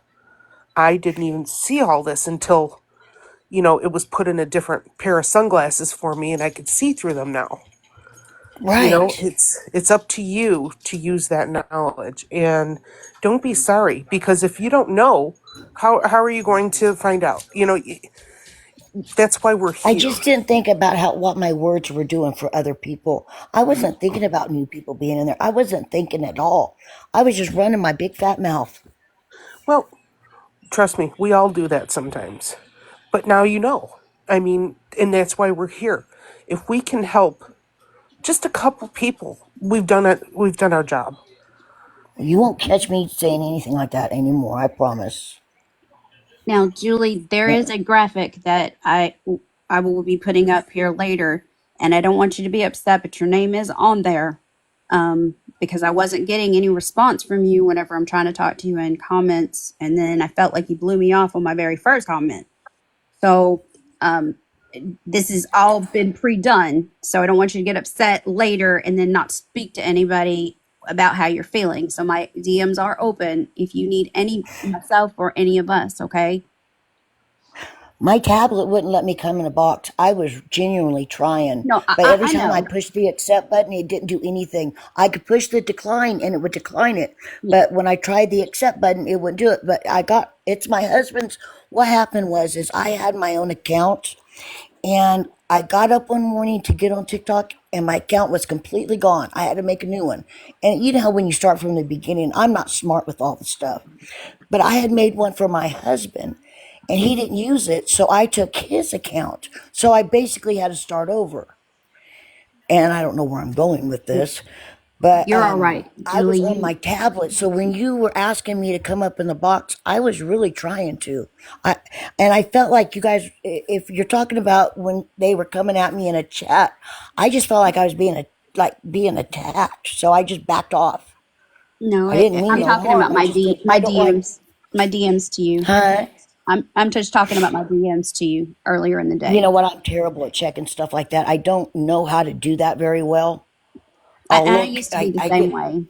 I didn't even see all this until, it was put in a different pair of sunglasses for me and I could see through them now. Right. It's up to you to use that knowledge, and don't be sorry, because if you don't know, how are you going to find out? That's why we're I here. just didn't think about what my words were doing for other people. I wasn't thinking about new people being in there. I wasn't thinking at all. I was just running my big fat mouth. Well, trust me, we all do that sometimes. But now and that's why we're here. If we can help just a couple people, we've done it. We've done our job. You won't catch me saying anything like that anymore, I promise. Now, Julie, there is a graphic that I will be putting up here later, and I don't want you to be upset, but your name is on there because I wasn't getting any response from you whenever I'm trying to talk to you in comments, and then I felt like you blew me off on my very first comment. So this has all been pre-done, so I don't want you to get upset later and then not speak to anybody about how you're feeling. So my DMs are open if you need myself or any of us, okay? My tablet wouldn't let me come in a box. I was genuinely trying. No, but every time know. I pushed the accept button, it didn't do anything. I could push the decline and it would decline it. But when I tried the accept button, it wouldn't do it. But it's my husband's. What happened is I had my own account, and I got up one morning to get on TikTok, and my account was completely gone. I had to make a new one. And you know how when you start from the beginning, I'm not smart with all the stuff. But I had made one for my husband, and he didn't use it, so I took his account. So I basically had to start over. And I don't know where I'm going with this, but you're all right, I was on my tablet. So when you were asking me to come up in the box, I was really trying to. I felt like you guys, if you're talking about when they were coming at me in a chat, I just felt like I was being attacked. So I just backed off. No, I didn't mean I'm no talking harm. about my DMs, my DMs to you. Huh? I'm just talking about my DMs to you earlier in the day. You know what? I'm terrible at checking stuff like that. I don't know how to do that very well. I used to be the same way.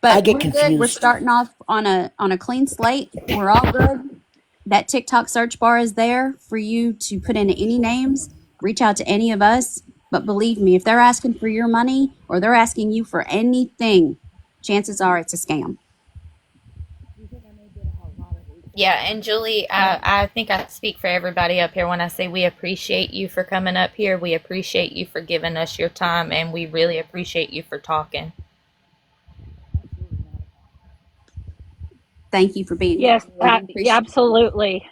But I get we're confused. good. We're starting off on a clean slate. We're all good. That TikTok search bar is there for you to put in any names. Reach out to any of us. But believe me, if they're asking for your money or they're asking you for anything, chances are it's a scam. Yeah, and Julie, I think I speak for everybody up here when I say we appreciate you for coming up here. We appreciate you for giving us your time, and we really appreciate you for talking. Thank you for being Yes, here. absolutely.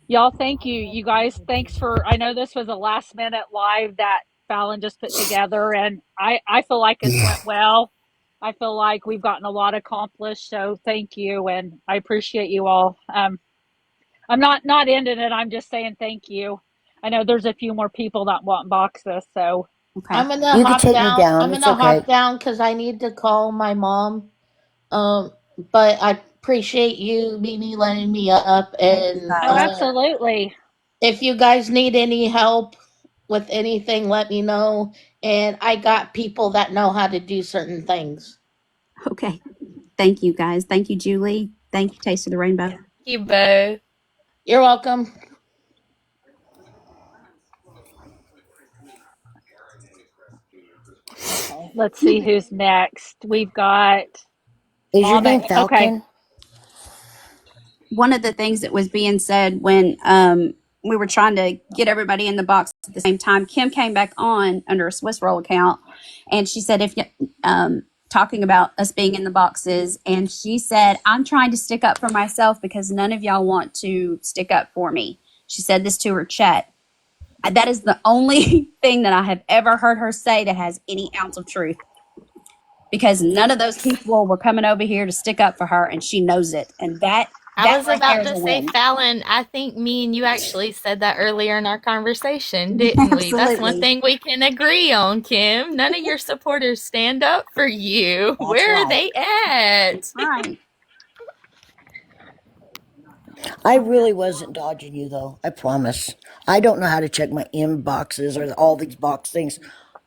Y'all, thank you. You guys, thanks I know this was a last minute live that Fallon just put together, and I feel like it went well. I feel like we've gotten a lot accomplished, so thank you, and I appreciate you all. I'm not ending it. I'm just saying thank you. I know there's a few more people that want boxes, so okay. I'm gonna hop down. I'm gonna hop down because I need to call my mom. But I appreciate you, Mimi, letting me up, and absolutely. If you guys need any help with anything, let me know. And I got people that know how to do certain things. Okay. Thank you, guys. Thank you, Julie. Thank you, Taste of the Rainbow. Thank you, Bo. You're welcome. Okay, let's see who's next. We've got. Is your name Falcon? Okay. One of the things that was being said when we were trying to get everybody in the box at the same time, Kim came back on under a Swiss Roll account, and she said, talking about us being in the boxes, and she said, I'm trying to stick up for myself because none of y'all want to stick up for me. She said this to her chat. That is the only thing that I have ever heard her say that has any ounce of truth. Because none of those people were coming over here to stick up for her, and she knows it. And I was about to say, Fallon, I think me and you actually said that earlier in our conversation, didn't we? That's one thing we can agree on, Kim. None of your supporters stand up for you. Where are they at? Right. I really wasn't dodging you though. I promise. I don't know how to check my inboxes or all these box things.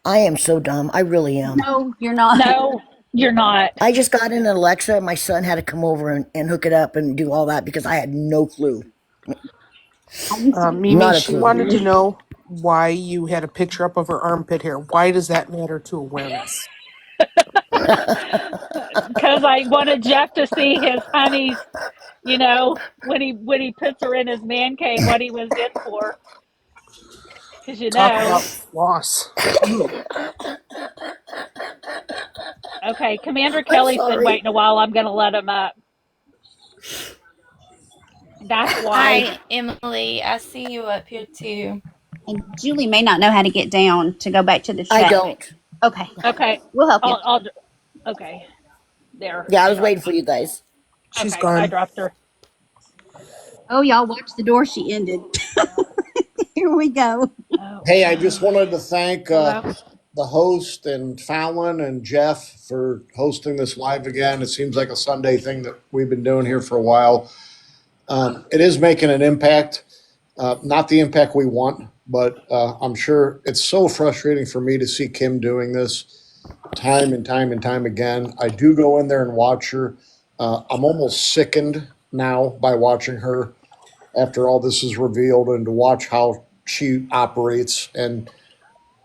I am so dumb. I really am. No, you're not. No, you're not. I just got in Alexa. My son had to come over and hook it up and do all that because I had no clue. Mimi, Not a she wanted to clue. know why you had a picture up of her armpit hair. Why does that matter to awareness? Because I wanted Jeff to see his honey's, when he puts her in his man cave, what he was in for. Because Talk about floss. Okay, Commander I'm Kelly's been sorry. waiting a while. I'm going to let him up. That's why. Hi, Emily. I see you up here too. And Julie may not know how to get down to go back to the I chat. don't. Okay. Okay. We'll help you. Okay. There. Yeah, I was dropped waiting for you guys. She's Okay, I gone. dropped her. Oh, y'all watch the door she ended. Here we go. Oh, Hey, I just wanted to thank hello. the host and Fallon and Jeff for hosting this live again. It seems like a Sunday thing that we've been doing here for a while. It is making an impact, not the impact we want, but I'm sure it's so frustrating for me to see Kim doing this time and time and time again. I do go in there and watch her. I'm almost sickened now by watching her after all this is revealed and to watch how she operates. And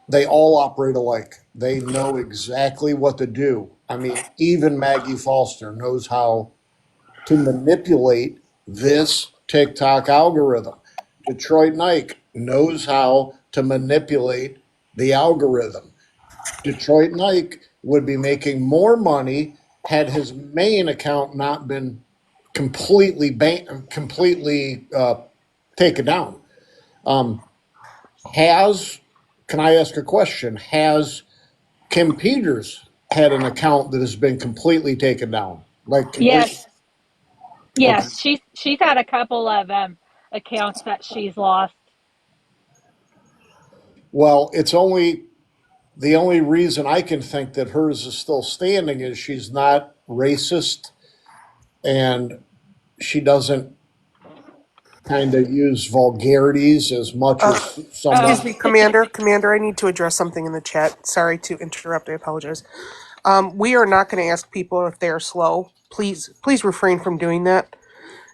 they all operate alike. They know exactly what to do. I mean, even Maggie Foster knows how to manipulate this TikTok algorithm. Detroit Nike knows how to manipulate the algorithm. Detroit Nike would be making more money had his main account not been completely taken down. Can I ask a question? Has Kim Peters had an account that has been completely taken down? Like completely? Yes. Okay. Yes. She's had a couple of accounts that she's lost. Well, the only reason I can think that hers is still standing is she's not racist and she doesn't kind of use vulgarities as much as someone. Excuse me, Commander. Commander, I need to address something in the chat. Sorry to interrupt. I apologize. We are not going to ask people if they're slow. Please refrain from doing that.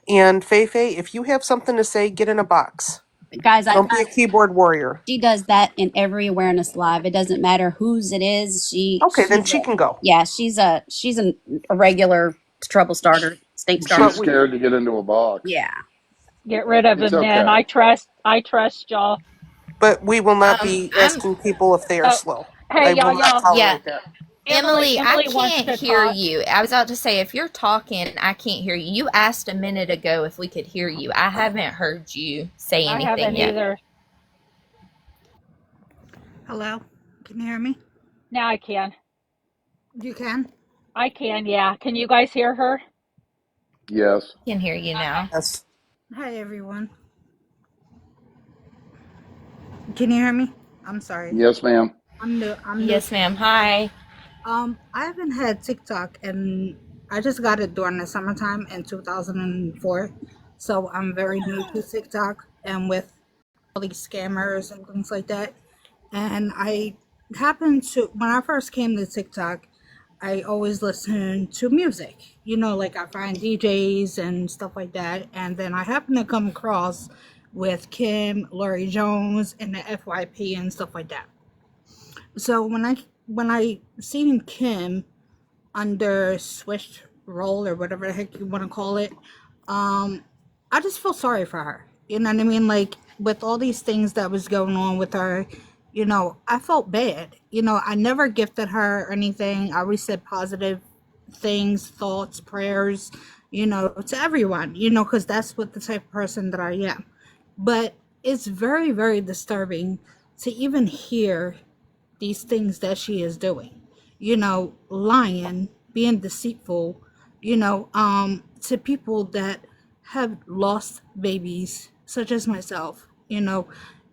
And Feifei, if you have something to say, get in a box. Guys, Don't be a keyboard warrior. she does that in every awareness live. It doesn't matter whose it is. Okay, then she can go. Yeah, she's a regular trouble starter, stink starter. She's scared to get into a box. Yeah. Get rid of It's him, then. okay. I trust y'all. But we will not be I'm asking people if they are slow. Hey, I will not y'all. yeah. tolerate that. Emily, I wants can't to hear talk. you. I was about to say, if you're talking, I can't hear you. You asked a minute ago if we could hear you. I haven't heard you say I anything haven't yet. either. Hello? Can you hear me? Now I can. You can? I can, yeah. Can you guys hear her? Yes. I can hear you now. Yes. Hi, everyone. Can you hear me? I'm sorry. Yes, ma'am. I'm new. Yes, ma'am. Hi. I haven't had TikTok, and I just got it during the summertime in 2004. So I'm very new to TikTok and with all these scammers and things like that. And I happened to, when I first came to TikTok, I always listen to music. Like I find DJs and stuff like that. And then I happened to come across with Kim, Lori Jones, and the FYP and stuff like that. So when I seen Kim under Swish Roll or whatever the heck you want to call it, I just feel sorry for her. You know what I mean? Like with all these things that was going on with her, I felt bad. I never gifted her or anything. I always said positive things, thoughts, prayers, to everyone, because that's what the type of person that I am. But it's very, very disturbing to even hear these things that she is doing, lying, being deceitful, to people that have lost babies, such as myself,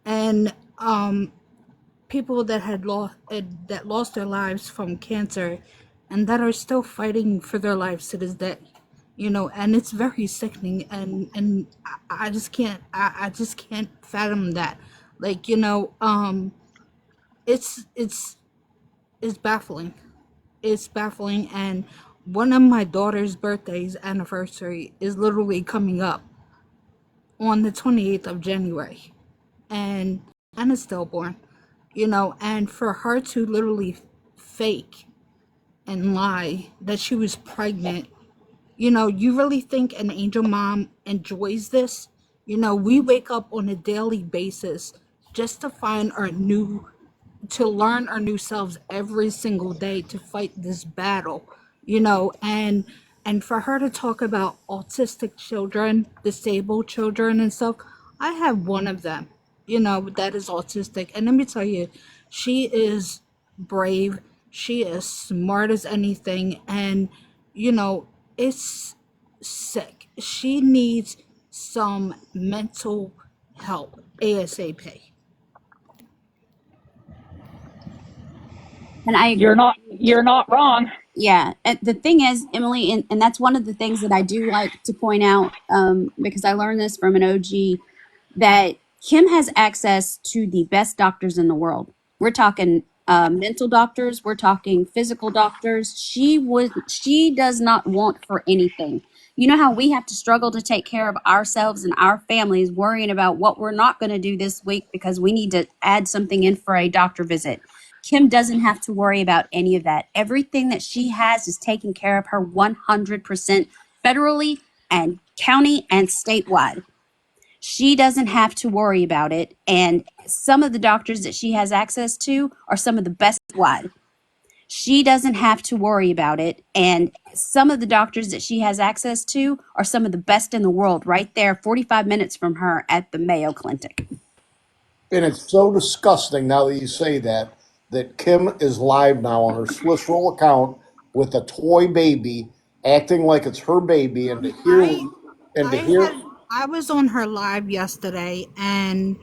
and people that had lost their lives from cancer and that are still fighting for their lives to this day, and it's very sickening, and I just can't, I just can't fathom that. Like, it's it's baffling. It's baffling, and one of my daughter's birthday's anniversary is literally coming up on the 28th of January, and Anna's stillborn, and for her to literally fake and lie that she was pregnant. You really think an angel mom enjoys this? We wake up on a daily basis just to to learn our new selves every single day to fight this battle, and for her to talk about autistic children, disabled children and stuff. I have one of them, that is autistic. And let me tell you, she is brave. She is smart as anything. And, it's sick. She needs some mental help ASAP. And I agree. You're not wrong. Yeah. And the thing is, Emily, and that's one of the things that I do like to point out, because I learned this from an OG, that Kim has access to the best doctors in the world. We're talking mental doctors. We're talking physical doctors. She does not want for anything. You know how we have to struggle to take care of ourselves and our families, worrying about what we're not going to do this week because we need to add something in for a doctor visit. Kim doesn't have to worry about any of that. Everything that she has is taken care of her 100% federally and county and statewide. She doesn't have to worry about it. And some of the doctors that she has access to are some of the best wide. She doesn't have to worry about it. And some of the doctors that she has access to are some of the best in the world right there, 45 minutes from her at the Mayo Clinic. And it's so disgusting now that you say that Kim is live now on her Swiss Roll account with a toy baby, acting like it's her baby, and to hear. I was on her live yesterday, and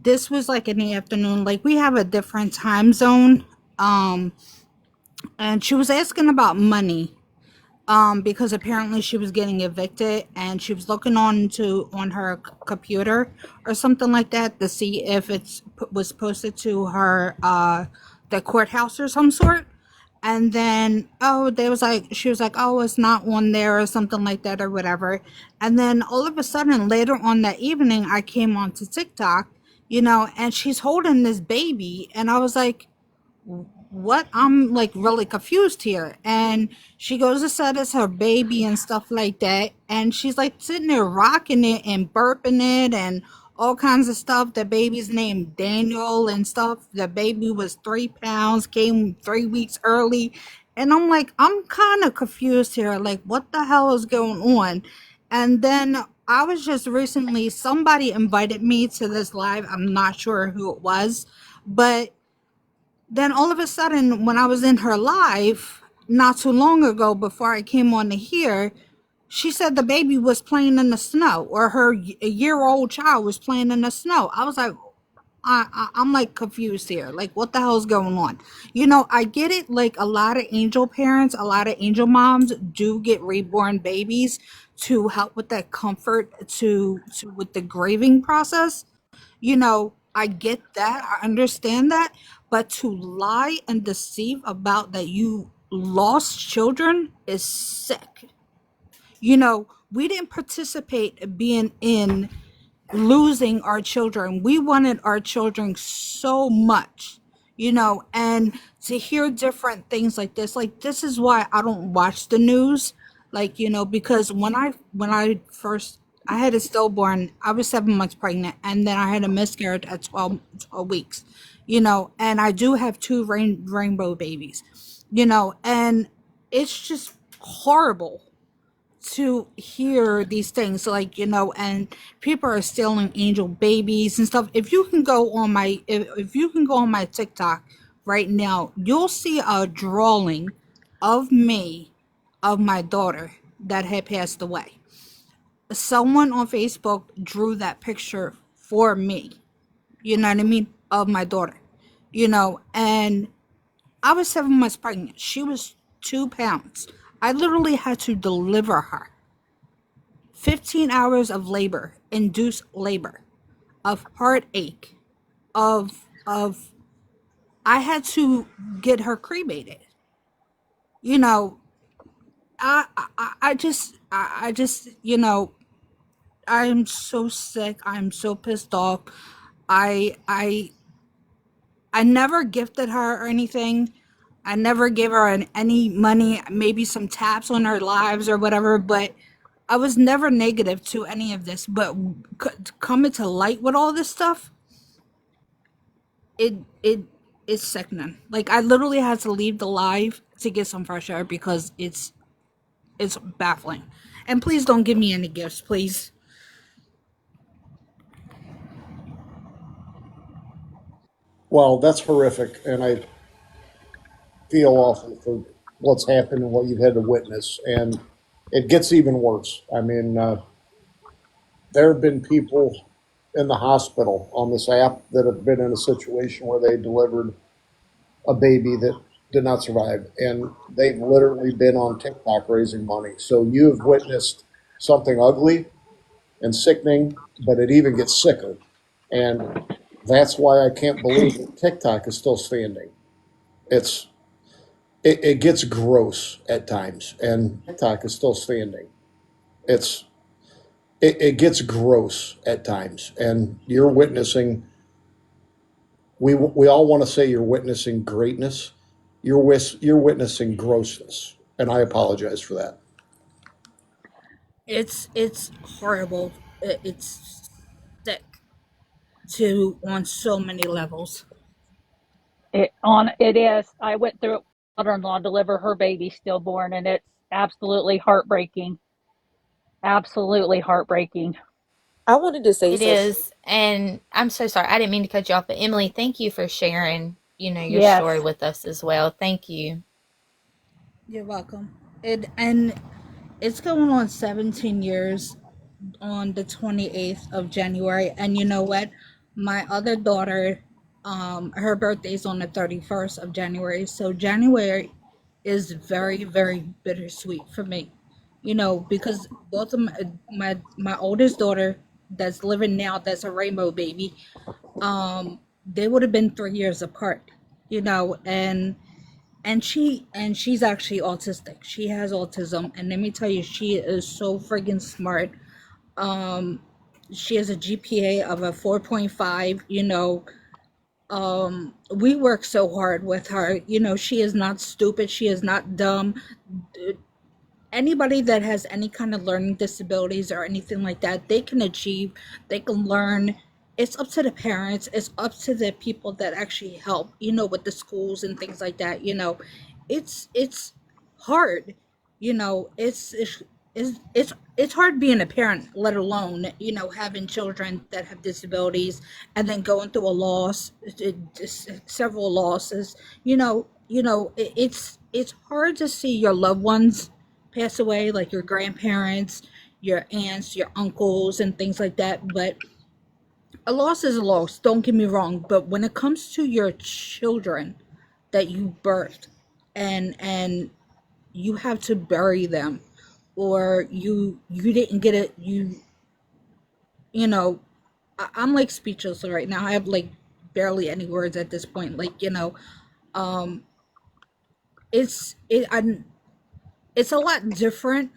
this was like in the afternoon. Like, we have a different time zone. And she was asking about money. Because apparently she was getting evicted, and she was looking on her computer or something like that to see if was posted to her the courthouse or some sort. And then she was like, oh, it's not on there or something like that or whatever. And then all of a sudden later on that evening, I came onto TikTok, and she's holding this baby, and I was like, what? I'm like really confused here. And she goes to set as her baby and stuff like that, and she's like sitting there rocking it and burping it and all kinds of stuff. The baby's named Daniel and stuff. The baby was 3 pounds, came 3 weeks early, and I'm like, I'm kind of confused here, like what the hell is going on? And then I was just recently, somebody invited me to this live. I'm not sure who it was, but then all of a sudden, when I was in her live not too long ago, before I came on to here, she said the baby was playing in the snow, or her year-old child was playing in the snow. I was like, I'm like confused here. Like, what the hell is going on? I get it. Like, a lot of angel parents, a lot of angel moms do get reborn babies to help with that comfort, with the grieving process. I get that. I understand that. But to lie and deceive about that you lost children is sick. We didn't participate being in losing our children. We wanted our children so much, and to hear different things like this is why I don't watch the news. Like, because when I first, I had a stillborn, I was 7 months pregnant, and then I had a miscarriage at 12 weeks, and I do have two rainbow babies, and it's just horrible to hear these things, like, and people are stealing angel babies and stuff. If you can go on my TikTok right now, you'll see a drawing of me, of my daughter that had passed away. Someone on Facebook drew that picture for me, you know what I mean, of my daughter, and I was 7 months pregnant. She was 2 pounds. I literally had to deliver her. 15 hours of labor, induced labor, of heartache, of I had to get her cremated. You know, I just, I'm so sick. I'm so pissed off. I I I never gifted her or anything. I never gave her any money, maybe some taps on her lives or whatever, but I was never negative to any of this. But coming to light with all this stuff, it is sickening. Like, I literally had to leave the live to get some fresh air because it's baffling. And please don't give me any gifts, please. Well, that's horrific, and I feel awful for what's happened and what you've had to witness. And it gets even worse. I mean, there have been people in the hospital on this app that have been in a situation where they delivered a baby that did not survive, and they've literally been on TikTok raising money. So you have witnessed something ugly and sickening, but it even gets sicker. And that's why I can't believe that TikTok is still standing. It's it gets gross at times, and TikTok is still standing. It's it gets gross at times, and you're witnessing. We all want to say you're witnessing greatness. You're witnessing grossness, and I apologize for that. It's horrible. It's sick to on so many levels. It is. I went through it. Mother-in-law deliver her baby stillborn, and it's absolutely heartbreaking. Absolutely heartbreaking. I wanted to say It something. is. And I'm so sorry. I didn't mean to cut you off, but Emily, thank you for sharing, your Yes. story with us as well. Thank you. You're welcome. And it's going on 17 years on the 28th of January. And you know what? My other daughter, her birthday's on the 31st of January. So January is very, very bittersweet for me. Because both of my oldest daughter that's living now, that's a rainbow baby, they would have been 3 years apart, and she's actually autistic. She has autism, and let me tell you, she is so friggin' smart. She has a GPA of a 4.5. We work so hard with her. She is not stupid. She is not dumb. Anybody that has any kind of learning disabilities or anything like that, they can achieve, they can learn. It's up to the parents, it's up to the people that actually help, with the schools and things like that. It's hard. It's hard being a parent, let alone having children that have disabilities, and then going through a loss, several losses. It's hard to see your loved ones pass away, like your grandparents, your aunts, your uncles, and things like that. But a loss is a loss, don't get me wrong. But when it comes to your children that you birthed, and you have to bury them, or you didn't get it, I'm like speechless right now. I have like barely any words at this point. Um, it's a lot different.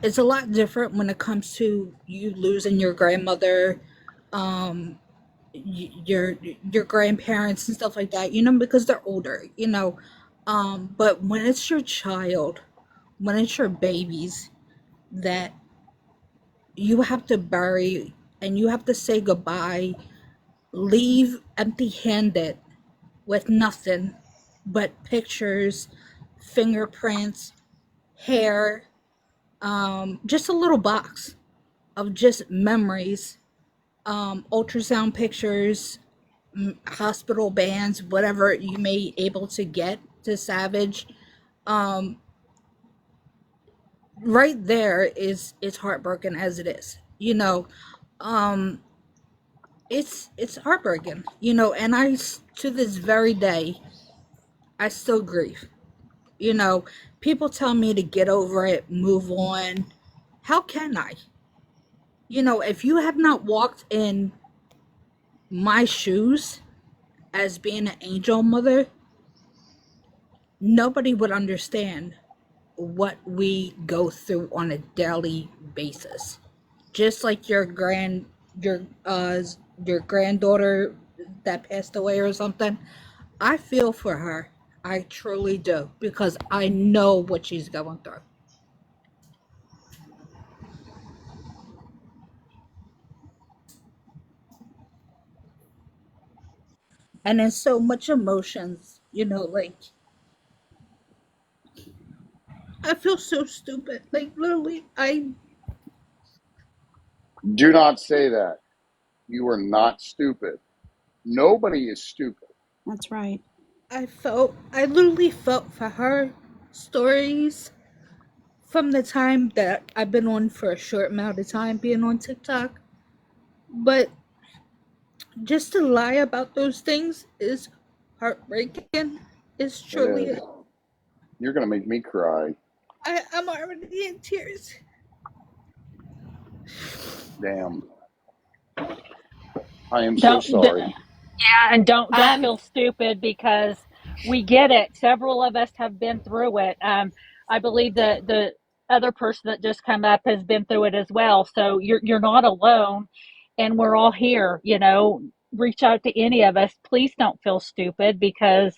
It's a lot different when it comes to you losing your grandmother, um, your grandparents and stuff like that. Because they're older. But when it's your child, when it's your babies that you have to bury and you have to say goodbye, leave empty-handed with nothing but pictures, fingerprints, hair, just a little box of just memories, ultrasound pictures, hospital bands, whatever you may able to get to Savage. um, right there is heartbroken as it is. Um, it's heartbreaking. And to this very day, I still grieve. You know, people tell me to get over it, move on. How can I? You know, if you have not walked in my shoes as being an angel mother, nobody would understand what we go through on a daily basis. Just like your uh your granddaughter that passed away or something, I feel for her. I truly do because I know what she's going through. And there's so much emotions, you know, like I feel so stupid. Like literally Do not say that. You are not stupid. Nobody is stupid. That's right. I literally felt for her stories from the time that I've been on for a short amount of time being on TikTok. But just to lie about those things is heartbreaking. It's It truly is. You're going to make me cry. I'm already in tears. Damn. I am so Don't, sorry. yeah, and don't Um, feel stupid because we get it. Several of us have been through it. I believe the other person that just come up has been through it as well. So you're not alone, and we're all here. You know, reach out to any of us. Please don't feel stupid because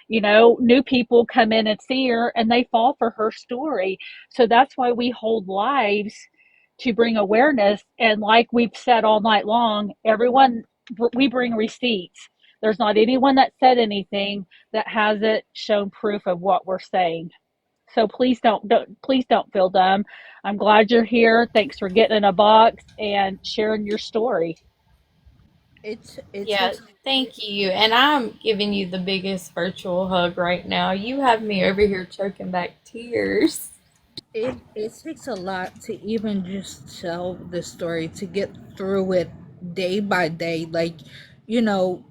new people come in and see her and they fall for her story. So that's why we hold lives to bring awareness. And like we've said all night long, everyone we bring receipts. There's not anyone that said anything that hasn't shown proof of what we're saying. So please don't feel dumb. I'm glad you're here. Thanks for getting in a box and sharing your story. It yeah, takes thank you. And I'm giving you the biggest virtual hug right now. You have me over here choking back tears. it takes a lot to even just tell the story to get through it day by day. Like, you know,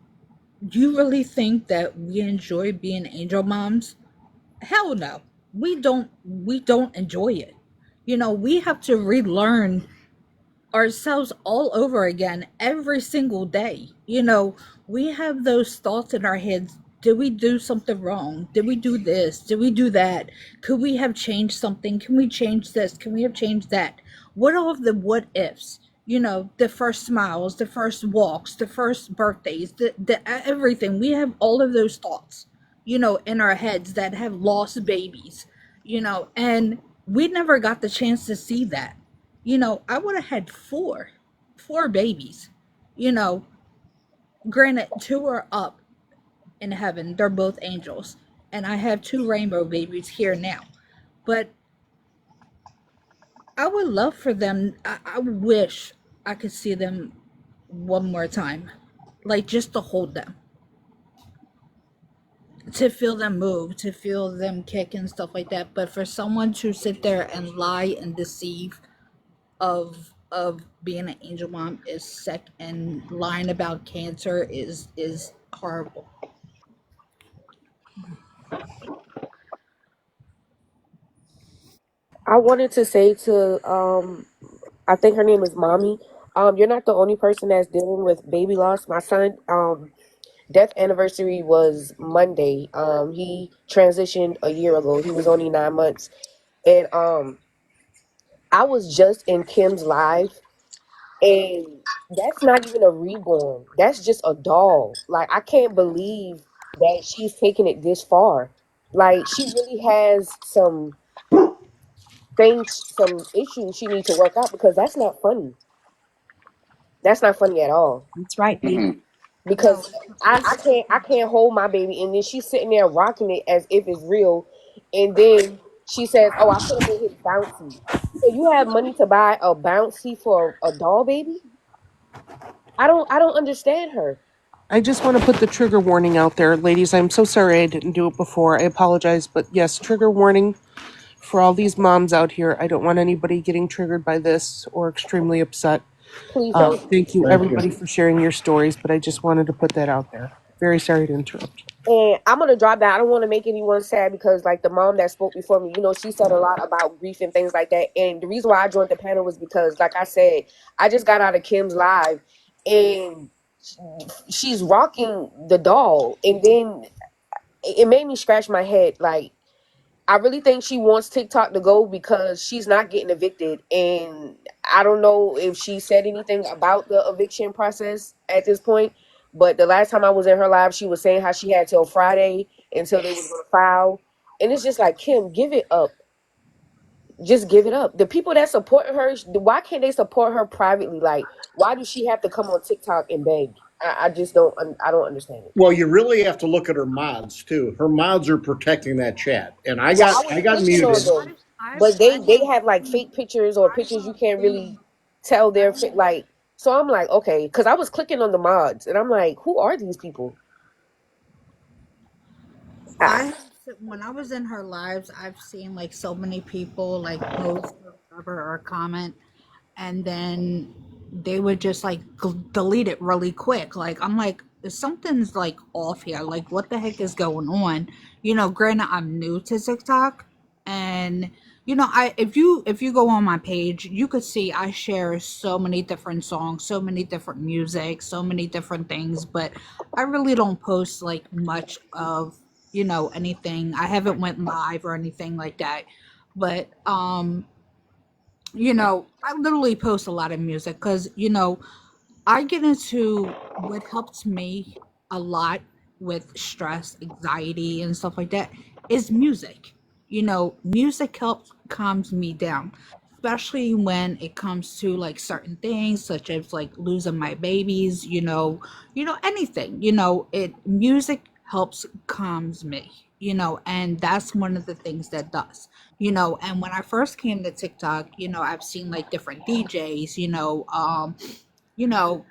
do you really think that we enjoy being angel moms? Hell no. We don't enjoy it. You know, we have to relearn ourselves all over again every single day. You know, we have those thoughts in our heads. Did we do something wrong? Did we do this? Did we do that? Could we have changed something? Can we change this? Can we have changed that? What are all of the what ifs? You know, the first smiles, the first walks, the first birthdays, the everything. We have all of those thoughts, you know, in our heads that have lost babies, you know, and we never got the chance to see that. You know, I would have had four babies. You know, granted, two are up in heaven. They're both angels. And I have two rainbow babies here now. But I would love for them, I wish I could see them one more time. Like, just to hold them. To feel them move, to feel them kick and stuff like that. But for someone to sit there and lie and deceive of being an angel mom is sick, and lying about cancer is horrible. I wanted to say to I think her name is Mommy. You're not the only person that's dealing with baby loss. My son, death anniversary was Monday. He transitioned a year ago. He was only 9 months. And I was just in Kim's live, and that's not even a reborn. That's just a doll. Like, I can't believe that she's taking it this far. Like, she really has some issues she needs to work out, because that's not funny. That's not funny at all. That's right, Hmm. Pete. No, Because I can't hold my baby, and then she's sitting there rocking it as if it's real, and then she says, "Oh, I put him in his bouncy." So you have money to buy a bouncy for a doll baby? I don't understand her. I just want to put the trigger warning out there, ladies. I'm so sorry I didn't do it before. I apologize, but yes, trigger warning for all these moms out here. I don't want anybody getting triggered by this or extremely upset. Please don't. Thank you, Thank you. everybody, for sharing your stories, but I just wanted to put that out there. Very sorry to interrupt. And I'm gonna drop that. I don't want to make anyone sad because, like, the mom that spoke before me, she said a lot about grief and things like that. And the reason why I joined the panel was because, like I said, I just got out of Kim's live, and she's rocking the doll, and then it made me scratch my head. Like, I really think she wants TikTok to go because she's not getting evicted, and I don't know if she said anything about the eviction process at this point. But the last time I was in her live, she was saying how she had till Friday until they was gonna file, and it's just like, Kim, give it up. Just give it up. The people that support her, why can't they support her privately? Like, why does she have to come on TikTok and beg? I just don't. I don't understand it. Well, you really have to look at her mods too. Her mods are protecting that chat, and I Well, got I I was got clicking on muted. them, but they have like fake pictures or pictures you can't really tell they're like. So I'm like, okay, because I was clicking on the mods and I'm like, who are these people? When I was in her lives, I've seen like so many people like post or whatever or comment, and then they would just like delete it really quick. Like I'm like, something's like off here. Like what the heck is going on? Granted, I'm new to TikTok, and I if you go on my page, you could see I share so many different songs, so many different music, so many different things, but I really don't post like much of anything. I haven't went live or anything like that, but I literally post a lot of music because I get into what helps me a lot with stress, anxiety, and stuff like that is music. Music helps calms me down, especially when it comes to like certain things such as like losing my babies, anything. It music helps calms me, and that's one of the things that does. And when I first came to TikTok, I've seen like different DJs,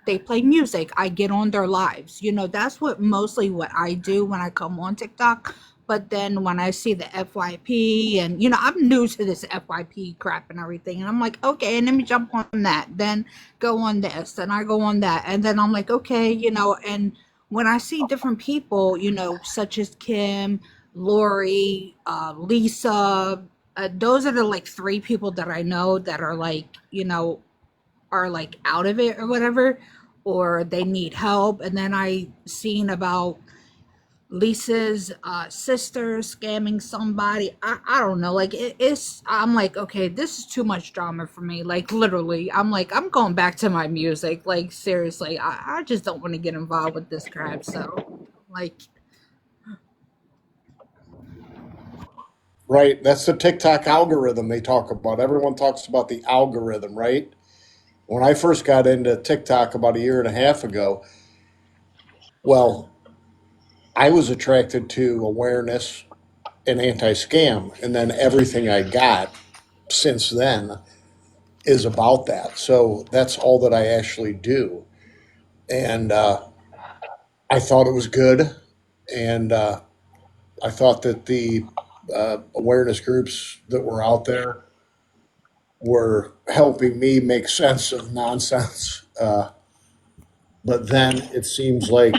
they play music. I get on their lives. That's what I do when I come on TikTok. But then when I see the FYP and I'm new to this FYP crap and everything, and I'm like, okay, and let me jump on that, then go on this, then I go on that, and then I'm like, okay, and when I see different people, such as Kim, Lori, Lisa, those are the like three people that I know that are like, are like out of it or whatever, or they need help. And then I seen about Lisa's sister scamming somebody. I don't know, like I'm like, okay, this is too much drama for me. Like literally, I'm like, I'm going back to my music. Like seriously, I just don't want to get involved with this crap. So like, Right, that's the TikTok algorithm they talk about. Everyone talks about the algorithm, right? When I first got into TikTok about a year and a half ago, well, I was attracted to awareness and anti-scam, and then everything I got since then is about that. So that's all that I actually do, and I thought it was good, and I thought that the awareness groups that were out there were helping me make sense of nonsense. But then it seems like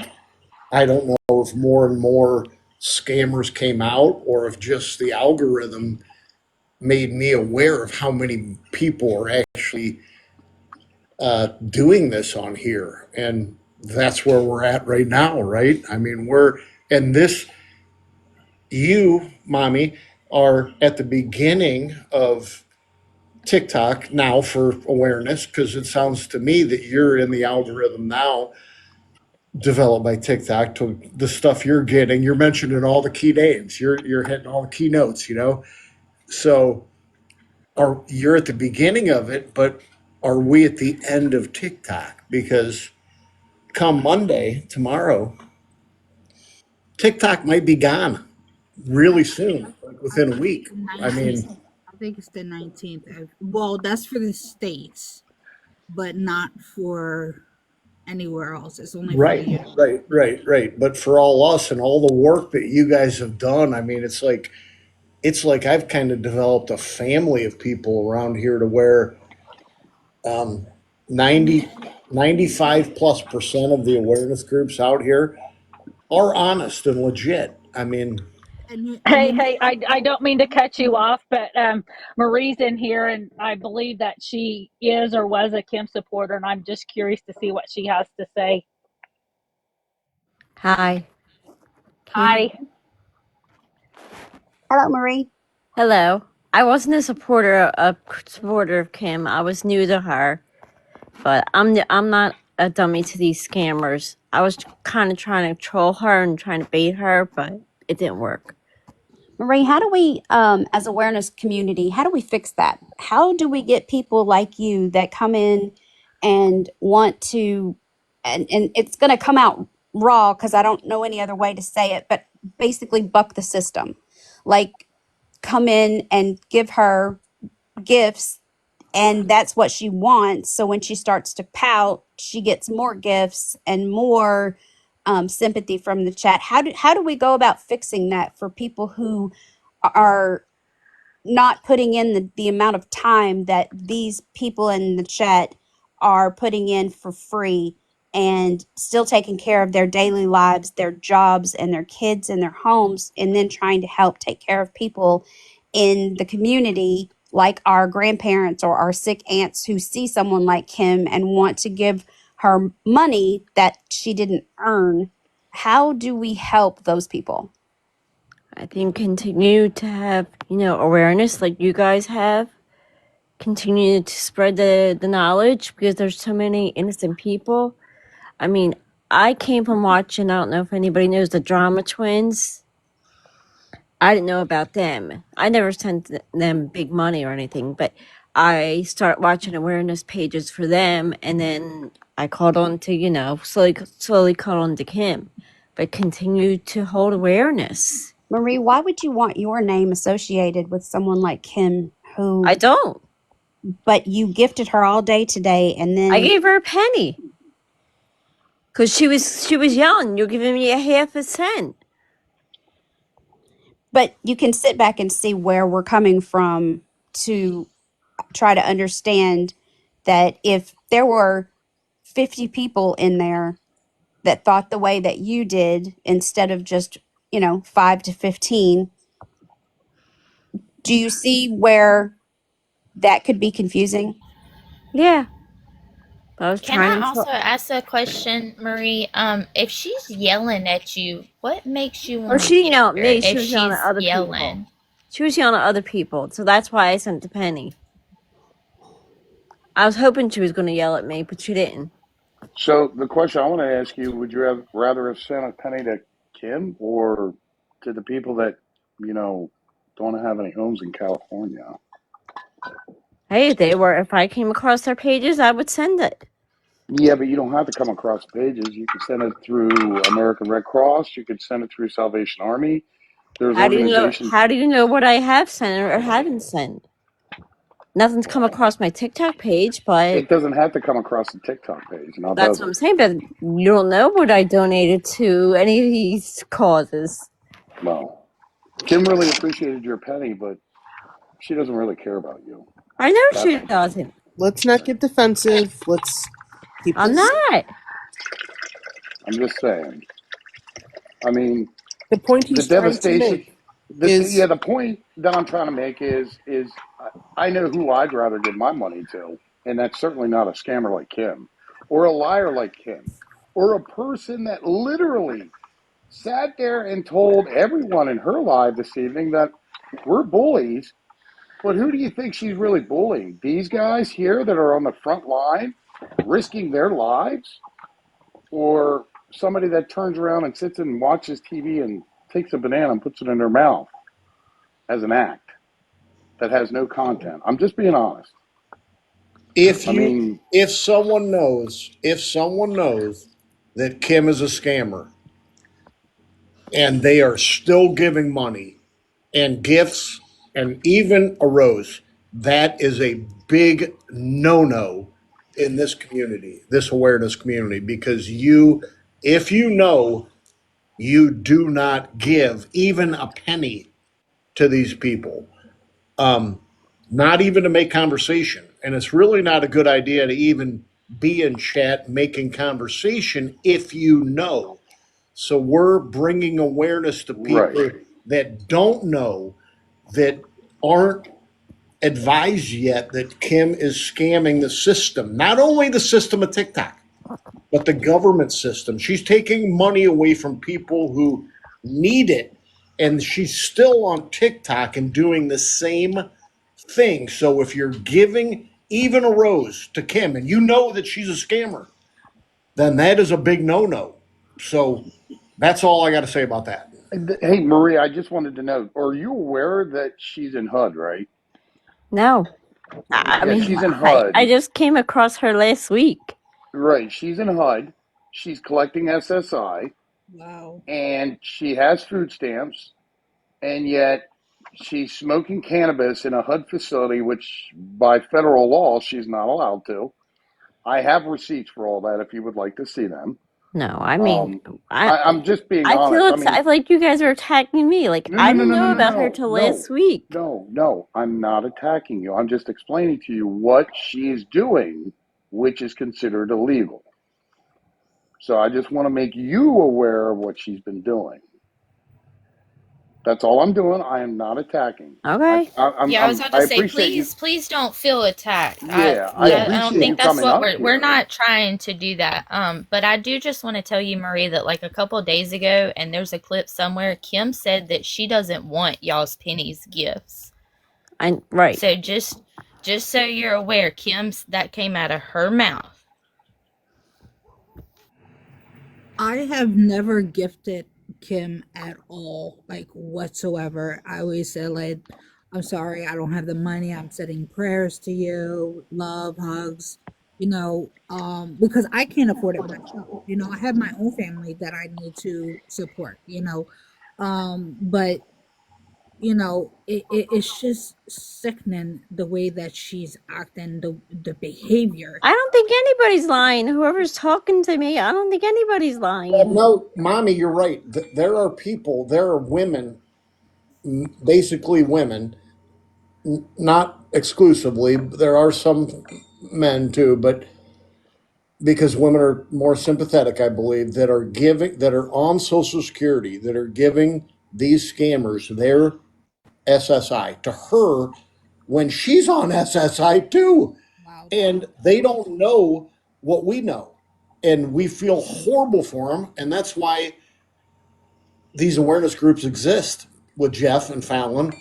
I don't know if more and more scammers came out or if just the algorithm made me aware of how many people are actually doing this on here. And that's where we're at right now, right? I mean, and this, you, mommy, are at the beginning of TikTok now for awareness because it sounds to me that you're in the algorithm now developed by TikTok to the stuff you're getting. You're mentioning all the key names. You're hitting all the keynotes. So you're at the beginning of it, but are we at the end of TikTok? Because come Monday, tomorrow, TikTok might be gone really soon, like I within a think week. it's the I 19th. mean, I think it's the 19th. Well, that's for the states, but not for anywhere else. It's only for the right, US. right. But for all us and all the work that you guys have done, I mean, it's like I've kind of developed a family of people around here to where um, 90, 95+% of the awareness groups out here are honest and legit. I mean, and you Hey, know hey, I don't mean to cut you off, but Marie's in here, and I believe that she is or was a Kim supporter, and I'm just curious to see what she has to say. Hi. Can you? Hi. Hello, Marie. Hello. I wasn't a supporter of Kim. I was new to her, but I'm not a dummy to these scammers. I was kind of trying to troll her and trying to bait her, but it didn't work. Marie, how do we, as awareness community, how do we fix that? How do we get people like you that come in and want to, and it's going to come out raw because I don't know any other way to say it, but basically buck the system. Like come in and give her gifts and that's what she wants. So when she starts to pout, she gets more gifts and more sympathy from the chat. How do we go about fixing that for people who are not putting in the amount of time that these people in the chat are putting in for free and still taking care of their daily lives, their jobs, and their kids and their homes, and then trying to help take care of people in the community like our grandparents or our sick aunts who see someone like Kim and want to give her money that she didn't earn. How do we help those people? I think continue to have, awareness like you guys have. Continue to spread the knowledge because there's so many innocent people. I mean, I came from watching, I don't know if anybody knows the Drama Twins. I didn't know about them. I never sent them big money or anything, but I started watching awareness pages for them, and then I called on to, slowly called on to Kim, but continue to hold awareness. Marie, why would you want your name associated with someone like Kim who I don't. But you gifted her all day today and then I gave her a penny. Because she was young. You're giving me a half a cent. But you can sit back and see where we're coming from to try to understand that if there were 50 people in there that thought the way that you did instead of just 5 to 15, do you see where that could be confusing? Yeah. I was Can I trying also to. ask a question, Marie? If she's yelling at you, what makes you Or want to she didn't gift yell at her me. She if was yelling at she's other people. yelling? She was yelling at other people. So that's why I sent the penny. I was hoping she was going to yell at me, but she didn't. So the question I want to ask you: would you rather have sent a penny to Kim or to the people that don't have any homes in California? Hey, if I came across their pages, I would send it. Yeah, but you don't have to come across pages. You can send it through American Red Cross. You could send it through Salvation Army. There's organizations. How do you know what I have sent or haven't sent? Nothing's come across my TikTok page, but It doesn't have to come across the TikTok page. Now, that's does what I'm it? saying. But you don't know what I donated to any of these causes. Well, Kim really appreciated your penny, but she doesn't really care about you. I know That's she doesn't. Let's not get defensive. Let's keep I'm this. not. I'm just saying. I mean, The point the he's trying to devastation. make is The point that I'm trying to make is I know who I'd rather give my money to, and that's certainly not a scammer like Kim, or a liar like Kim, or a person that literally sat there and told everyone in her live this evening that we're bullies. But who do you think she's really bullying? These guys here that are on the front line, risking their lives, or somebody that turns around and sits and watches TV and takes a banana and puts it in their mouth as an act that has no content? I'm just being honest. If someone knows that Kim is a scammer and they are still giving money and gifts and even a rose, that is a big no-no in this community, this awareness community, because if you know, you do not give even a penny to these people, not even to make conversation. And it's really not a good idea to even be in chat making conversation if you know. So we're bringing awareness to Right. people that don't know, that aren't advised yet that Kim is scamming the system, not only the system of TikTok, but the government system. She's taking money away from people who need it, and she's still on TikTok and doing the same thing. So if you're giving even a rose to Kim and you know that she's a scammer, then that is a big no-no. So that's all I got to say about that. Hey, Marie, I just wanted to know, are you aware that she's in HUD, right? No. I Yeah, mean, she's in I HUD. just came across her last week. Right, she's in HUD. She's collecting SSI, Wow. and she has food stamps, and yet she's smoking cannabis in a HUD facility, which by federal law she's not allowed to. I have receipts for all that if you would like to see them. No, I mean, I'm just being I feel honest. I mean, like you guys are attacking me. Like, I didn't know about her till last week. No, I'm not attacking you. I'm just explaining to you what she is doing, which is considered illegal. So I just want to make you aware of what she's been doing. That's all I'm doing. I am not attacking. Okay. Yeah, I was about to say, appreciate you. please don't feel attacked. Yeah, I don't appreciate you think that's coming what up we're here. not trying to do that. But I do just want to tell you, Marie, that like a couple of days ago, and there's a clip somewhere, Kim said that she doesn't want y'all's pennies gifts. Right. So just so you're aware, that came out of her mouth. I have never gifted Kim at all, like whatsoever. I always said, like, I'm sorry, I don't have the money. I'm sending prayers to you, love, hugs, because I can't afford it myself. I have my own family that I need to support, but it's just sickening the way that she's acting, the behavior. I don't think anybody's lying. Whoever's talking to me, I don't think anybody's lying. Well, no, Mommy, you're right. There are people, there are women, basically women, not exclusively. There are some men too, but because women are more sympathetic, I believe, that are on Social Security, that are giving these scammers their SSI to her when she's on SSI too. And they don't know what we know. And we feel horrible for them. And that's why these awareness groups exist with Jeff and Fallon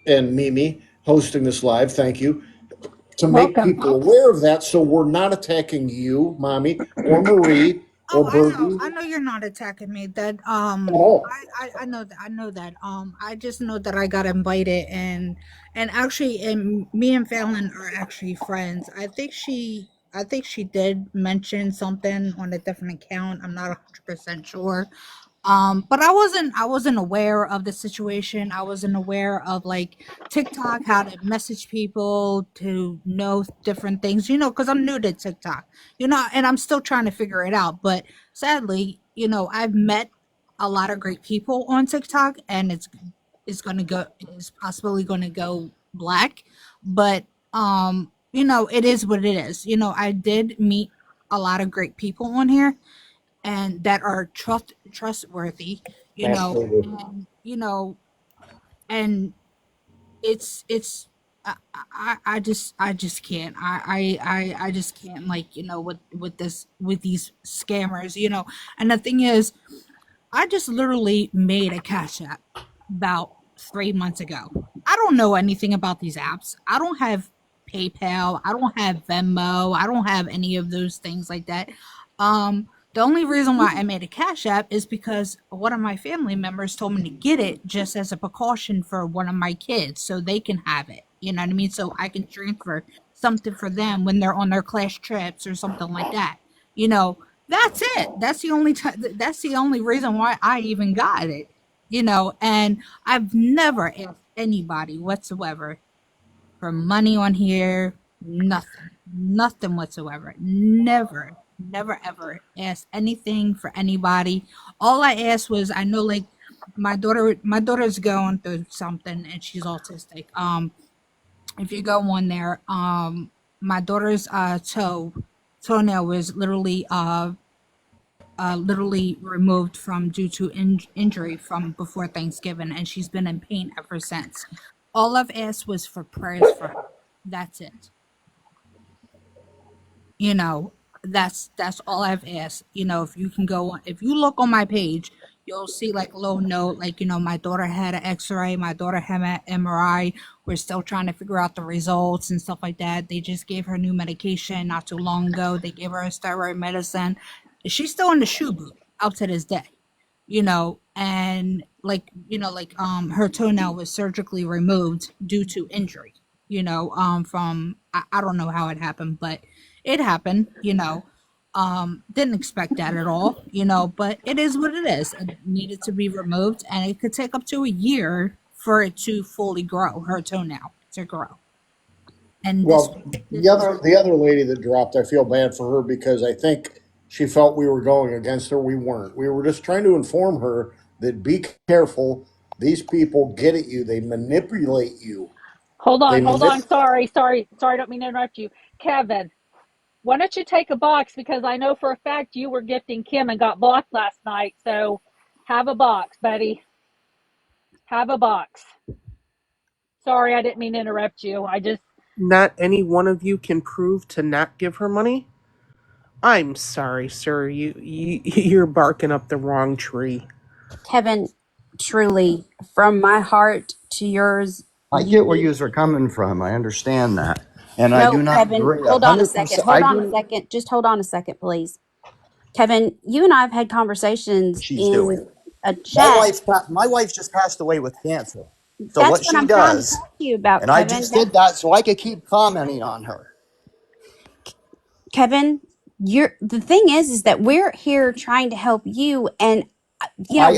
and Mimi hosting this live. Thank you. To make people aware of that, so we're not attacking you, Mommy, or Marie, or Bertie. I know you're not attacking me. That all. I know that. I know that. I just know that I got invited, and actually, and me and Fallon are actually friends. I think she did mention something on a different account. I'm not 100% sure. But I wasn't aware of the situation. I wasn't aware of like TikTok, how to message people to know different things, because I'm new to TikTok, and I'm still trying to figure it out. But sadly, I've met a lot of great people on TikTok, and it's possibly gonna go black. But it is what it is. I did meet a lot of great people on here and that are trustworthy, Absolutely. and it's I just can't. I just can't, like, with these scammers. And the thing is, I just literally made a Cash App about 3 months ago. I don't know anything about these apps. I don't have PayPal. I don't have Venmo. I don't have any of those things like that. The only reason why I made a Cash App is because one of my family members told me to get it just as a precaution for one of my kids so they can have it. You know what I mean? So I can transfer something for them when they're on their class trips or something like that. That's it. That's the only reason why I even got it. And I've never asked anybody whatsoever for money on here. Nothing whatsoever. Never ever asked anything for anybody. All I asked was, I know, like, my daughter's going through something and she's autistic. If you go on there, my daughter's toenail was literally literally removed from due to injury from before Thanksgiving, and she's been in pain ever since. All I've asked was for prayers for her. That's it. You know, that's all I've asked. You know, if you can go on, if you look on my page, you'll see like a little note, like, you know, my daughter had an X-ray, my daughter had an MRI. We're still trying to figure out the results and stuff like that. They just gave her new medication not too long ago. They gave her a steroid medicine. She's still in the shoe boot out to this day. You know, and like, you know, like her toenail was surgically removed due to injury. You know, from I don't know how it happened, but it happened. You know, didn't expect that at all. You know, but it is what it is. It needed to be removed, and it could take up to a year for it to fully grow, her toenail to grow. And Well, the other lady that dropped, I feel bad for her because I think she felt we were going against her. We weren't. We were just trying to inform her that be careful. These people get at you. They manipulate you. Hold They on. Sorry. Don't mean to interrupt you. Kevin, why don't you take a box? Because I know for a fact you were gifting Kim and got blocked last night. So have a box, buddy. Have a box. Sorry, I didn't mean to interrupt you. Not any one of you can prove to not give her money? I'm sorry, sir. You're barking up the wrong tree. Kevin, truly, from my heart to yours, I get where you are coming from. I understand that. And I do no, not Kevin, agree hold on a 100%. second. Hold on a second. Just hold on a second, please. Kevin, you and I have had conversations She's in doing. a chat. My wife just passed away with cancer. So That's what what she I'm trying to does, talk to you about, and I Kevin. just did that so I could keep commenting on her. Kevin, the thing is that we're here trying to help you, and you know,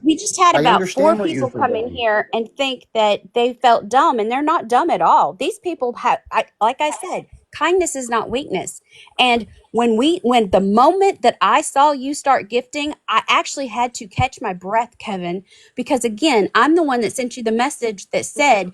we just had I about 4 understand what you're people come in doing. here and think that they felt dumb, and they're not dumb at all. These people have, like I said, kindness is not weakness. And when the moment that I saw you start gifting, I actually had to catch my breath, Kevin, because again, I'm the one that sent you the message that said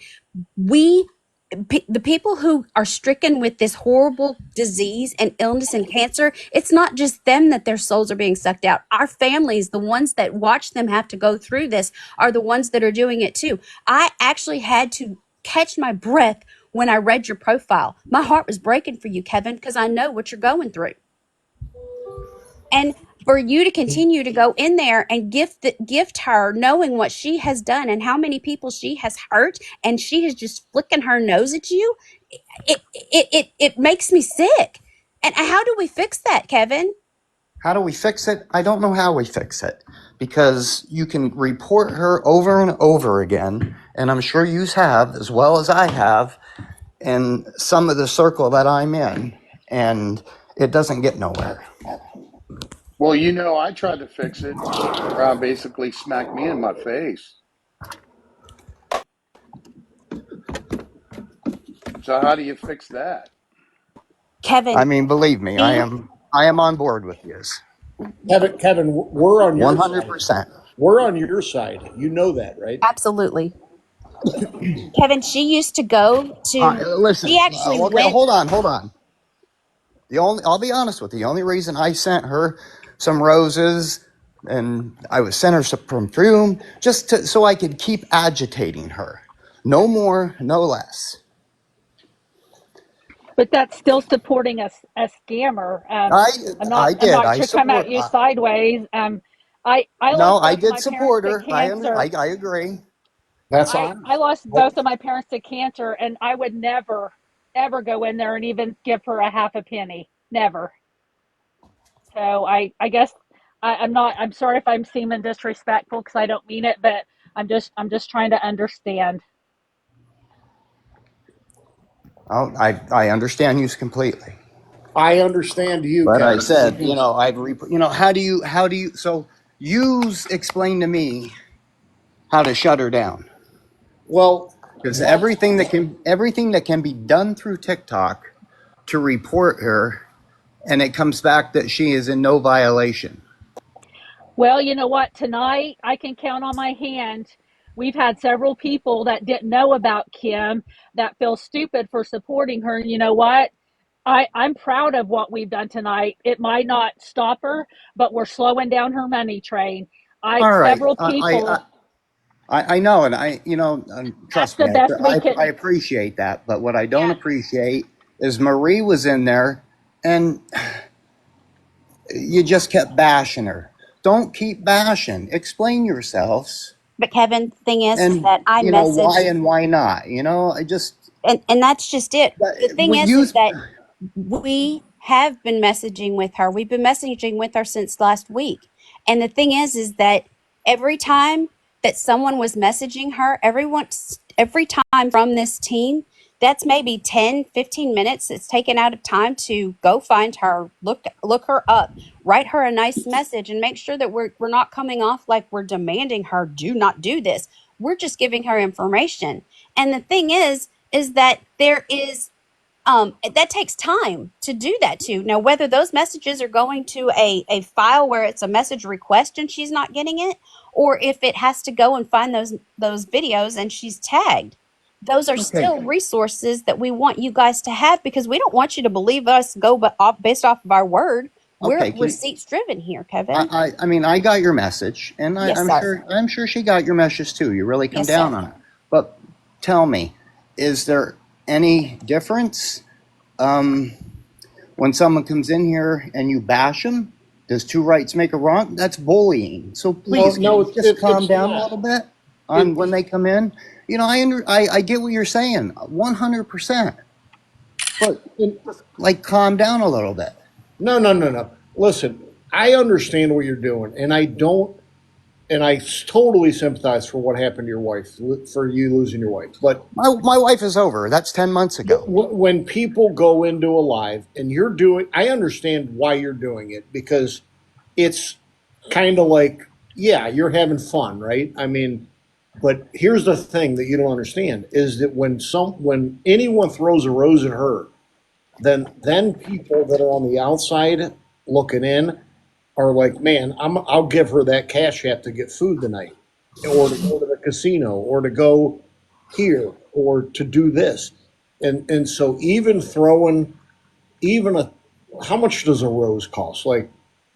the people who are stricken with this horrible disease and illness and cancer, it's not just them that their souls are being sucked out. Our families, the ones that watch them have to go through this, are the ones that are doing it too. I actually had to catch my breath when I read your profile. My heart was breaking for you, Kevin, because I know what you're going through. And for you to continue to go in there and gift her, knowing what she has done and how many people she has hurt, and she is just flicking her nose at you, it makes me sick. And how do we fix that, Kevin? How do we fix it? I don't know how we fix it because you can report her over and over again, and I'm sure you have as well as I have in some of the circle that I'm in, and it doesn't get nowhere. Well, you know, I tried to fix it. She turned around, basically smacked me in my face. So how do you fix that? Kevin, I mean, believe me, I am on board with this. Kevin, we're on your 100%. side. We're on your side. You know that, right? Absolutely. Kevin, she used to go to. Listen, She actually okay, went. hold on. I'll be honest with you. The only reason I sent her some roses and I sent her some perfume so I could keep agitating her. No more, no less. But that's still supporting a scammer. I'm not I to come at support. you sideways. I No, lost I both of did my parents support to her. cancer. I agree. That's I honest. lost both of my parents to cancer, and I would never ever go in there and even give her a half a penny. Never. So I guess I'm not. I'm sorry if I'm seeming disrespectful because I don't mean it, but I'm just trying to understand. Oh, I understand you completely. I understand you, But I Kevin. said, how do you? So explain to me how to shut her down. Well, Because everything that can be done through TikTok to report her, and it comes back that she is in no violation. Well, you know what? Tonight I can count on my hand. We've had several people that didn't know about Kim that feel stupid for supporting her. And you know what? I'm proud of what we've done tonight. It might not stop her, but we're slowing down her money train. I All right. several people. I know, and That's trust me, the best we I can. appreciate that. But what I don't Yes. appreciate is Marie was in there, and you just kept bashing her. Don't keep bashing. Explain yourselves, But Kevin, the thing is and that I why messaged, and why not. I just and that's just it. The thing we use. is that we have been messaging with her. We've been messaging with her since last week. And the thing is that every time that someone was messaging her, every time from this team, that's maybe 10, 15 minutes it's taken out of time to go find her, look her up, write her a nice message, and make sure that we're not coming off like we're demanding her do not do this. We're just giving her information. And the thing is that there is that takes time to do that too. Now, whether those messages are going to a file where it's a message request and she's not getting it, or if it has to go and find those videos and she's tagged, those are Okay. still resources that we want you guys to have, because we don't want you to believe us based off of our word. We're Okay. receipts driven here, Kevin. I mean, I got your message, and Yes, I'm sir. sure she got your message too. You really come Yes, down sir. on it. But tell me, is there any difference when someone comes in here and you bash them? Does two rights make a wrong? That's bullying. So please, No, can you just calm it's down a not. little bit on when they come in? I get what you're saying, 100%. But like, calm down a little bit. No. Listen, I understand what you're doing, and I totally sympathize for what happened to your wife, for you losing your wife. But My wife is over. That's 10 months ago. when people go into a live and I understand why you're doing it, because it's kind of like, yeah, you're having fun, right? I mean, but here's the thing that you don't understand is that when anyone throws a rose at her, then people that are on the outside looking in are like, man, I'll give her that cash app to get food tonight, or to go to the casino, or to go here, or to do this, and so even throwing even a how much does a rose cost? Like,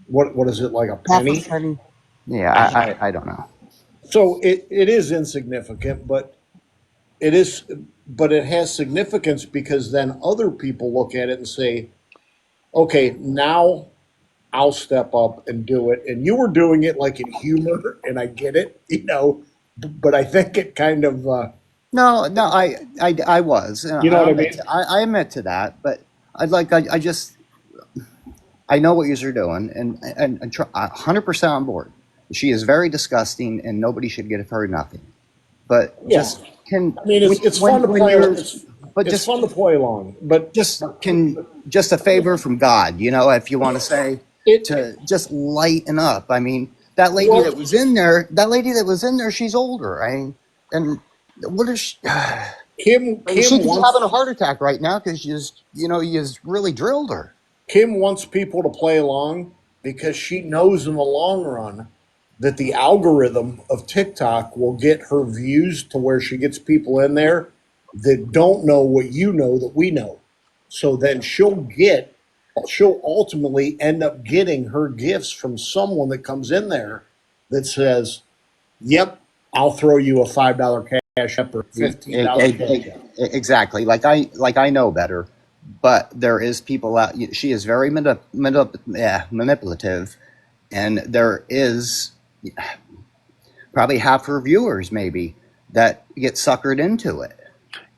what is it, like a Half a penny? penny. Yeah, I don't know. So it is insignificant, but it is, but it has significance because then other people look at it and say, okay, now I'll step up and do it. And you were doing it like in humor, and I get it, but I think it kind of, No, I was. you know what I mean? I admit to that, but I know what you're doing, and 100% on board. She is very disgusting, and nobody should get her nothing. But Yeah. just can I mean, it's fun to when play. you're, It's but it's just fun to play along, but just a favor from God, if you want to say, to just lighten up. I mean, that lady Well- that was in there, she's older. And what is she? Kim She's wants having a heart attack right now because you really drilled her. Kim wants people to play along because she knows in the long run that the algorithm of TikTok will get her views to where she gets people in there that don't know what you know that we know. So then she'll ultimately end up getting her gifts from someone that comes in there that says, "Yep, I'll throw you a $5 cash app or $15 cash app." Exactly. Like I know better, but there is people out. She is very manipulative, and there is probably half her viewers maybe that get suckered into it.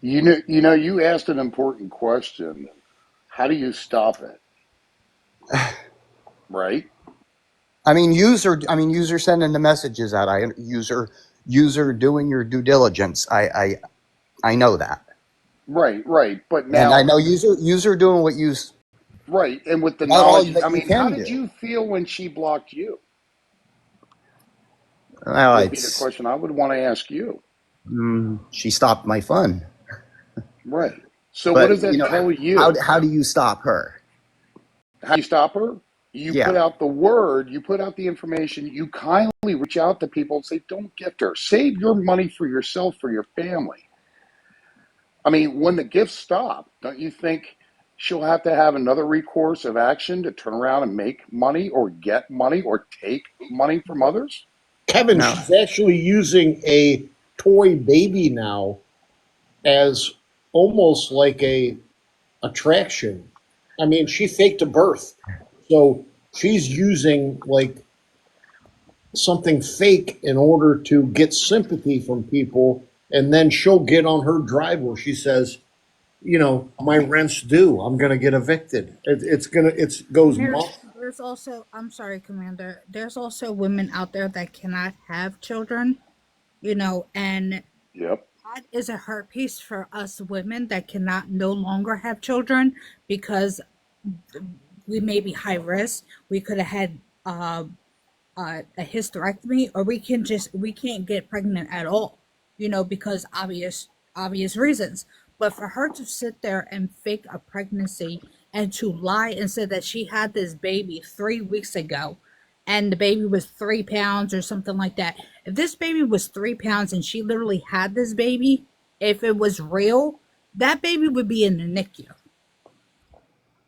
You asked an important question. How do you stop it? Right? I mean, user sending the messages out. User doing your due diligence. I know that. Right. But And now, I know user doing what you. right, and with the Not all knowledge, that I you mean, can how do. did you feel when she blocked you? Well, Would be the question I would want to ask you. She stopped my fun. Right. So what But does that tell you? how do you stop her? How do you stop her? You Yeah. put out the word, you put out the information, you kindly reach out to people and say, don't gift her. Save your money for yourself, for your family. I mean, when the gifts stop, don't you think she'll have to have another recourse of action to turn around and make money or get money or take money from others? Kevin, No. she's actually using a toy baby now as almost like a attraction. I mean, she faked a birth. So she's using like something fake in order to get sympathy from people. And then she'll get on her drive where she says, you know, my rent's due. I'm going to get evicted. It goes There's also, I'm sorry, Commander. There's also women out there that cannot have children, you know, and Yep. that is a hurt piece for us women that cannot no longer have children because we may be high risk. We could have had a hysterectomy, or we can't get pregnant at all, you know, because obvious reasons. But for her to sit there and fake a pregnancy and to lie and say that she had this baby 3 weeks ago and the baby was 3 pounds or something like that. If this baby was 3 pounds and she literally had this baby, if it was real, that baby would be in the NICU.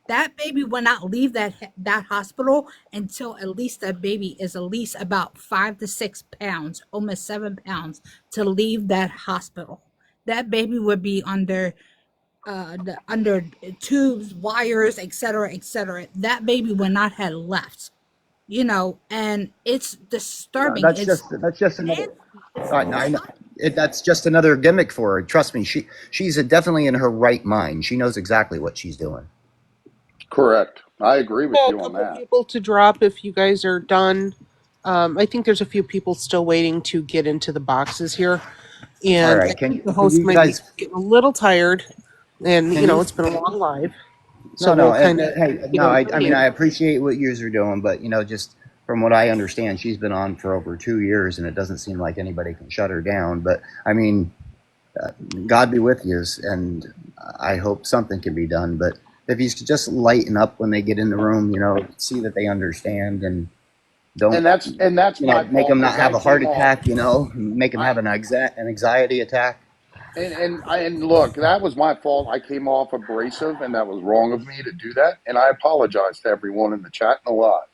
That baby will not leave that hospital until at least that baby is at least about 5 to 6 pounds, almost 7 pounds, to leave that hospital. That baby would be under under tubes, wires, etc., etc. That baby would not have left, you know, and it's disturbing. That's just another. I know. That's just another gimmick for her. Trust me, she's definitely in her right mind. She knows exactly what she's doing. Correct. I agree with Well, you a on couple that. people to drop if you guys are done. I think there's a few people still waiting to get into the boxes here, and All right, I think the can host you might guys? be getting a little tired, and Can you know you? it's been a long live, so No. we'll kind of Hey, get no. over I mean, here. I appreciate what you are doing, but you know, just from what I understand, she's been on for over 2 years, and it doesn't seem like anybody can shut her down. But I mean, God be with you, and I hope something can be done. But if you could just lighten up when they get in the room, you know, see that they understand and don't, And that's you know, my make fault them not because have I a heart came off. attack, you know, make them have an anxiety attack. And look, that was my fault. I came off abrasive, and that was wrong of me to do that. And I apologize to everyone in the chat and the live.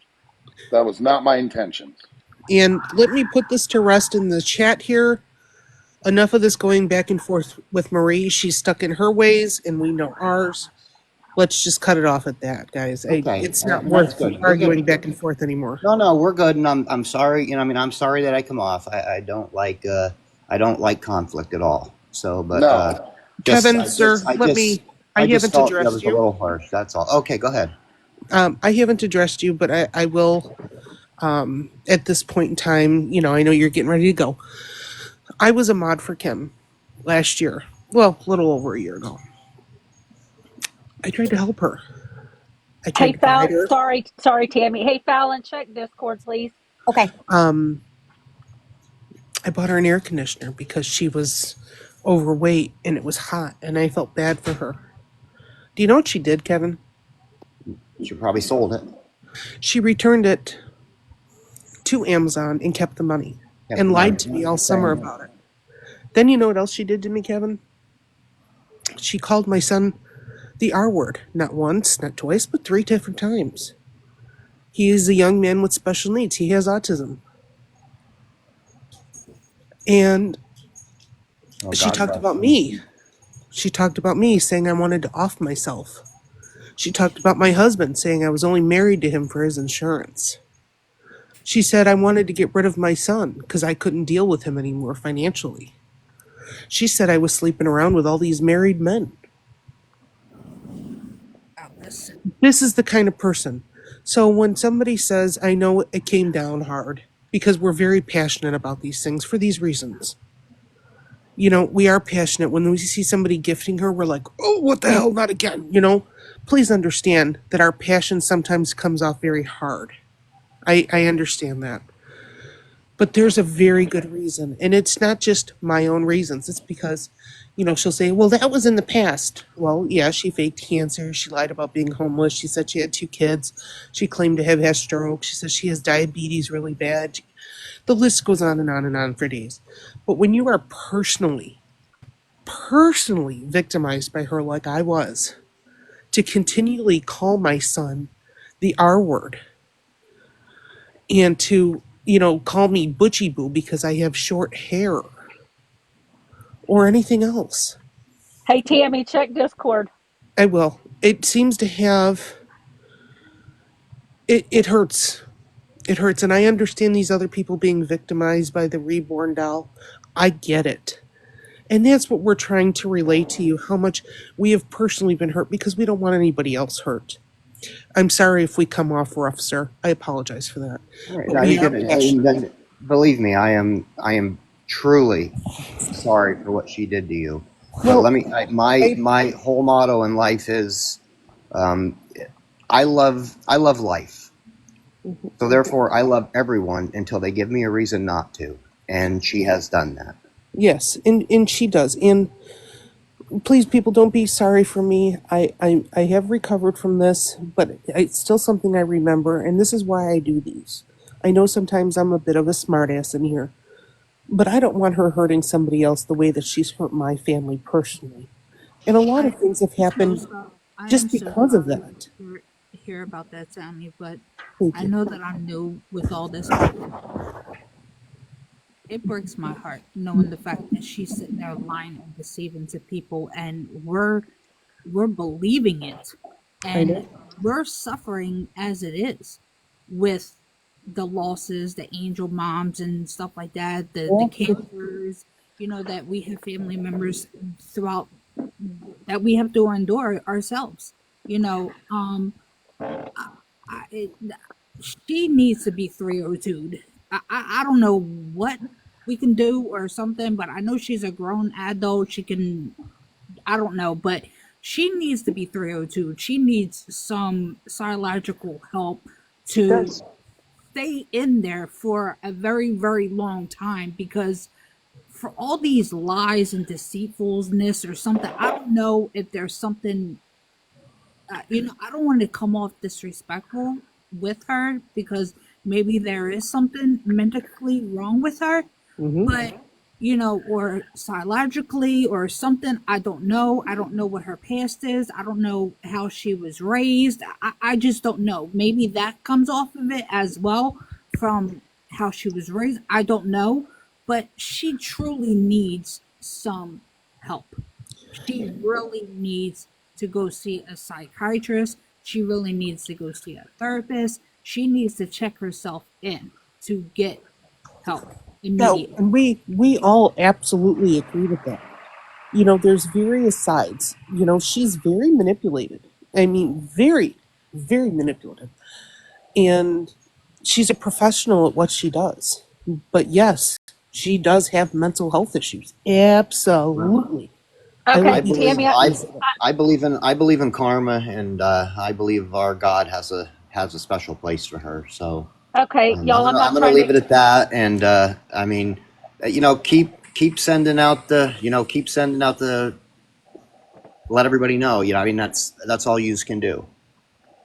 That was not my intentions. And let me put this to rest in the chat here. Enough of this going back and forth with Marie. She's stuck in her ways, and we know ours. Let's just cut it off at that, guys. Okay, It's not that's worth good. We're arguing good. back and forth anymore. No, we're good, and I'm sorry. You know, I mean, I'm sorry that I come off. I don't like conflict at all. So, but No. Kevin, sir, I I just haven't felt that addressed was a you. little harsh. That's all. Okay, go ahead. I haven't addressed you, but I will. At this point in time, you know, I know you're getting ready to go. I was a mod for Kim last year. Well, a little over a year ago. I tried to help her. I tried Hey, to guide her. sorry, Tammy. Hey, Fallon, check Discord, please. Okay. I bought her an air conditioner because she was overweight and it was hot, and I felt bad for her. Do you know what she did, Kevin? She probably sold it. She returned it to Amazon and kept the money and lied to me all summer about it. Then you know what else she did to me, Kevin? She called my son the R word, not once, not twice, but 3 different times. He is a young man with special needs. He has autism. And she talked about me. She talked about me saying I wanted to off myself. She talked about my husband saying I was only married to him for his insurance. She said I wanted to get rid of my son because I couldn't deal with him anymore financially. She said I was sleeping around with all these married men. This is the kind of person. So when somebody says, I know it came down hard, because we're very passionate about these things for these reasons. You know, we are passionate. When we see somebody gifting her, we're like, oh, what the hell, not again, you know? Please understand that our passion sometimes comes off very hard. I understand that. But there's a very good reason. And it's not just my own reasons. It's because, you know, she'll say, well, that was in the past. Well, yeah, she faked cancer. She lied about being homeless. She said she had 2 kids. She claimed to have had stroke. She says she has diabetes really bad. The list goes on and on and on for days. But when you are personally victimized by her like I was, to continually call my son the R word and to, call me Butchie Boo because I have short hair or anything else. Hey, Tammy, check Discord. I will. It seems to have. It hurts. It hurts. And I understand these other people being victimized by the reborn doll. I get it. And that's what we're trying to relay to you, how much we have personally been hurt because we don't want anybody else hurt. I'm sorry if we come off rough, sir. I apologize for that. All right. But No, we you are didn't. passionate. And then, believe me, I am truly sorry for what she did to you. But Well, my whole motto in life is, I love life. So therefore, I love everyone until they give me a reason not to, and she has done that. Yes, and she does. And please, people, don't be sorry for me. I have recovered from this, but it's still something I remember, and this is why I do these. I know sometimes I'm a bit of a smartass in here, but I don't want her hurting somebody else the way that she's hurt my family personally. And a lot of things have happened I just am so because of sorry that. to hear about that, Sammy, but Thank I you. know that I'm new with all this, but it breaks my heart knowing the fact that she's sitting there lying and deceiving to people, and we're believing it, I know. and we're suffering as it is with the losses, the angel moms and stuff like that, the cancers, that we have family members throughout that we have to endure ourselves. I, she needs to be 302'd. I don't know what we can do or something, but I know she's a grown adult. She can, I don't know, but she needs to be 302'd. She needs some psychological help to stay in there for a very, very long time, because for all these lies and deceitfulness or something, I don't know if there's something, I don't want to come off disrespectful with her, because maybe there is something mentally wrong with her, but, or psychologically or something. I don't know. I don't know what her past is. I don't know how she was raised. I just don't know. Maybe that comes off of it as well from how she was raised. I don't know. But she truly needs some help. She really needs to go see a psychiatrist. She really needs to go see a therapist. She needs to check herself in to get help No, immediately. and we all absolutely agree with that. There's various sides. She's very manipulated. I mean, very, very manipulative. And she's a professional at what she does. But yes, she does have mental health issues. Absolutely. Okay, I believe Tammy. I believe in karma, and I believe our God has a special place for her. So Okay, y'all. I'm I'm not gonna trying leave to. it at that. And I mean, keep sending out the let everybody know. I mean, that's all you can do.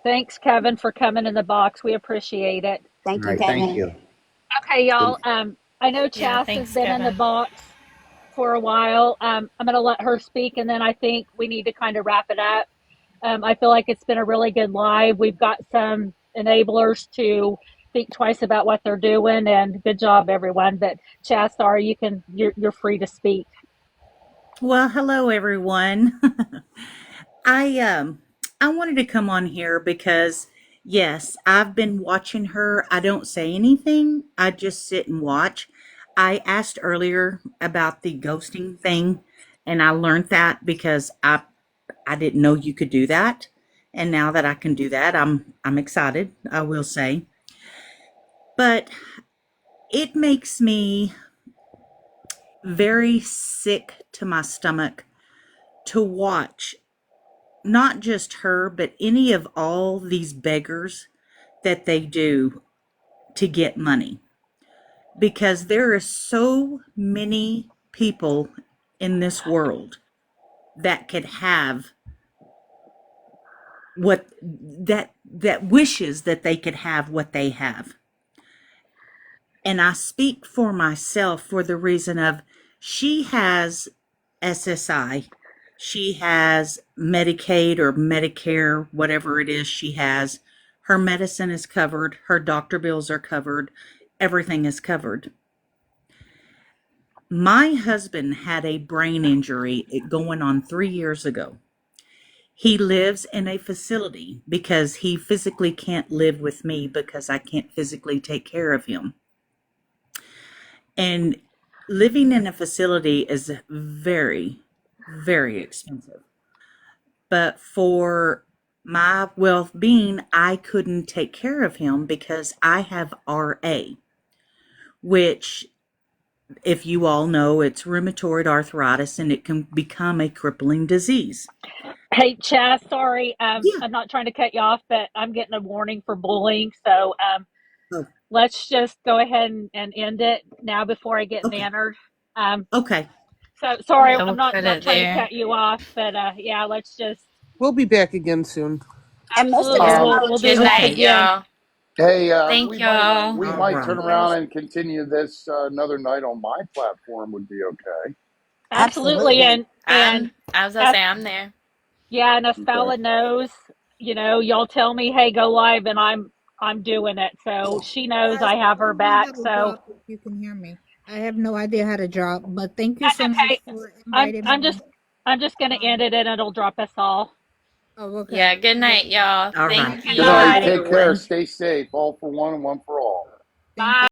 Thanks, Kevin, for coming in the box. We appreciate it. All Thank you, right, thank Kevin. you. Okay, y'all. I know Yeah, Chas has thanks, been in the Kevin. box for a while. I'm going to let her speak, and then I think we need to kind of wrap it up. I feel like it's been a really good live. We've got some enablers to think twice about what they're doing, and good job, everyone. But Chas, sorry, you're free to speak. Well, hello everyone. I wanted to come on here because yes, I've been watching her. I don't say anything. I just sit and watch. I asked earlier about the ghosting thing, and I learned that because I didn't know you could do that. And now that I can do that, I'm excited, I will say. But it makes me very sick to my stomach to watch not just her, but any of all these beggars that they do to get money. Because there are so many people in this world that could have what that wishes that they could have what they have. And I speak for myself for the reason of she has SSI She has Medicaid or Medicare, whatever it is she has. Her medicine is covered. Her doctor bills are covered. Everything is covered. My husband had a brain injury going on 3 years ago. He lives in a facility because he physically can't live with me because I can't physically take care of him. And living in a facility is very, very expensive. But for my well-being, I couldn't take care of him because I have RA, which, if you all know, it's rheumatoid arthritis, and it can become a crippling disease. Hey, Chaz, sorry, Yeah. I'm not trying to cut you off, but I'm getting a warning for bullying, so Oh, let's just go ahead and end it now before I get okay. bannered. Okay. So sorry, So I'm we'll not put not it trying to there. cut you off, but yeah, let's just We'll be back again soon. And most of absolutely us we'll do Good this night, Okay. again. y'all. Hey, Thank we y'all. we All might turn right. around and continue this another night on my platform. Would be okay. Absolutely, absolutely. and I was gonna as say I'm there. yeah, and as Okay. Fallon knows, y'all tell me, hey, go live, and I'm doing it. So she knows Guys, I have her tell me how back. to So drop if you can hear me. I have no idea how to drop, but thank you that's so much okay. for I'm inviting I'm me. just I'm just gonna end it, and it'll drop us all. Oh, okay. Yeah, good night, y'all. All right. Thank Good Good night, night. Bye. Take care. everyone. Stay safe. All for one and one for all. Thank you. Bye.